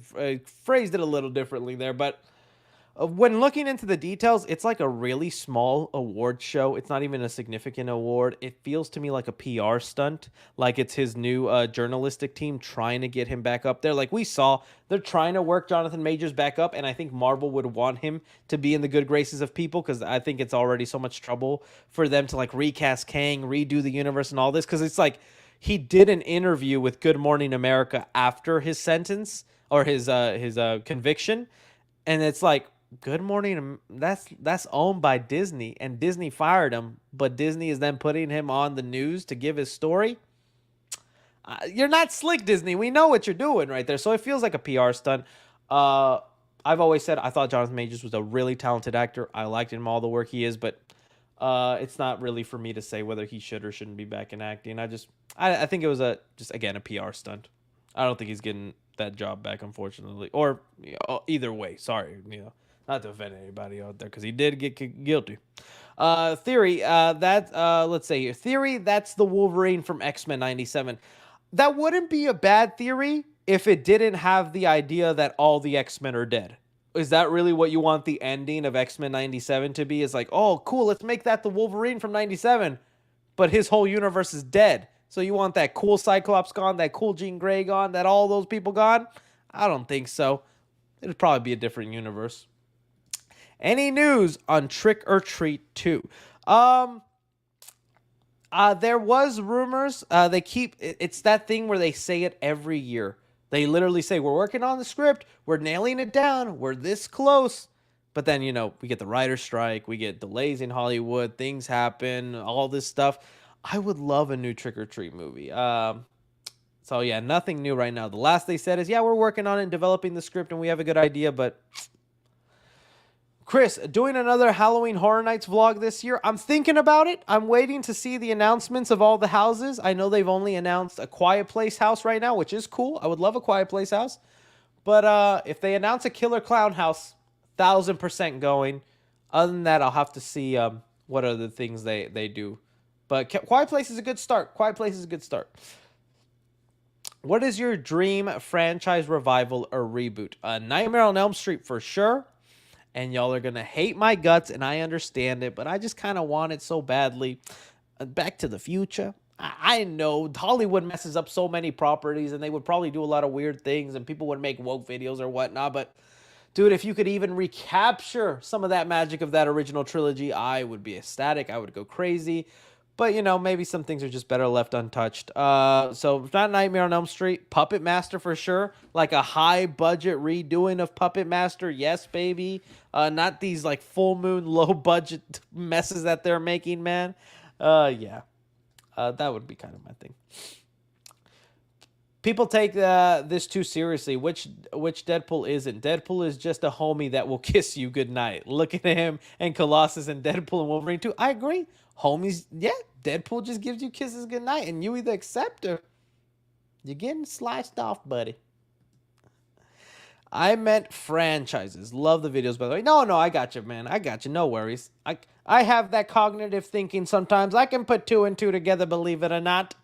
Phrased it a little differently there, but when looking into the details, it's like a really small award show. It's not even a significant award. It feels to me like a PR stunt, like it's his new journalistic team trying to get him back up there. Like we saw, they're trying to work Jonathan Majors back up, and I think Marvel would want him to be in the good graces of people, because I think it's already so much trouble for them to like recast Kang, redo the universe and all this, because it's like he did an interview with Good Morning America after his sentence or his conviction, and it's like, Good Morning, that's owned by Disney, and Disney fired him, but Disney is then putting him on the news to give his story. You're not slick, Disney. We know what you're doing right there. So it feels like a PR stunt. I've always said I thought Jonathan Majors was a really talented actor. I liked him all the work he is, but it's not really for me to say whether he should or shouldn't be back in acting. I think it was just again a PR stunt. I don't think he's getting that job back, unfortunately, or either way. Sorry, not to offend anybody out there, because he did get guilty. Theory, let's say here. Theory, that's the Wolverine from X-Men 97. That wouldn't be a bad theory if it didn't have the idea that all the X-Men are dead. Is that really what you want the ending of X-Men 97 to be? It's like, oh, cool, let's make that the Wolverine from 97, but his whole universe is dead. So you want that cool Cyclops gone, that cool Jean Grey gone, that all those people gone? I don't think so. It'd probably be a different universe. Any news on Trick or Treat 2? There was rumors. It's that thing where they say it every year. They literally say, we're working on the script, we're nailing it down, we're this close. But then, we get the writer's strike, we get delays in Hollywood, things happen, all this stuff. I would love a new Trick or Treat movie. So yeah, nothing new right now. The last they said is, yeah, we're working on it and developing the script, and we have a good idea, but Chris, doing another Halloween Horror Nights vlog this year. I'm thinking about it. I'm waiting to see the announcements of all the houses. I know they've only announced a Quiet Place house right now, which is cool. I would love a Quiet Place house. But if they announce a Killer Clown house, 1000% going. Other than that, I'll have to see what other things they do. But Quiet Place is a good start. Quiet Place is a good start. What is your dream franchise revival or reboot? Nightmare on Elm Street for sure. And y'all are going to hate my guts, and I understand it, but I just kind of want it so badly. Back to the Future. I know Hollywood messes up so many properties, and they would probably do a lot of weird things, and people would make woke videos or whatnot, but dude, if you could even recapture some of that magic of that original trilogy, I would be ecstatic. I would go crazy. But, maybe some things are just better left untouched. So, not Nightmare on Elm Street. Puppet Master for sure. Like a high-budget redoing of Puppet Master. Yes, baby. Not these, full moon, low-budget messes that they're making, man. Yeah. That would be kind of my thing. People take this too seriously. Which Deadpool isn't? Deadpool is just a homie that will kiss you goodnight. Look at him and Colossus and Deadpool and Wolverine 2. I agree. Homies, yeah, Deadpool just gives you kisses goodnight, and you either accept or you're getting sliced off, buddy. I meant franchises. Love the videos, by the way. No, I got you, man. I got you. No worries. I have that cognitive thinking sometimes. I can put 2 and 2 together, believe it or not.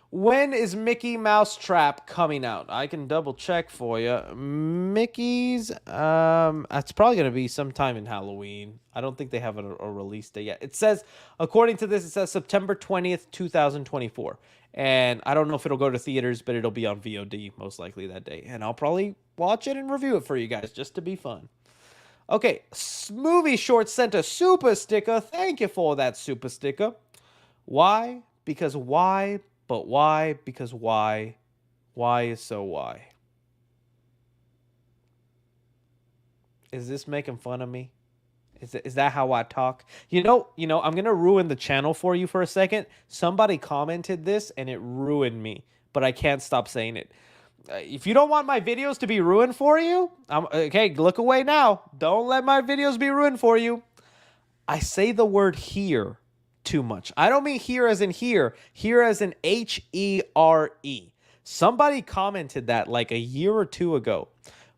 When is Mickey Mouse Trap coming out? I can double check for you. Mickey's, it's probably gonna be sometime in Halloween. I don't think they have a release date yet. It says, according to this, it says September 20th, 2024. And I don't know if it'll go to theaters, but it'll be on VOD most likely that day. And I'll probably watch it and review it for you guys just to be fun. Okay, Movie Short sent a super sticker. Thank you for that super sticker. Why? Because why? But why? Because why? Why is so why? Is this making fun of me? Is that how I talk? I'm gonna ruin the channel for you for a second. Somebody commented this and it ruined me, but I can't stop saying it. If you don't want my videos to be ruined for you, okay, look away now. Don't let my videos be ruined for you. I say the word here too much. I don't mean here as in here as in HERE. Somebody commented that like a year or two ago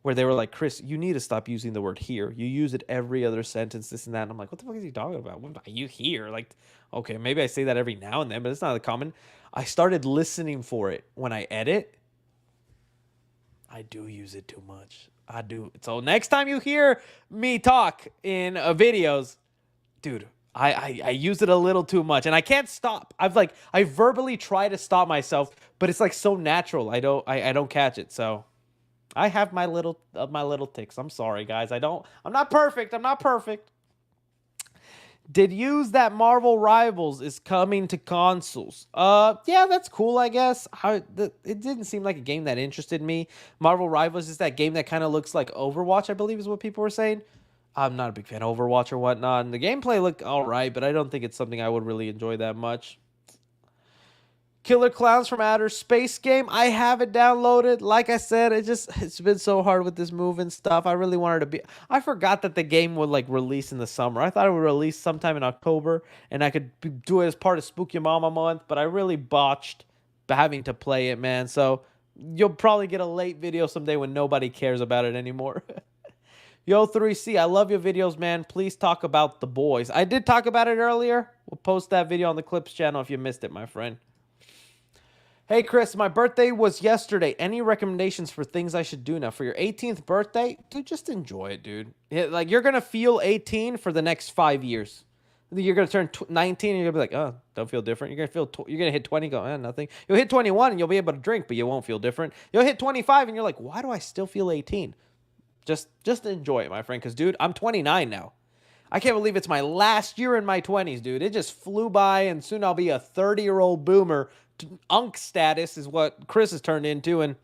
where they were like, Chris, you need to stop using the word here. You use it every other sentence, this and that. And I'm like, what the fuck is he talking about? What about you here? Like, okay, maybe I say that every now and then, but it's not a common. I started listening for it when I edit. I do use it too much. I do. So next time you hear me talk in videos, dude, I use it a little too much and I can't stop. I verbally try to stop myself, but it's like so natural. I don't catch it. So I have my little ticks. I'm sorry, guys. I'm not perfect. I'm not perfect. Did use that Marvel Rivals is coming to consoles. Yeah, that's cool, I guess. It didn't seem like a game that interested me. Marvel Rivals is that game that kind of looks like Overwatch, I believe is what people were saying. I'm not a big fan of Overwatch or whatnot. And the gameplay looked all right, but I don't think it's something I would really enjoy that much. Killer Clowns from Outer Space game. I have it downloaded. Like I said, it's been so hard with this move and stuff. I really wanted to be. I forgot that the game would like release in the summer. I thought it would release sometime in October, and I could do it as part of Spook Your Mama month. But I really botched having to play it, man. So you'll probably get a late video someday when nobody cares about it anymore. Yo, 3C, I love your videos, man. Please talk about The Boys. I did talk about it earlier. We'll post that video on the Clips channel if you missed it, my friend. Hey, Chris, my birthday was yesterday. Any recommendations for things I should do now? For your 18th birthday, dude, just enjoy it, dude. Like, you're going to feel 18 for the next 5 years. You're going to turn 19 and you're going to be like, oh, don't feel different. You're going to hit 20, go, nothing. You'll hit 21 and you'll be able to drink, but you won't feel different. You'll hit 25 and you're like, why do I still feel 18? Just enjoy it, my friend, because, dude, I'm 29 now. I can't believe it's my last year in my 20s, dude. It just flew by, and soon I'll be a 30-year-old boomer. Unk status is what Chris has turned into, and,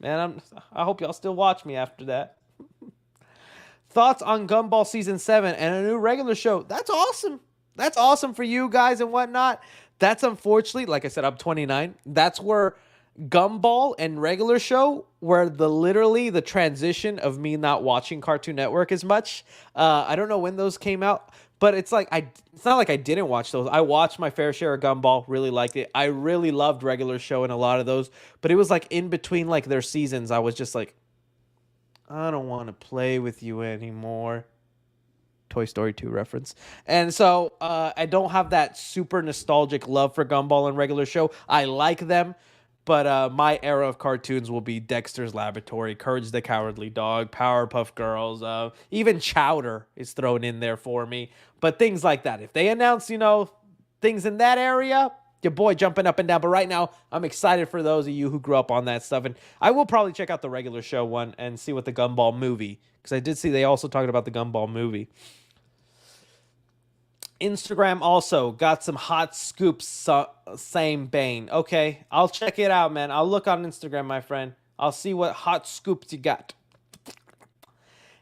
man, I hope y'all still watch me after that. Thoughts on Gumball Season 7 and a new regular show? That's awesome. That's awesome for you guys and whatnot. That's unfortunately, like I said, I'm 29. That's where Gumball and regular show were literally the transition of me not watching Cartoon Network as much. I don't know when those came out, but it's like it's not like I didn't watch those. I watched my fair share of Gumball, really liked it. I really loved regular show in a lot of those, but it was like in between like their seasons, I was just like, I don't want to play with you anymore. Toy Story 2 reference. And so I don't have that super nostalgic love for Gumball and regular show. I like them. But my era of cartoons will be Dexter's Laboratory, Courage the Cowardly Dog, Powerpuff Girls, even Chowder is thrown in there for me. But things like that. If they announce, things in that area, your boy jumping up and down. But right now, I'm excited for those of you who grew up on that stuff. And I will probably check out the regular show one and see what the Gumball movie, because I did see they also talked about the Gumball movie. Instagram also got some hot scoops, same vein. Okay, I'll check it out, man. I'll look on Instagram, my friend. I'll see what hot scoops you got.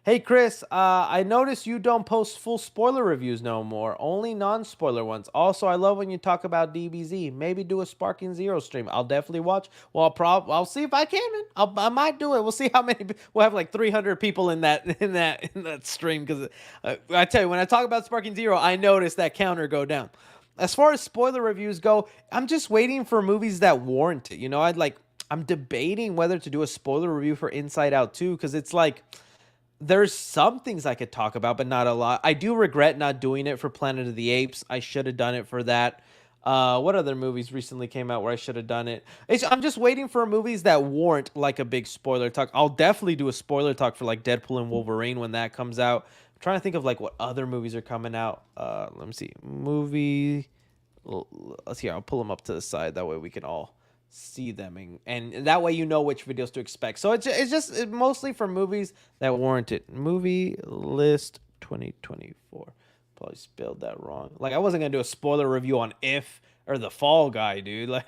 Hey, Chris, I noticed you don't post full spoiler reviews no more, only non-spoiler ones. Also, I love when you talk about DBZ. Maybe do a Sparking Zero stream. I'll definitely watch. Well, I'll see if I can, man. I might do it. We'll see how many. We'll have like 300 people in that stream, because I tell you, when I talk about Sparking Zero, I notice that counter go down. As far as spoiler reviews go, I'm just waiting for movies that warrant it. I'm debating whether to do a spoiler review for Inside Out 2, because it's like, there's some things I could talk about, but not a lot. I do regret not doing it for Planet of the Apes. I should have done it for that. What other movies recently came out where I should have done it? I'm just waiting for movies that warrant like a big spoiler talk. I'll definitely do a spoiler talk for like Deadpool and Wolverine when that comes out. I'm trying to think of like what other movies are coming out. Let me see. Let's see. I'll pull them up to the side. That way we can all see them, and that way you know which videos to expect. So it's mostly for movies that warrant it. Movie list 2024. Probably spelled that wrong. Like I wasn't gonna do a spoiler review on If or The Fall Guy, dude. Like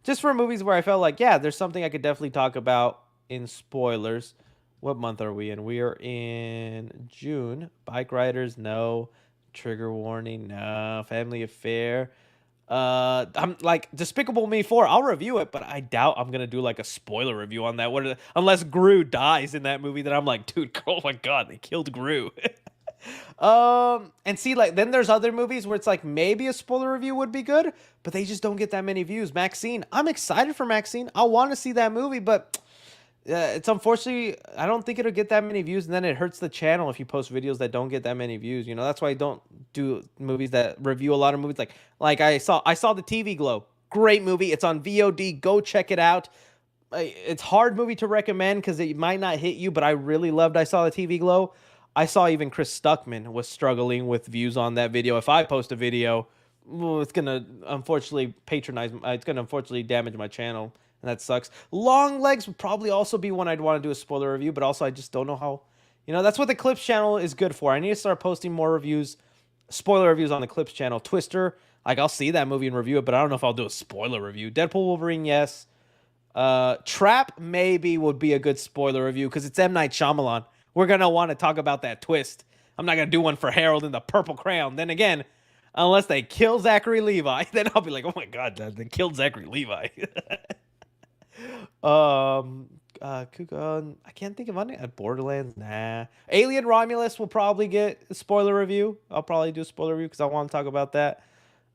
just for movies where I felt like yeah, there's something I could definitely talk about in spoilers. What month are we in? We are in June. Bike Riders, no. Trigger Warning, no. Family Affair. I'm like Despicable Me 4. I'll review it, but I doubt I'm gonna do like a spoiler review on that. Unless Gru dies in that movie, then I'm like, dude, oh my god, they killed Gru. And see, like, then there's other movies where it's like maybe a spoiler review would be good, but they just don't get that many views. Maxine, I'm excited for Maxine. I want to see that movie, but it's unfortunately, I don't think it'll get that many views, and then it hurts the channel if you post videos that don't get that many views. You know, that's why I don't do movies that review a lot of movies. Like I saw the TV Glow, great movie. It's on VOD. Go check it out. It's hard movie to recommend because it might not hit you, but I really loved I Saw the TV Glow. I saw even Chris Stuckman was struggling with views on that video. If I post a video, well, it's gonna unfortunately patronize. It's gonna unfortunately damage my channel, and that sucks. Long Legs would probably also be one I'd want to do a spoiler review, but also I just don't know how. You know, that's what the Clips channel is good for. I need to start posting more reviews, spoiler reviews on the Clips channel. Twister, like I'll see that movie and review it, but I don't know if I'll do a spoiler review. Deadpool Wolverine, yes. Trap maybe would be a good spoiler review because it's M. Night Shyamalan. We're going to want to talk about that twist. I'm not going to do one for Harold and the Purple Crayon. Then again, unless they kill Zachary Levi, then I'll be like, oh my God, they killed Zachary Levi. I can't think of any. Borderlands, nah. Alien Romulus will probably get a spoiler review. I'll probably do a spoiler review because I want to talk about that.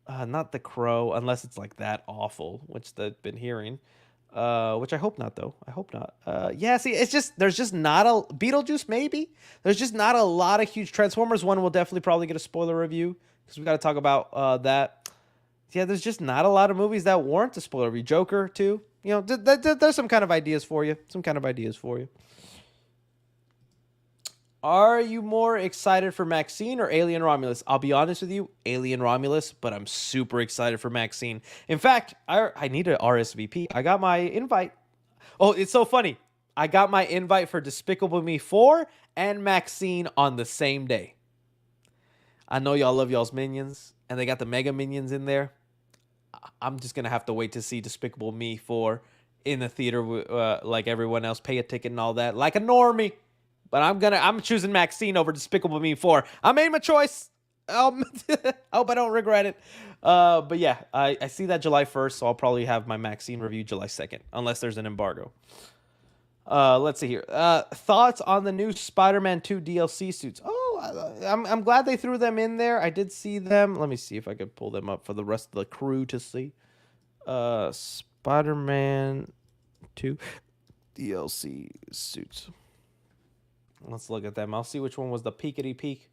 Not The Crow, unless it's like that awful, which they've been hearing. Which I hope not, though. I hope not. Yeah, see, there's just not a Beetlejuice, maybe. There's just not a lot of huge Transformers. One will definitely probably get a spoiler review because we got to talk about that. Yeah, there's just not a lot of movies that warrant a spoiler review. Joker, too. You know, there's some kind of ideas for you. Are you more excited for Maxine or Alien Romulus? I'll be honest with you, Alien Romulus, but I'm super excited for Maxine. In fact, I need an RSVP. I got my invite. Oh, it's so funny. I got my invite for Despicable Me 4 and Maxine on the same day. I know y'all love y'all's Minions, and they got the Mega Minions in there. I'm just going to have to wait to see Despicable Me 4 in the theater like everyone else, pay a ticket and all that, like a normie. But I'm choosing Maxine over Despicable Me 4. I made my choice. I hope I don't regret it. But yeah, I see that July 1st, so I'll probably have my Maxine review July 2nd, unless there's an embargo. Let's see here. Thoughts on the new Spider-Man 2 DLC suits? Oh, I'm glad they threw them in there. I did see them. Let me see if I could pull them up for the rest of the crew to see. Spider-Man 2 DLC suits. Let's look at them. I'll see which one was the peekity peek.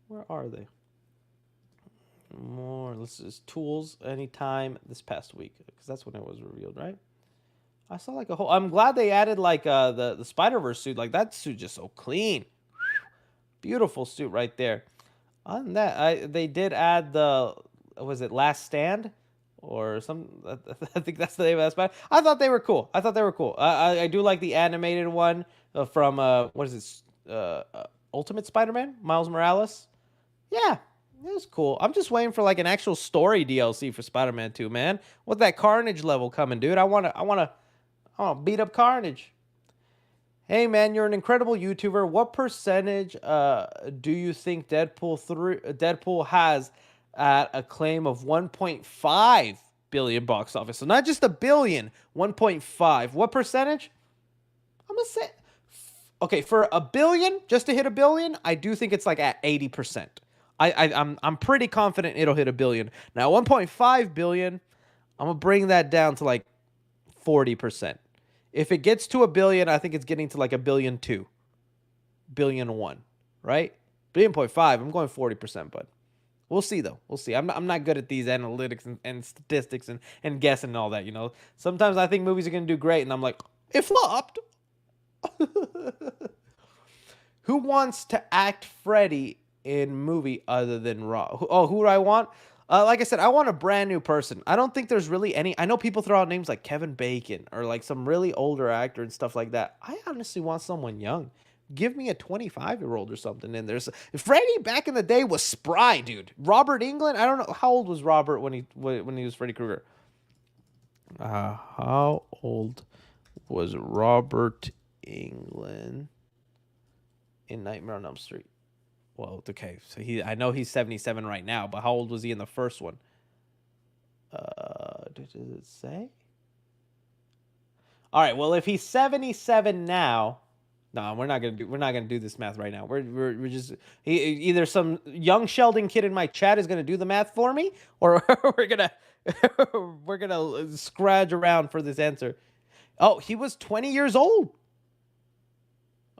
Where are they? More. This is tools anytime this past week because that's when it was revealed, right? I saw like a whole. I'm glad they added like the Spider-Verse suit. Like that suit just so clean, beautiful suit right there. On that, they did add the was it Last Stand or some? I think that's the name of that Spider. I thought they were cool. I do like the animated one from what is it? Ultimate Spider-Man, Miles Morales. Yeah, it was cool. I'm just waiting for like an actual story DLC for Spider-Man 2, man. With that Carnage level coming, dude. I wanna beat up Carnage. Hey man, you're an incredible YouTuber. What percentage do you think Deadpool has at a claim of 1.5 billion box office? So not just a billion, 1.5. What percentage? I'm gonna say okay, for a billion, just to hit a billion, I do think it's like at 80%. I'm pretty confident it'll hit a billion. Now 1.5 billion, I'm gonna bring that down to like 40%. If it gets to a billion, I think it's getting to like a billion 2, billion 1, right? 1.5. I'm going 40%, bud. We'll see though. We'll see. I'm not good at these analytics and statistics and guessing and all that. Sometimes I think movies are gonna do great, and I'm like, it flopped. Who wants to act Freddy in movie other than Raw? Who do I want? Like I said, I want a brand new person. I don't think there's really any. I know people throw out names like Kevin Bacon or like some really older actor and stuff like that. I honestly want someone young. Give me a 25-year-old or something in there. Freddy back in the day was spry, dude. Robert England. I don't know how old was Robert when he was Freddy Krueger. How old was Robert England in Nightmare on Elm Street? Well, okay, so I know he's 77 right now, but how old was he in the first one? Does it say? All right, well, if he's 77 now, no, we're not gonna do this math right now. We're just either some young Sheldon kid in my chat is gonna do the math for me, or we're gonna scratch around for this answer. Oh, he was 20 years old.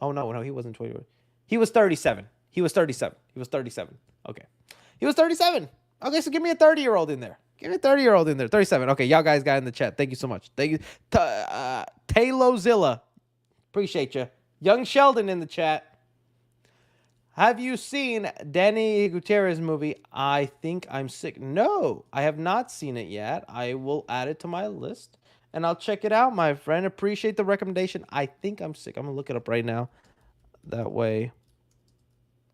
Oh no, he wasn't 20. He was 37. He was 37. Okay. He was 37. Okay, so give me a 30-year-old in there. Give me a 30-year-old in there. 37. Okay, y'all guys got in the chat. Thank you so much. Thank you. Taylozilla. Appreciate you. Young Sheldon in the chat. Have you seen Danny Gutierrez's movie, I Think I'm Sick? No, I have not seen it yet. I will add it to my list, and I'll check it out, my friend. Appreciate the recommendation. I Think I'm Sick. I'm going to look it up right now. That way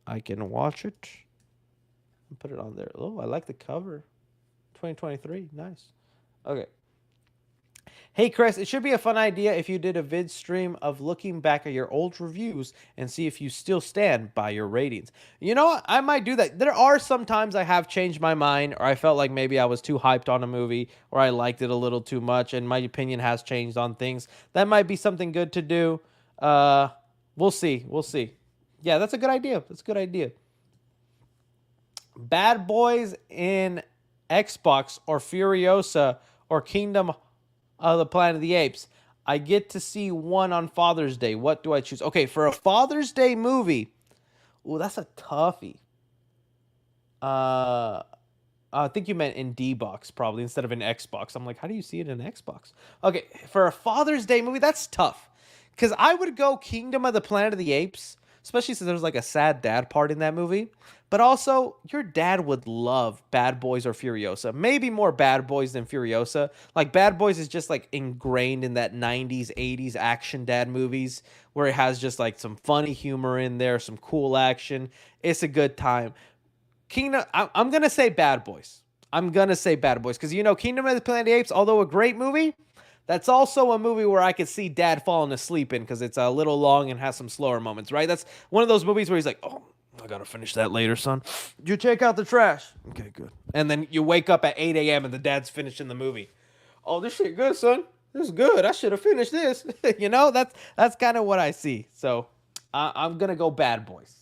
I can watch it and put it on there. Oh, I like the cover. 2023. Nice. Okay. Hey, Chris, it should be a fun idea if you did a vid stream of looking back at your old reviews and see if you still stand by your ratings. You know what? I might do that. There are some times I have changed my mind, or I felt like maybe I was too hyped on a movie, or I liked it a little too much, and my opinion has changed on things. That might be something good to do. We'll see. We'll see. Yeah, that's a good idea. That's a good idea. Bad Boys in Xbox or Furiosa or Kingdom of the Planet of the Apes. I get to see one on Father's Day. What do I choose? Okay, for a Father's Day movie, ooh, that's a toughie. I think you meant in D-Box probably instead of an Xbox. I'm like, how do you see it in Xbox? Okay, for a Father's Day movie, that's tough. Because I would go Kingdom of the Planet of the Apes, especially since there's like a sad dad part in that movie. But also, your dad would love Bad Boys or Furiosa. Maybe more Bad Boys than Furiosa. Like, Bad Boys is just like ingrained in that 90s, 80s action dad movies where it has just like some funny humor in there, some cool action. It's a good time. I'm going to say Bad Boys. I'm going to say Bad Boys. Because, Kingdom of the Planet of the Apes, although a great movie, that's also a movie where I could see dad falling asleep in because it's a little long and has some slower moments, right? That's one of those movies where he's like, oh, I got to finish that later, son. Did you take out the trash? Okay, good. And then you wake up at 8 a.m. and the dad's finishing the movie. Oh, this shit good, son. This is good. I should have finished this. That's kind of what I see. So I'm going to go Bad Boys.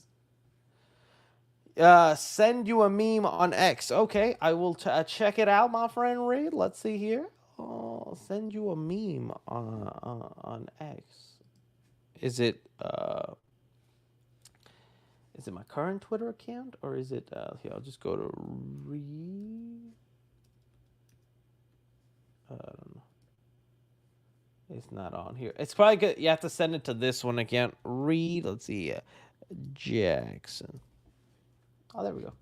Send you a meme on X. Okay, I will check it out, my friend Reed. Let's see here. I'll send you a meme on X. Is it my current Twitter account or is it here? I'll just go to I don't know. It's not on here. It's probably good. You have to send it to this one again. Reed. Let's see. Jackson. Oh, there we go.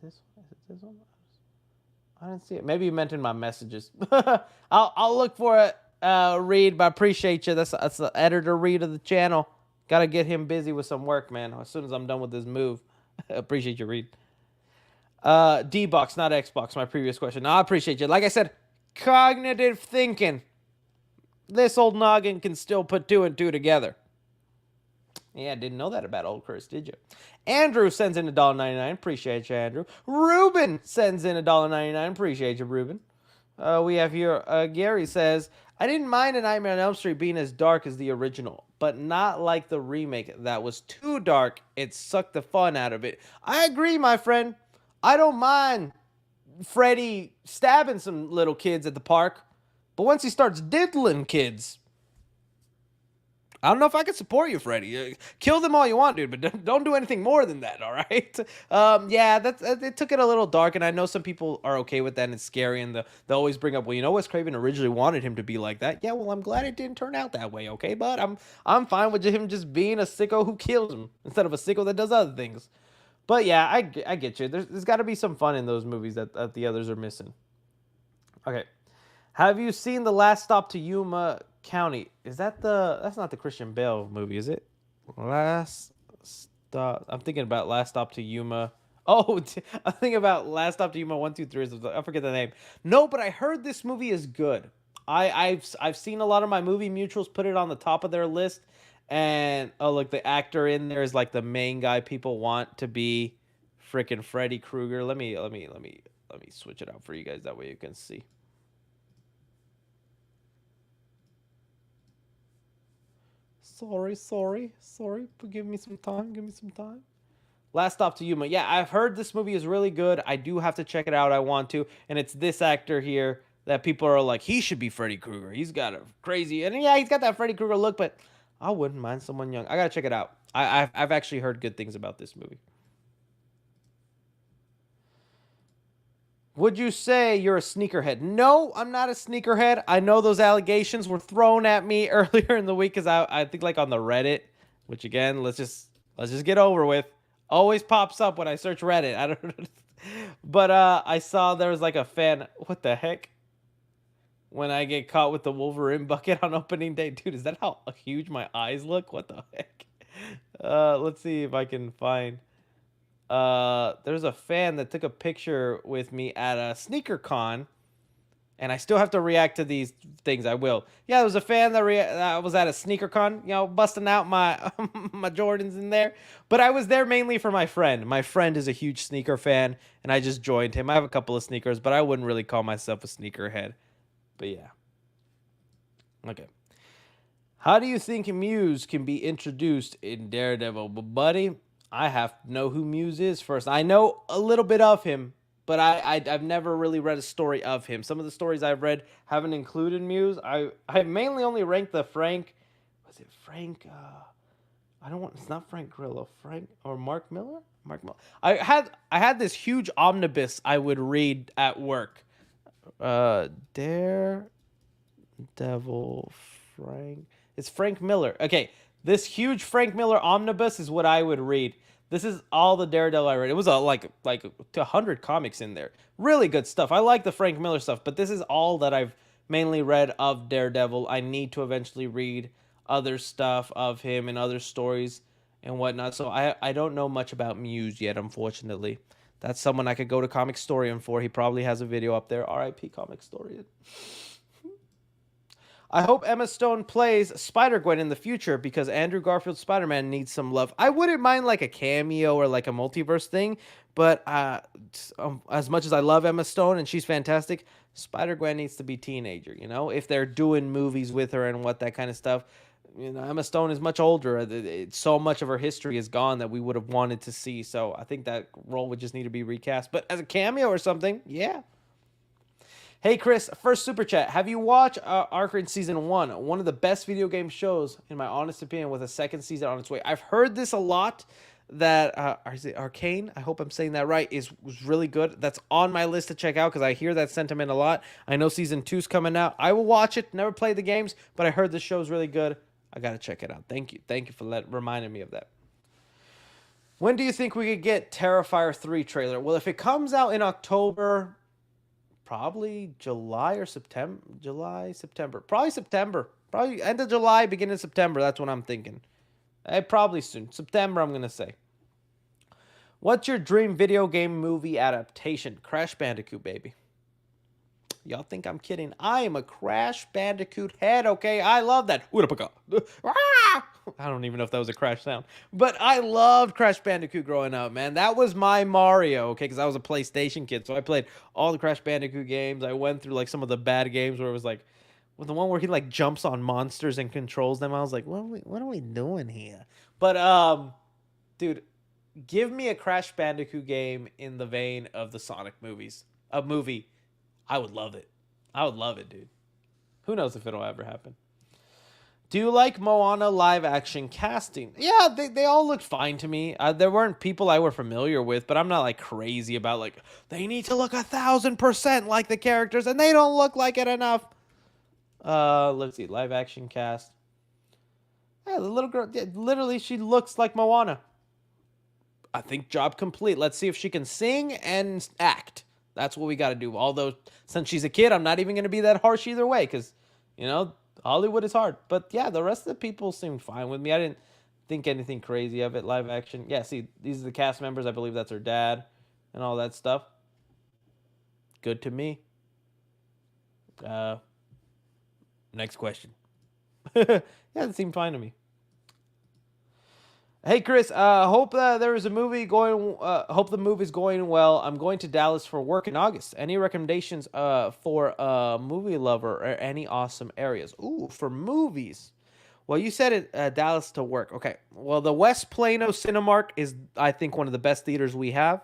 Is it this one? I didn't see it. Maybe you meant in my messages. I'll look for it, Reed, but I appreciate you. That's the editor Reed of the channel. Got to get him busy with some work, man, as soon as I'm done with this move. Appreciate you, Reed. D-Box, not Xbox, my previous question. No, I appreciate you. Like I said, cognitive thinking. This old noggin can still put 2 and 2 together. Yeah, didn't know that about old Chris, did you? Andrew sends in $1.99. Appreciate you, Andrew. Ruben sends in $1.99. Appreciate you, Ruben. We have here, Gary says, I didn't mind A Nightmare on Elm Street being as dark as the original, but not like the remake that was too dark. It sucked the fun out of it. I agree, my friend. I don't mind Freddy stabbing some little kids at the park, but once he starts diddling kids, I don't know if I could support you, Freddy. Kill them all you want, dude, but don't do anything more than that, all right? Yeah, that's it took it a little dark, and I know some people are okay with that, and it's scary, and they always bring up, well, you know, Wes Craven originally wanted him to be like that. Yeah, well, I'm glad it didn't turn out that way, okay, bud? I'm fine with him just being a sicko who kills him instead of a sicko that does other things. But yeah, I get you. There's got to be some fun in those movies that the others are missing. Okay. Have you seen The Last Stop to Yuma County? That's not the Christian Bale movie, is it? Last Stop. I'm thinking about Last Stop to Yuma. Oh, I'm thinking about Last Stop to Yuma 123. I forget the name. No, but I heard this movie is good. I've seen a lot of my movie mutuals put it on the top of their list, and oh look, the actor in there is like the main guy people want to be freaking Freddy Krueger. Let me switch it out for you guys that way you can see. Sorry. Give me some time. Give me some time. Last Stop to Yuma. Yeah, I've heard this movie is really good. I do have to check it out. I want to. And it's this actor here that people are like, he should be Freddy Krueger. He's got a crazy, and yeah, he's got that Freddy Krueger look, but I wouldn't mind someone young. I gotta check it out. I've actually heard good things about this movie. Would you say you're a sneakerhead? No, I'm not a sneakerhead. I know those allegations were thrown at me earlier in the week because I think like on the Reddit, which again, let's just get over with. Always pops up when I search Reddit. I don't know. But I saw there was like a fan. What the heck? When I get caught with the Wolverine bucket on opening day, dude, is that how huge my eyes look? What the heck? Let's see if I can find. There's a fan that took a picture with me at a sneaker con, and I still have to react to these things. I will. Yeah, there was a fan that was at a sneaker con, you know, busting out my my Jordans in there. But I was there mainly for my friend. My friend is a huge sneaker fan, and I just joined him. I have a couple of sneakers, but I wouldn't really call myself a sneakerhead. But yeah. Okay. How do you think Muse can be introduced in Daredevil? But buddy, I have to know who Muse is first. I know a little bit of him, but I've never really read a story of him. Some of the stories I've read haven't included Muse. I mainly only ranked the Frank. Was it Frank? I don't want. It's not Frank Grillo. Frank or Mark Miller. Mark Miller. I had this huge omnibus I would read at work. Daredevil Frank. It's Frank Miller. Okay, this huge Frank Miller omnibus is what I would read. This is all the Daredevil I read. It was like 100 comics in there. Really good stuff. I like the Frank Miller stuff, but this is all that I've mainly read of Daredevil. I need to eventually read other stuff of him and other stories and whatnot. So I don't know much about Muse yet, unfortunately. That's someone I could go to Comic Storian for. He probably has a video up there. R.I.P. Comic Storian. I hope Emma Stone plays Spider-Gwen in the future because Andrew Garfield's Spider-Man needs some love. I wouldn't mind like a cameo or like a multiverse thing, but as much as I love Emma Stone and she's fantastic, Spider-Gwen needs to be teenager, you know? If they're doing movies with her and what that kind of stuff. You know, Emma Stone is much older. So much of her history is gone that we would have wanted to see. So I think that role would just need to be recast. But as a cameo or something, yeah. Hey, Chris, first super chat. Have you watched Arcane Season 1? One of the best video game shows, in my honest opinion, with a second season on its way. I've heard this a lot, that, is it Arcane? I hope I'm saying that right, was really good. That's on my list to check out because I hear that sentiment a lot. I know Season 2's coming out. I will watch it. Never played the games, but I heard the show's really good. I got to check it out. Thank you. Thank you for reminding me of that. When do you think we could get Terrifier 3 trailer? Well, if it comes out in October, probably July or September. September. Probably September. Probably end of July, beginning of September. That's what I'm thinking. Probably soon. September, I'm going to say. What's your dream video game movie adaptation? Crash Bandicoot, baby. Y'all think I'm kidding. I am a Crash Bandicoot head, okay? I love that. I don't even know if that was a Crash sound. But I loved Crash Bandicoot growing up, man. That was my Mario, okay? Because I was a PlayStation kid. So I played all the Crash Bandicoot games. I went through like some of the bad games where it was like, with the one where he like jumps on monsters and controls them. I was like, what are we doing here? But, dude, give me a Crash Bandicoot game in the vein of the Sonic movies. A movie. I would love it. I would love it, dude. Who knows if it'll ever happen. Do you like Moana live action casting? Yeah, they all looked fine to me. There weren't people I were familiar with, but I'm not like crazy about like they need to look 1,000% like the characters, and they don't look like it enough. Let's see, live action cast. Yeah, the little girl, yeah, literally, she looks like Moana. I think job complete. Let's see if she can sing and act. That's what we got to do. Although, since she's a kid, I'm not even going to be that harsh either way because, Hollywood is hard. But yeah, the rest of the people seemed fine with me. I didn't think anything crazy of it. Live action. Yeah, see, these are the cast members. I believe that's her dad and all that stuff. Good to me. Next question. Yeah, it seemed fine to me. Hey Chris, hope there is a movie going. Hope the movie's going well. I'm going to Dallas for work in August. Any recommendations for a movie lover or any awesome areas? Ooh, for movies. Well, you said it, Dallas to work. Okay. Well, the West Plano Cinemark is, I think, one of the best theaters we have.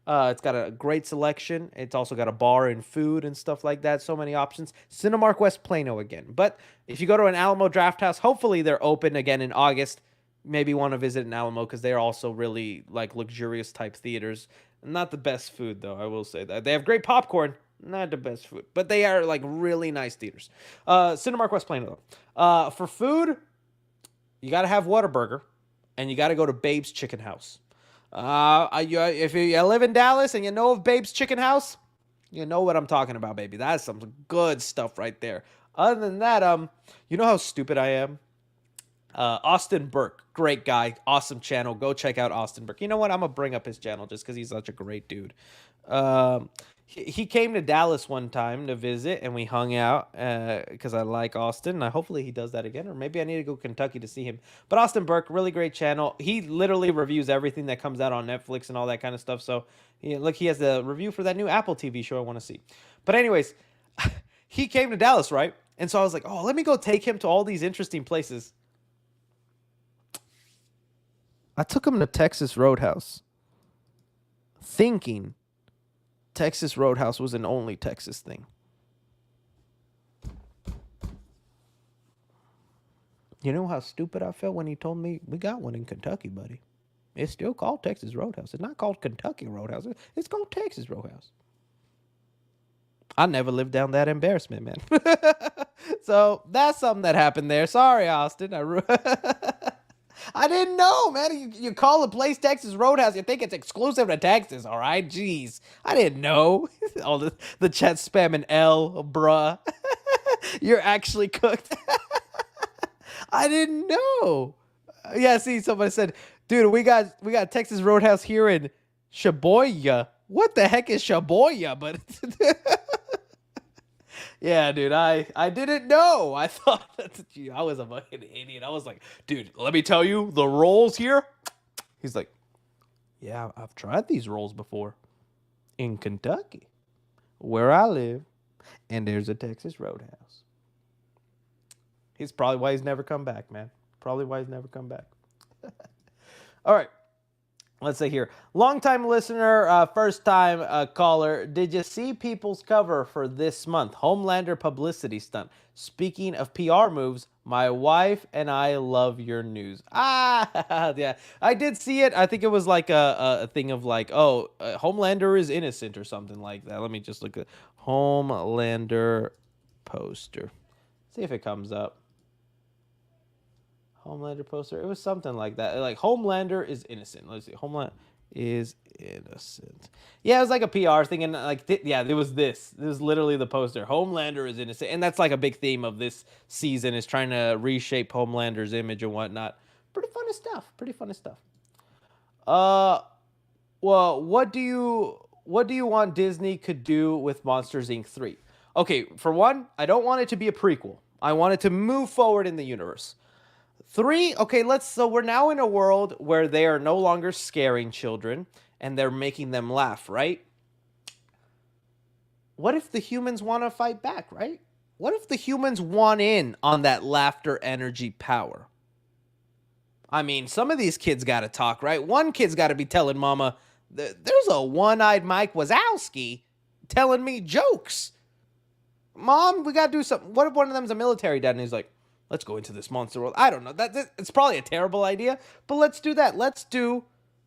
It's got a great selection. It's also got a bar and food and stuff like that. So many options. Cinemark West Plano again. But if you go to an Alamo Drafthouse, hopefully they're open again in August. Maybe want to visit an Alamo because they're also really like luxurious type theaters. Not the best food though, I will say that. They have great popcorn, not the best food, but they are like really nice theaters. Cinemark West Plano though. For food, you got to have Whataburger, and you got to go to Babe's Chicken House. If you live in Dallas and you know of Babe's Chicken House, you know what I'm talking about, baby. That's some good stuff right there. Other than that, you know how stupid I am? Austin Burke, great guy, awesome channel. Go check out Austin Burke. You know what? I'm gonna bring up his channel just because he's such a great dude. He came to Dallas one time to visit, and we hung out because I like Austin. And hopefully he does that again, or maybe I need to go to Kentucky to see him. But Austin Burke, really great channel. He literally reviews everything that comes out on Netflix and all that kind of stuff. So look, he has the review for that new Apple TV show I want to see. But anyways, he came to Dallas, right? And so I was like, oh, let me go take him to all these interesting places. I took him to Texas Roadhouse, thinking Texas Roadhouse was an only Texas thing. You know how stupid I felt when he told me we got one in Kentucky, buddy. It's still called Texas Roadhouse. It's not called Kentucky Roadhouse. It's called Texas Roadhouse. I never lived down that embarrassment, man. So that's something that happened there. Sorry, Austin. I didn't know, man. You call a place Texas Roadhouse, you think it's exclusive to Texas, all right? Jeez. I didn't know. All the chat spamming L, bruh. You're actually cooked. I didn't know. Yeah, see, somebody said, dude, we got Texas Roadhouse here in Shaboya. What the heck is Shaboya? But yeah, dude, I didn't know. I thought I was a fucking idiot. I was like, dude, let me tell you the rolls here. He's like, yeah, I've tried these rolls before in Kentucky, where I live, and there's a Texas Roadhouse. He's probably why he's never come back, man. Probably why he's never come back. All right. Let's say here, long-time listener, first-time caller. Did you see People's cover for this month? Homelander publicity stunt. Speaking of PR moves, my wife and I love your news. Yeah, I did see it. I think it was like a thing of like, oh, Homelander is innocent or something like that. Let me just look at Homelander poster. See if it comes up. Homelander poster. It was something like that. Like, Homelander is innocent. Let's see. Homelander is innocent. Yeah, it was like a PR thing. And like, yeah, there was this. This was literally the poster. Homelander is innocent. And that's like a big theme of this season, is trying to reshape Homelander's image and whatnot. Pretty funny stuff. Pretty funny stuff. Well, what do you want Disney could do with Monsters Inc. 3? Okay, for one, I don't want it to be a prequel. I want it to move forward in the universe. 3, okay, so we're now in a world where they are no longer scaring children and they're making them laugh, right? What if the humans want to fight back, right? What if the humans want in on that laughter energy power? I mean, some of these kids got to talk, right? One kid's got to be telling mama, there's a one-eyed Mike Wazowski telling me jokes. Mom, we got to do something. What if one of them's a military dad and he's like, Let's go into this monster world. I don't know. It's probably a terrible idea, but let's do that. Let's do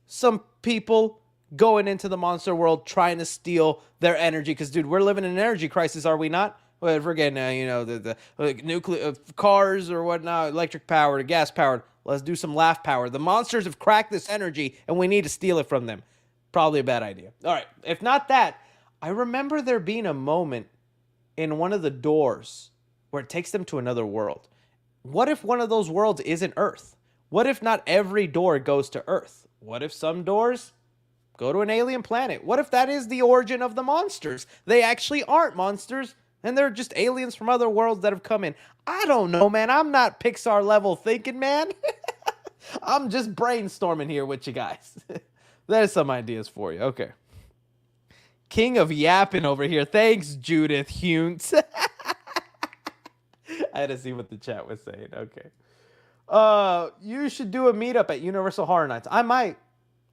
some people going into the monster world trying to steal their energy. Because, dude, we're living in an energy crisis, are we not? Well, if we're getting, the like nuclear cars or whatnot, electric powered, gas powered. Let's do some laugh power. The monsters have cracked this energy, and we need to steal it from them. Probably a bad idea. All right. If not that, I remember there being a moment in one of the doors where it takes them to another world. What if one of those worlds isn't Earth? What if not every door goes to Earth? What if some doors go to an alien planet? What if that is the origin of the monsters? They actually aren't monsters, and they're just aliens from other worlds that have come in. I don't know, man. I'm not Pixar level thinking, man. I'm just brainstorming here with you guys. There's some ideas for you. Okay. King of yapping over here. Thanks, Judith Hunt. I had to see what the chat was saying. Okay. You should do a meetup at Universal Horror Nights. I might.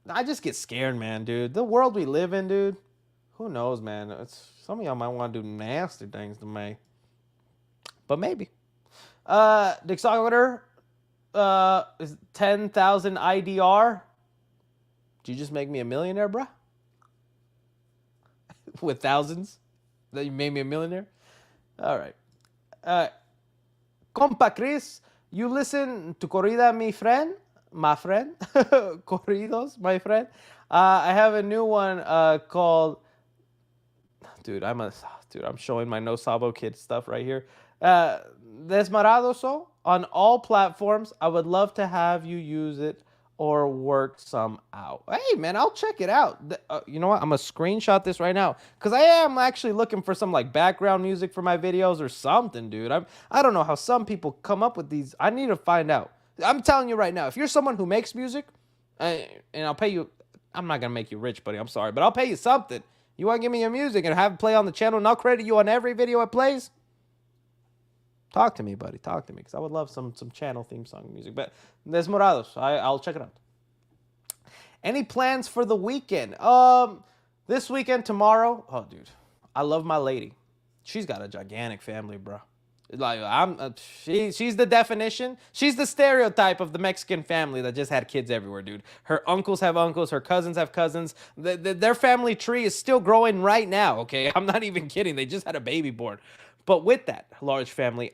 I just get scared, man, dude. The world we live in, dude. Who knows, man? Some of y'all might want to do nasty things to me. But maybe. Dixometer is 10,000 IDR. Did you just make me a millionaire, bruh? With thousands? That you made me a millionaire? All right. Compa Chris, you listen to Corrida, mi friend? My friend? Corridos, my friend? I have a new one called... Dude, I'm showing my No Sabo Kid stuff right here. Desmaradoso on all platforms. I would love to have you use it or work some out. Hey, man, I'll check it out. You know what? I'm going to screenshot this right now because I am actually looking for some like background music for my videos or something, dude. I don't know how some people come up with these. I need to find out. I'm telling you right now, if you're someone who makes music, and I'll pay you, I'm not going to make you rich, buddy. I'm sorry, but I'll pay you something. You want to give me your music and have it play on the channel and I'll credit you on every video it plays? Talk to me, buddy. Talk to me, because I would love some channel theme song music. But Desmorados, I'll check it out. Any plans for the weekend? This weekend, tomorrow. Oh, dude, I love my lady. She's got a gigantic family, bro. Like she's the definition. She's the stereotype of the Mexican family that just had kids everywhere, dude. Her uncles have uncles. Her cousins have cousins. Their family tree is still growing right now. Okay, I'm not even kidding. They just had a baby born. But with that large family,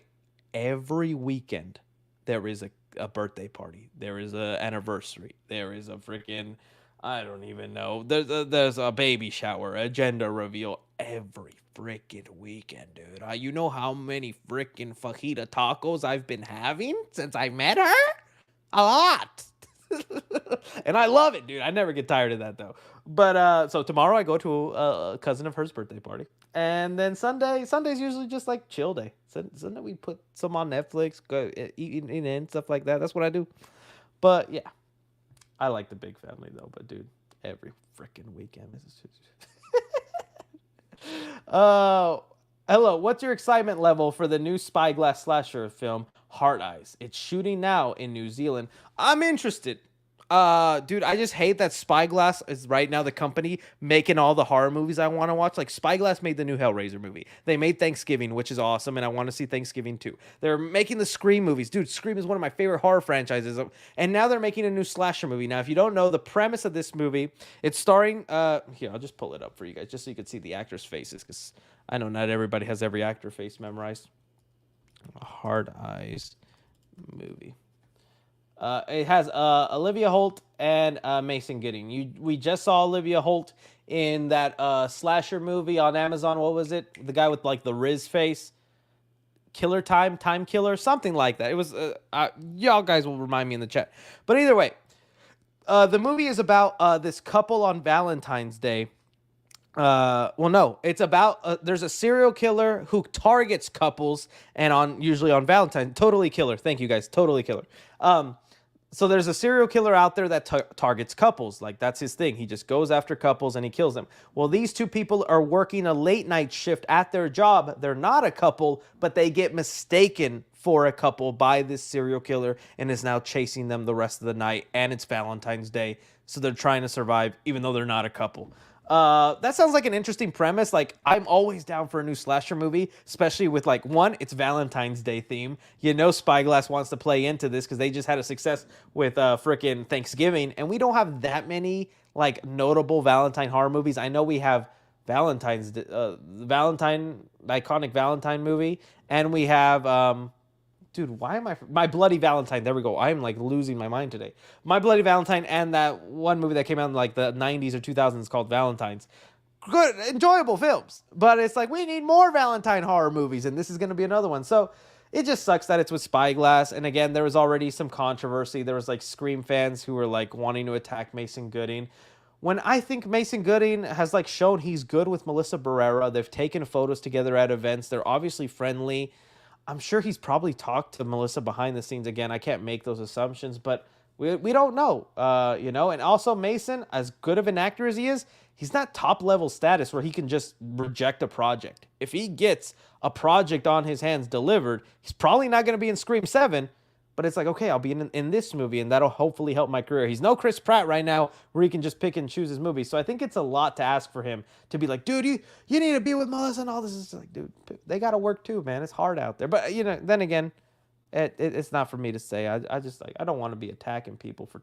every weekend there is a birthday party. There is an anniversary. There is a freaking, I don't even know. There's a baby shower, a gender reveal every freaking weekend, dude. You know how many freaking fajita tacos I've been having since I met her? A lot. And I love it, dude. I never get tired of that, though. But so tomorrow I go to a cousin of hers birthday party. And then Sunday's usually just like chill day. Sunday we put some on Netflix, go eat in, stuff like that. That's what I do. But yeah, I like the big family though. But dude, every freaking weekend is hello, what's your excitement level for the new Spyglass slasher film, Heart Eyes? It's shooting now in New Zealand. I'm interested. Dude, I just hate that Spyglass is right now the company making all the horror movies I want to watch. Like, Spyglass made the new Hellraiser movie. They made Thanksgiving, which is awesome, and I want to see Thanksgiving too. They're making the Scream movies. Dude, Scream is one of my favorite horror franchises. And now they're making a new slasher movie. Now, if you don't know the premise of this movie, it's starring, here, I'll just pull it up for you guys, just so you can see the actors' faces, because I know not everybody has every actor face memorized. Hard Eyes movie. It has Olivia Holt and Mason Gidding. We just saw Olivia Holt in that slasher movie on Amazon. What was it? The guy with like the Riz face. Time Killer, something like that. It was y'all guys will remind me in the chat. But either way, the movie is about this couple on Valentine's Day. Well, no, it's about there's a serial killer who targets couples, and usually on Valentine's. Totally Killer. Thank you guys. Totally Killer. So there's a serial killer out there that targets couples. Like, that's his thing. He just goes after couples and he kills them. Well, these two people are working a late night shift at their job. They're not a couple, but they get mistaken for a couple by this serial killer and is now chasing them the rest of the night. And it's Valentine's Day, so they're trying to survive even though they're not a couple. That sounds like an interesting premise. Like, I'm always down for a new slasher movie, especially with like one, it's Valentine's Day theme. You know, Spyglass wants to play into this because they just had a success with frickin' Thanksgiving, and we don't have that many like notable Valentine horror movies. I know we have Valentine iconic Valentine movie, and we have dude, why am I My Bloody Valentine? There we go. I'm like losing my mind today. My Bloody Valentine and that one movie that came out in like the 90s or 2000s called Valentine's. Good, enjoyable films, but it's like we need more Valentine horror movies, and this is going to be another one. So it just sucks that it's with Spyglass. And again, there was already some controversy. There was like Scream fans who were like wanting to attack Mason Gooding. When I think Mason Gooding has like shown he's good with Melissa Barrera. They've taken photos together at events. They're obviously friendly. I'm sure he's probably talked to Melissa behind the scenes. Again, I can't make those assumptions, but we don't know, And also, Mason, as good of an actor as he is, he's not top level status where he can just reject a project. If he gets a project on his hands delivered, he's probably not going to be in Scream 7. But it's like, okay, I'll be in this movie, and that'll hopefully help my career. He's no Chris Pratt right now where he can just pick and choose his movies. So I think it's a lot to ask for him to be like, dude, you need to be with Melissa and all this. It's like, dude, they got to work too, man. It's hard out there. But, then again, it's not for me to say. I just, like, I don't want to be attacking people for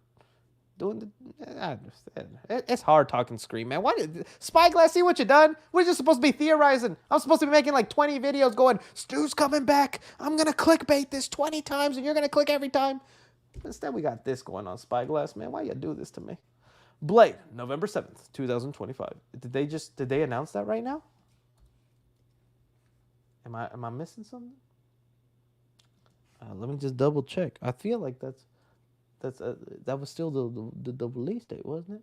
doing I understand. It's hard talking Scream, man. Why did Spyglass see what you done? We're just supposed to be theorizing. I'm supposed to be making like 20 videos going, Stu's coming back. I'm gonna clickbait this 20 times and you're gonna click every time. Instead, we got this going on, Spyglass, man. Why you do this to me? Blade, November 7th, 2025. Did they announce that right now? Am I missing something? Let me just double check. I feel like that was still the release date, wasn't it?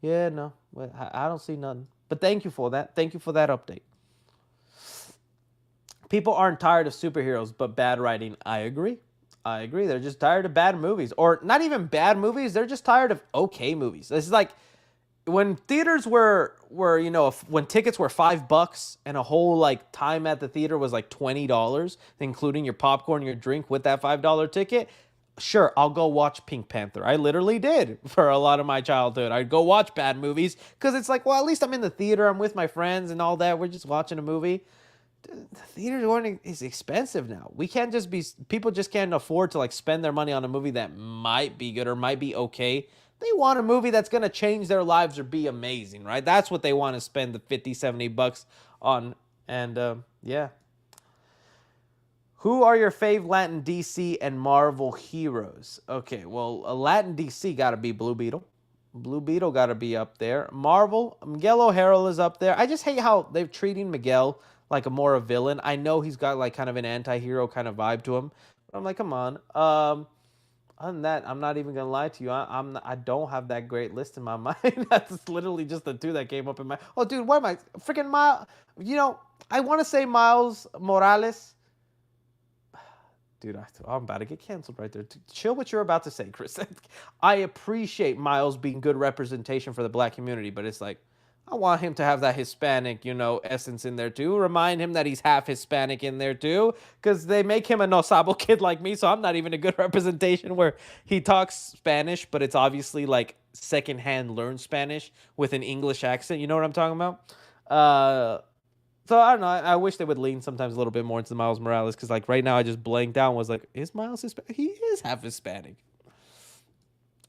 Yeah, no, I don't see nothing. But thank you for that. Thank you for that update. People aren't tired of superheroes, but bad writing. I agree. They're just tired of bad movies, or not even bad movies. They're just tired of okay movies. This is like when theaters were when tickets were $5 and a whole like time at the theater was like $20, including your popcorn, your drink with that $5 ticket. Sure, I'll go watch Pink Panther. I literally did for a lot of my childhood. I'd go watch bad movies because it's like, well, at least I'm in the theater. I'm with my friends and all that. We're just watching a movie. The theater is expensive now. People just can't afford to like spend their money on a movie that might be good or might be okay. They want a movie that's going to change their lives or be amazing, right? That's what they want to spend the $50, $70 on. And yeah. Who are your fave Latin DC and Marvel heroes? Okay, well, a Latin DC got to be Blue Beetle. Blue Beetle got to be up there. Marvel, Miguel O'Hara is up there. I just hate how they're treating Miguel like a villain. I know he's got like kind of an anti-hero kind of vibe to him. But I'm like, come on. Other than that, I'm not even gonna lie to you. I don't have that great list in my mind. That's literally just the two that came up in my. Oh, dude, what am I freaking Miles? I want to say Miles Morales. Dude, I'm about to get canceled right there. Chill what you're about to say, Chris. I appreciate Miles being good representation for the black community, but it's like, I want him to have that Hispanic, essence in there too. Remind him that he's half Hispanic in there too, because they make him a no sabo kid like me, so I'm not even a good representation where he talks Spanish, but it's obviously like secondhand learned Spanish with an English accent. You know what I'm talking about? So I don't know. I wish they would lean sometimes a little bit more into Miles Morales because, like, right now I just blanked out and was like, "Is Miles Hispanic? He is half Hispanic."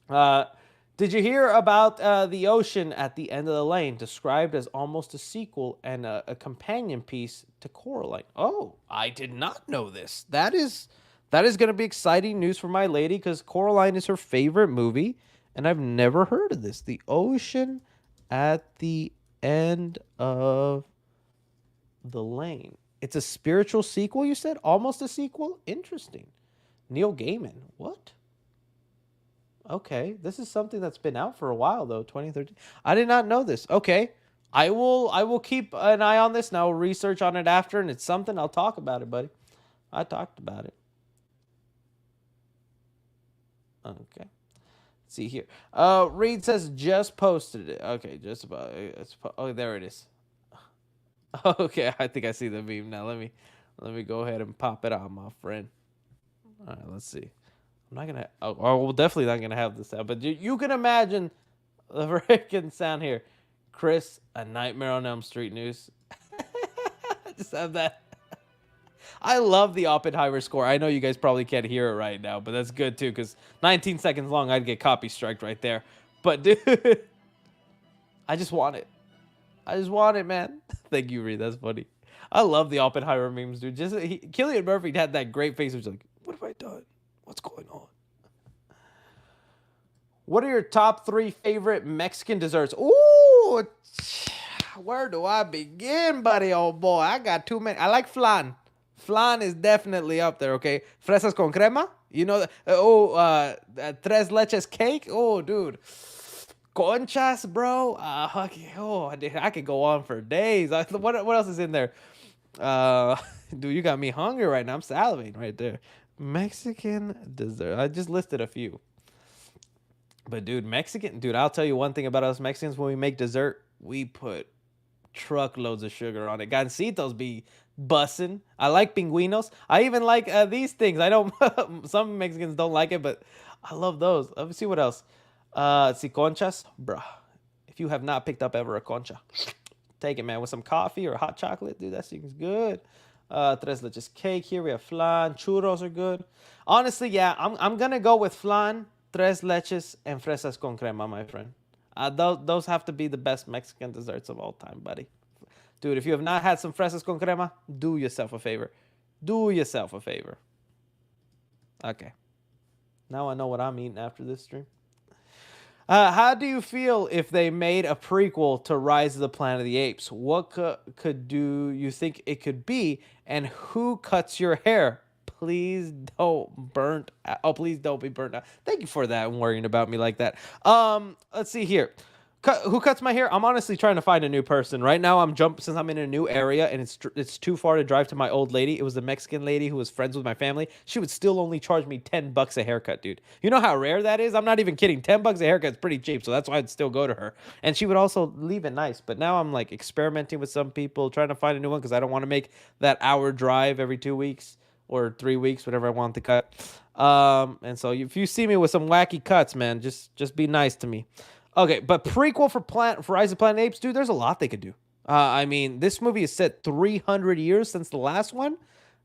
Did you hear about the ocean at the end of the lane, described as almost a sequel and a companion piece to Coraline? Oh, I did not know this. That is going to be exciting news for my lady because Coraline is her favorite movie, and I've never heard of this. The ocean at the end of the lane. It's a spiritual sequel, you said? Almost a sequel? Interesting. Neil Gaiman. What? Okay. This is something that's been out for a while, though. 2013. I did not know this. Okay. I will keep an eye on this, and I will research on it after, and it's something. I'll talk about it, buddy. I talked about it. Okay. Let's see here. Reed says just posted it. Okay, just about. Oh, there it is. Okay, I think I see the meme now. Let me go ahead and pop it on, my friend. All right, let's see. I'm not gonna. We're definitely not gonna have this sound, but you can imagine the freaking sound here. Chris, A Nightmare on Elm Street news. Just have that. I love the Oppenheimer score. I know you guys probably can't hear it right now, but that's good too, because 19 seconds long, I'd get copy striked right there. But dude, I just want it. I just want it, man. Thank you, Reed. That's funny. I love the Oppenheimer memes, dude. Cillian Murphy had that great face. It was like, what have I done? What's going on? What are your top 3 favorite Mexican desserts? Ooh, where do I begin, buddy? Oh boy, I got too many. I like flan. Flan is definitely up there, okay? Fresas con crema. You know, tres leches cake. Oh, dude. Conchas, bro. I could go on for days. What else is in there? Dude, you got me hungry right now. I'm salivating right there. Mexican dessert. I just listed a few. But dude, I'll tell you one thing about us Mexicans. When we make dessert, we put truckloads of sugar on it. Gancitos be bussin'. I like pingüinos. I even like these things. I don't. Some Mexicans don't like it, but I love those. Let me see what else. See, conchas, bruh. If you have not picked up ever a concha, take it, man, with some coffee or hot chocolate, dude. That seems good. Tres leches cake. Here we have flan. Churros are good. Honestly, yeah, I'm gonna go with flan, tres leches, and fresas con crema, my friend. Those have to be the best Mexican desserts of all time, buddy. Dude, if you have not had some fresas con crema, do yourself a favor. Do yourself a favor. Okay. Now I know what I'm eating after this stream. How do you feel if they made a prequel to Rise of the Planet of the Apes? What could do you think it could be? And who cuts your hair? Please don't please don't be burnt out. Thank you for that and worrying about me like that. Let's see here. Who cuts my hair? I'm honestly trying to find a new person. Right now, since I'm in a new area and it's too far to drive to my old lady. It was a Mexican lady who was friends with my family. She would still only charge me $10 a haircut, dude. You know how rare that is? I'm not even kidding. $10 a haircut is pretty cheap, so that's why I'd still go to her. And she would also leave it nice. But now I'm like experimenting with some people, trying to find a new one because I don't want to make that hour drive every 2 weeks or 3 weeks, whatever I want to cut. And so if you see me with some wacky cuts, man, just be nice to me. Okay, but prequel for Rise of Planet Apes, dude, there's a lot they could do. I mean, this movie is set 300 years since the last one.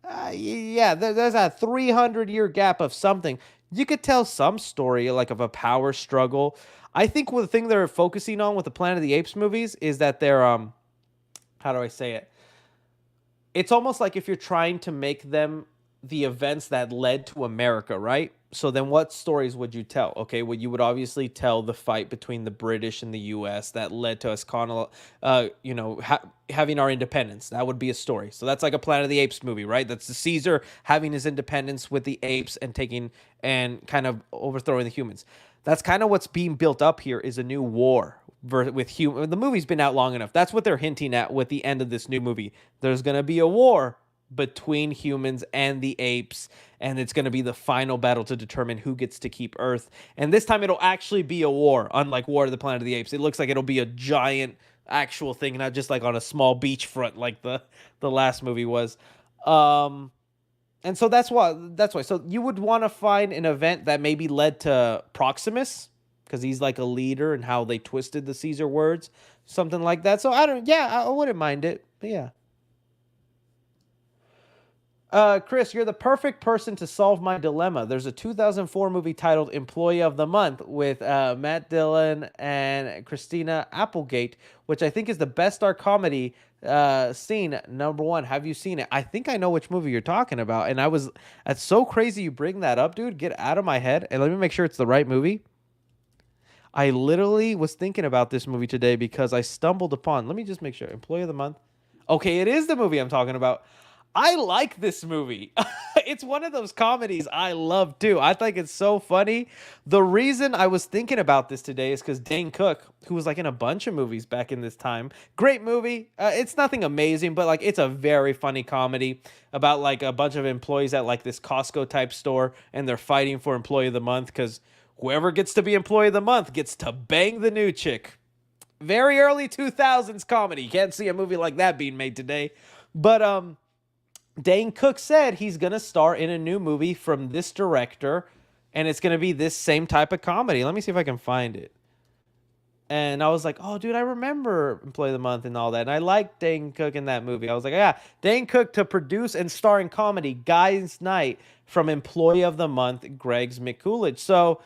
Yeah, there's a 300-year gap of something. You could tell some story, like of a power struggle. I think the thing they're focusing on with the Planet of the Apes movies is that they're, how do I say it? It's almost like if you're trying to make them the events that led to America, right? So then what stories would you tell? Okay, well, you would obviously tell the fight between the British and the U.S. that led to us having our independence. That would be a story. So that's like a Planet of the Apes movie, right? That's the Caesar having his independence with the apes and kind of overthrowing the humans. That's kind of what's being built up here is a new war with humans. The movie's been out long enough. That's what they're hinting at with the end of this new movie. There's going to be a war between humans and the apes, and it's going to be the final battle to determine who gets to keep Earth. And this time it'll actually be a war, unlike War of the Planet of the Apes. It looks like it'll be a giant actual thing, not just like on a small beachfront like the last movie was. And so that's why. So you would want to find an event that maybe led to Proximus, because he's like a leader and how they twisted the Caesar words, something like that. So I wouldn't mind it, but yeah. Chris, you're the perfect person to solve my dilemma. There's a 2004 movie titled Employee of the Month with Matt Dillon and Christina Applegate, which I think is the best dark comedy scene. Number 1. Have you seen it? I think I know which movie you're talking about. And that's so crazy you bring that up, dude. Get out of my head. And let me make sure it's the right movie. I literally was thinking about this movie today because I stumbled upon, let me just make sure, Employee of the Month. Okay, it is the movie I'm talking about. I like this movie. It's one of those comedies I love too. I think it's so funny. The reason I was thinking about this today is because Dane Cook, who was like in a bunch of movies back in this time, great movie. It's nothing amazing, but like it's a very funny comedy about like a bunch of employees at like this Costco type store, and they're fighting for Employee of the Month because whoever gets to be Employee of the Month gets to bang the new chick. Very early 2000s comedy. You can't see a movie like that being made today. But Dane Cook said he's going to star in a new movie from this director, and it's going to be this same type of comedy. Let me see if I can find it. And I was like, oh, dude, I remember Employee of the Month and all that. And I liked Dane Cook in that movie. I was like, yeah, Dane Cook to produce and star in comedy, Guys Night, from Employee of the Month, Greg's McCoolidge. So,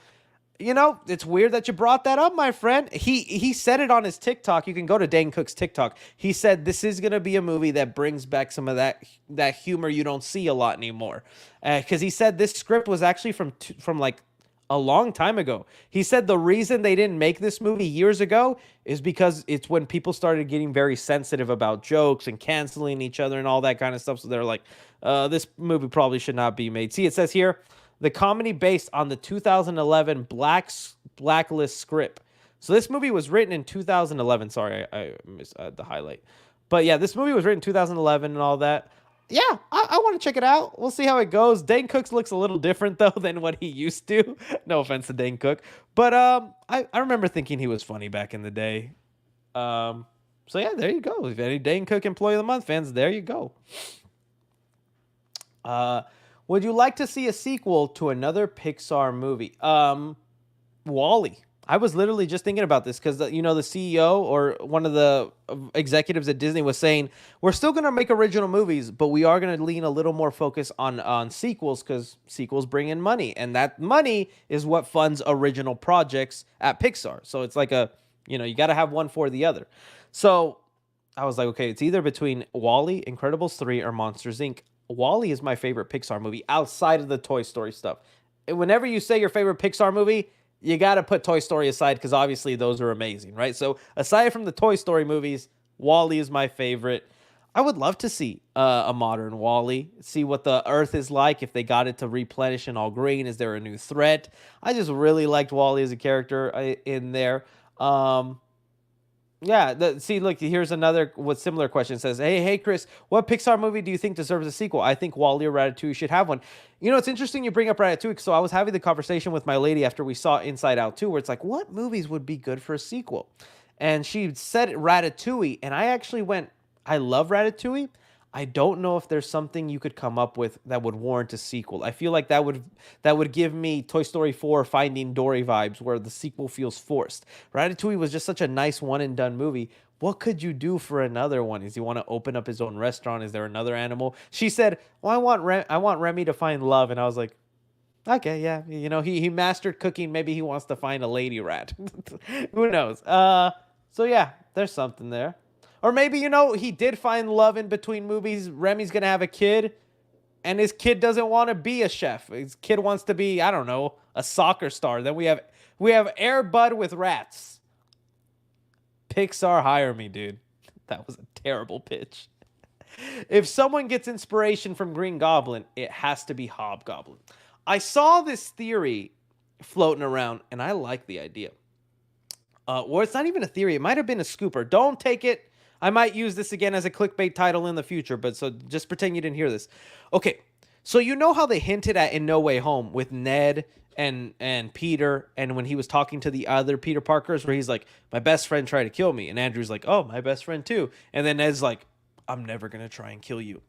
it's weird that you brought that up, my friend. He said it on his TikTok. You can go to Dane Cook's TikTok. He said this is gonna be a movie that brings back some of that humor you don't see a lot anymore. Because he said this script was actually from like a long time ago. He said the reason they didn't make this movie years ago is because it's when people started getting very sensitive about jokes and canceling each other and all that kind of stuff. So they're like, this movie probably should not be made. See, it says here, the comedy based on the 2011 Blacklist script. So this movie was written in 2011. Sorry, I missed the highlight. But yeah, this movie was written in 2011 and all that. Yeah, I want to check it out. We'll see how it goes. Dane Cook looks a little different, though, than what he used to. No offense to Dane Cook. But I remember thinking he was funny back in the day. So, yeah, there you go. If any Dane Cook Employee of the Month fans, there you go. Would you like to see a sequel to another Pixar movie? Wall-E. I was literally just thinking about this because, the CEO or one of the executives at Disney was saying, we're still going to make original movies, but we are going to lean a little more focus on sequels because sequels bring in money. And that money is what funds original projects at Pixar. So it's like you got to have one for the other. So I was like, okay, it's either between Wall-E, Incredibles 3, or Monsters, Inc. Wall-E is my favorite Pixar movie outside of the Toy Story stuff. Whenever you say your favorite Pixar movie, you got to put Toy Story aside because obviously those are amazing, right? So aside from the Toy Story movies, Wall-E is my favorite. I would love to see a modern Wall-E, see what the Earth is like, if they got it to replenish and all green. Is there a new threat? I just really liked Wall-E as a character in there. Yeah, see, look, here's another similar question. It says, hey, Chris, what Pixar movie do you think deserves a sequel? I think Wall-E or Ratatouille should have one. It's interesting you bring up Ratatouille. So I was having the conversation with my lady after we saw Inside Out 2, where it's like, what movies would be good for a sequel? And she said Ratatouille, and I actually went, I love Ratatouille. I don't know if there's something you could come up with that would warrant a sequel. I feel like that would give me Toy Story 4 Finding Dory vibes where the sequel feels forced. Ratatouille was just such a nice one and done movie. What could you do for another one? Is he want to open up his own restaurant? Is there another animal? She said, well, I want Remy to find love. And I was like, okay, yeah. He mastered cooking. Maybe he wants to find a lady rat. Who knows? So yeah, there's something there. Or maybe, he did find love in between movies. Remy's going to have a kid, and his kid doesn't want to be a chef. His kid wants to be, I don't know, a soccer star. Then we have Air Bud with rats. Pixar, hire me, dude. That was a terrible pitch. If someone gets inspiration from Green Goblin, it has to be Hobgoblin. I saw this theory floating around, and I like the idea. Or it's not even a theory. It might have been a scooper. Don't take it. I might use this again as a clickbait title in the future, but so just pretend you didn't hear this. Okay, so how they hinted at in No Way Home with Ned and Peter, and when he was talking to the other Peter Parkers, where he's like, my best friend tried to kill me, and Andrew's like, oh, my best friend too. And then Ned's like, I'm never going to try and kill you.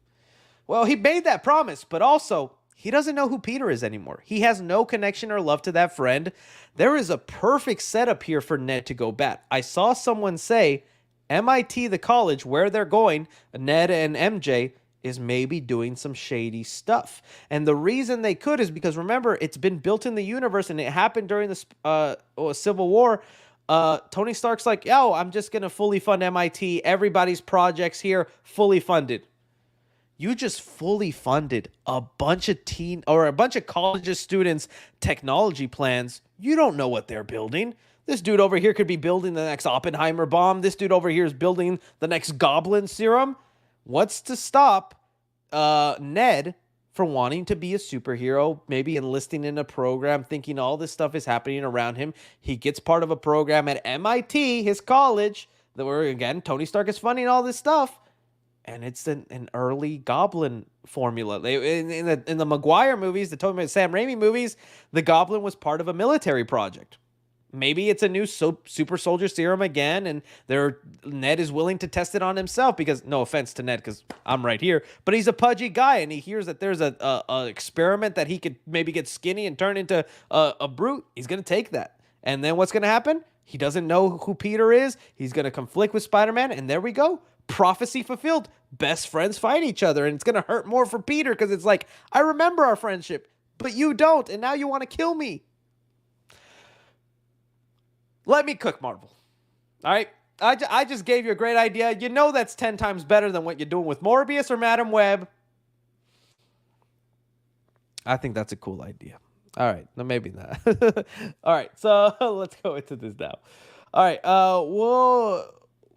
Well, he made that promise, but also he doesn't know who Peter is anymore. He has no connection or love to that friend. There is a perfect setup here for Ned to go bad. I saw someone say MIT, the college where they're going, Ned and MJ, is maybe doing some shady stuff. And the reason they could is because, remember, it's been built in the universe and it happened during the Civil War. Tony Stark's like, yo, I'm just going to fully fund MIT. Everybody's projects here, fully funded. You just fully funded a bunch of college students' technology plans. You don't know what they're building. This dude over here could be building the next Oppenheimer bomb. This dude over here is building the next Goblin serum. What's to stop Ned from wanting to be a superhero, maybe enlisting in a program, thinking all this stuff is happening around him? He gets part of a program at MIT, his college, that where, again, Tony Stark is funding all this stuff. And it's an early Goblin formula. In the Maguire movies, the Sam Raimi movies, the Goblin was part of a military project. Maybe it's a new super soldier serum again, and Ned is willing to test it on himself because, no offense to Ned, because I'm right here, but he's a pudgy guy, and he hears that there's a experiment that he could maybe get skinny and turn into a brute. He's going to take that. And then what's going to happen? He doesn't know who Peter is. He's going to conflict with Spider-Man. And there we go. Prophecy fulfilled. Best friends fight each other. And it's going to hurt more for Peter because it's like, I remember our friendship, but you don't. And now you want to kill me. Let me cook, Marvel. All right? I just gave you a great idea. You know that's 10 times better than what you're doing with Morbius or Madam Web. I think that's a cool idea. All right. No, maybe not. All right. So let's go into this now. All right.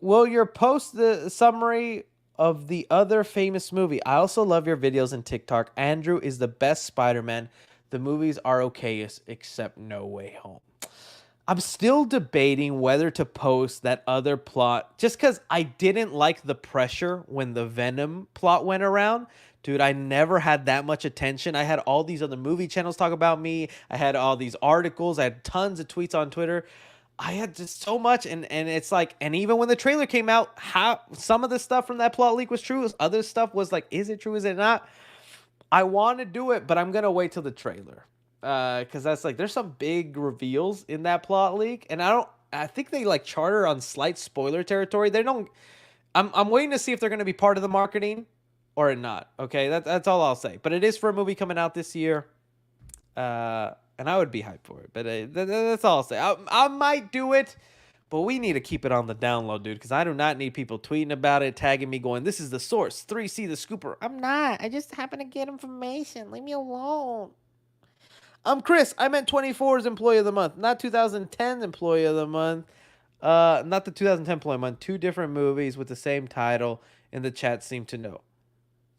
Will your post the summary of the other famous movie? I also love your videos and TikTok. Andrew is the best Spider-Man. The movies are okay except No Way Home. I'm still debating whether to post that other plot just because I didn't like the pressure when the Venom plot went around. Dude, I never had that much attention. I had all these other movie channels talk about me. I had all these articles. I had tons of tweets on Twitter. I had just so much. And it's like, and even when the trailer came out, how some of the stuff from that plot leak was true. Other stuff was like, is it true? Is it not? I want to do it, but I'm going to wait till the trailer. Because that's like, there's some big reveals in that plot leak. And I think they like charter on slight spoiler territory. They don't, I'm waiting to see if they're going to be part of the marketing or not. Okay, that's all I'll say. But it is for a movie coming out this year, and I would be hyped for it. But that's all I'll say. I might do it, but we need to keep it on the download, dude, because I do not need people tweeting about it, tagging me, going, "This is the source, 3C the scooper." I'm not. I just happen to get information. Leave me alone. I'm Chris. I meant 24's Employee of the Month, not 2010's Employee of the Month. Not the 2010 Employee of the Month. Two different movies with the same title, and the chat seemed to know.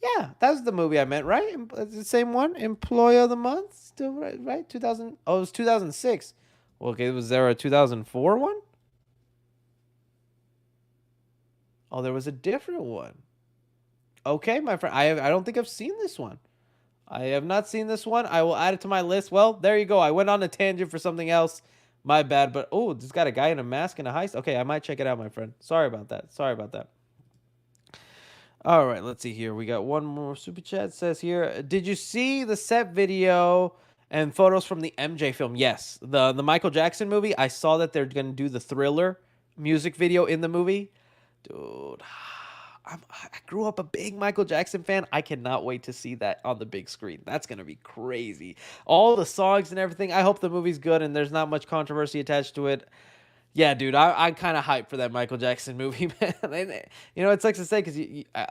Yeah, that was the movie I meant, right? It's the same one, Employee of the Month, still right? 2000. Oh, it was 2006. Well, okay, was there a 2004 one? Oh, there was a different one. Okay, my friend, I don't think I've seen this one. I have not seen this one. I will add it to my list. Well, there you go. I went on a tangent for something else. My bad. But oh, it's got a guy in a mask and a heist. Okay, I might check it out, my friend. Sorry about that. Sorry about that. All right, let's see here. We got one more super chat. It says here, did you see the set video and photos from the MJ film? Yes, the Michael Jackson movie. I saw that they're going to do the Thriller music video in the movie. Dude, I grew up a big Michael Jackson fan. I cannot wait to see that on the big screen. That's going to be crazy. All the songs and everything. I hope the movie's good and there's not much controversy attached to it. Yeah, dude, I'm kind of hyped for that Michael Jackson movie, man. You know, it sucks to say because,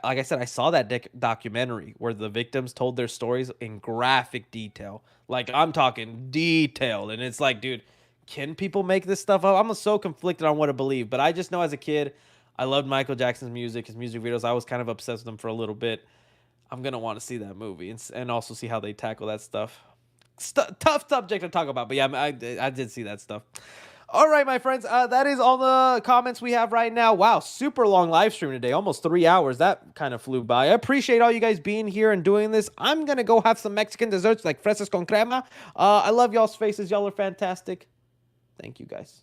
like I said, I saw that documentary where the victims told their stories in graphic detail. Like, I'm talking detailed. And it's like, dude, can people make this stuff up? I'm so conflicted on what to believe. But I just know as a kid, I loved Michael Jackson's music, his music videos. I was kind of obsessed with him for a little bit. I'm going to want to see that movie and also see how they tackle that stuff. Tough subject to talk about. But yeah, I did see that stuff. All right, my friends, that is all the comments we have right now. Wow, super long live stream today, almost 3 hours. That kind of flew by. I appreciate all you guys being here and doing this. I'm going to go have some Mexican desserts like fresas con crema. I love y'all's faces. Y'all are fantastic. Thank you, guys.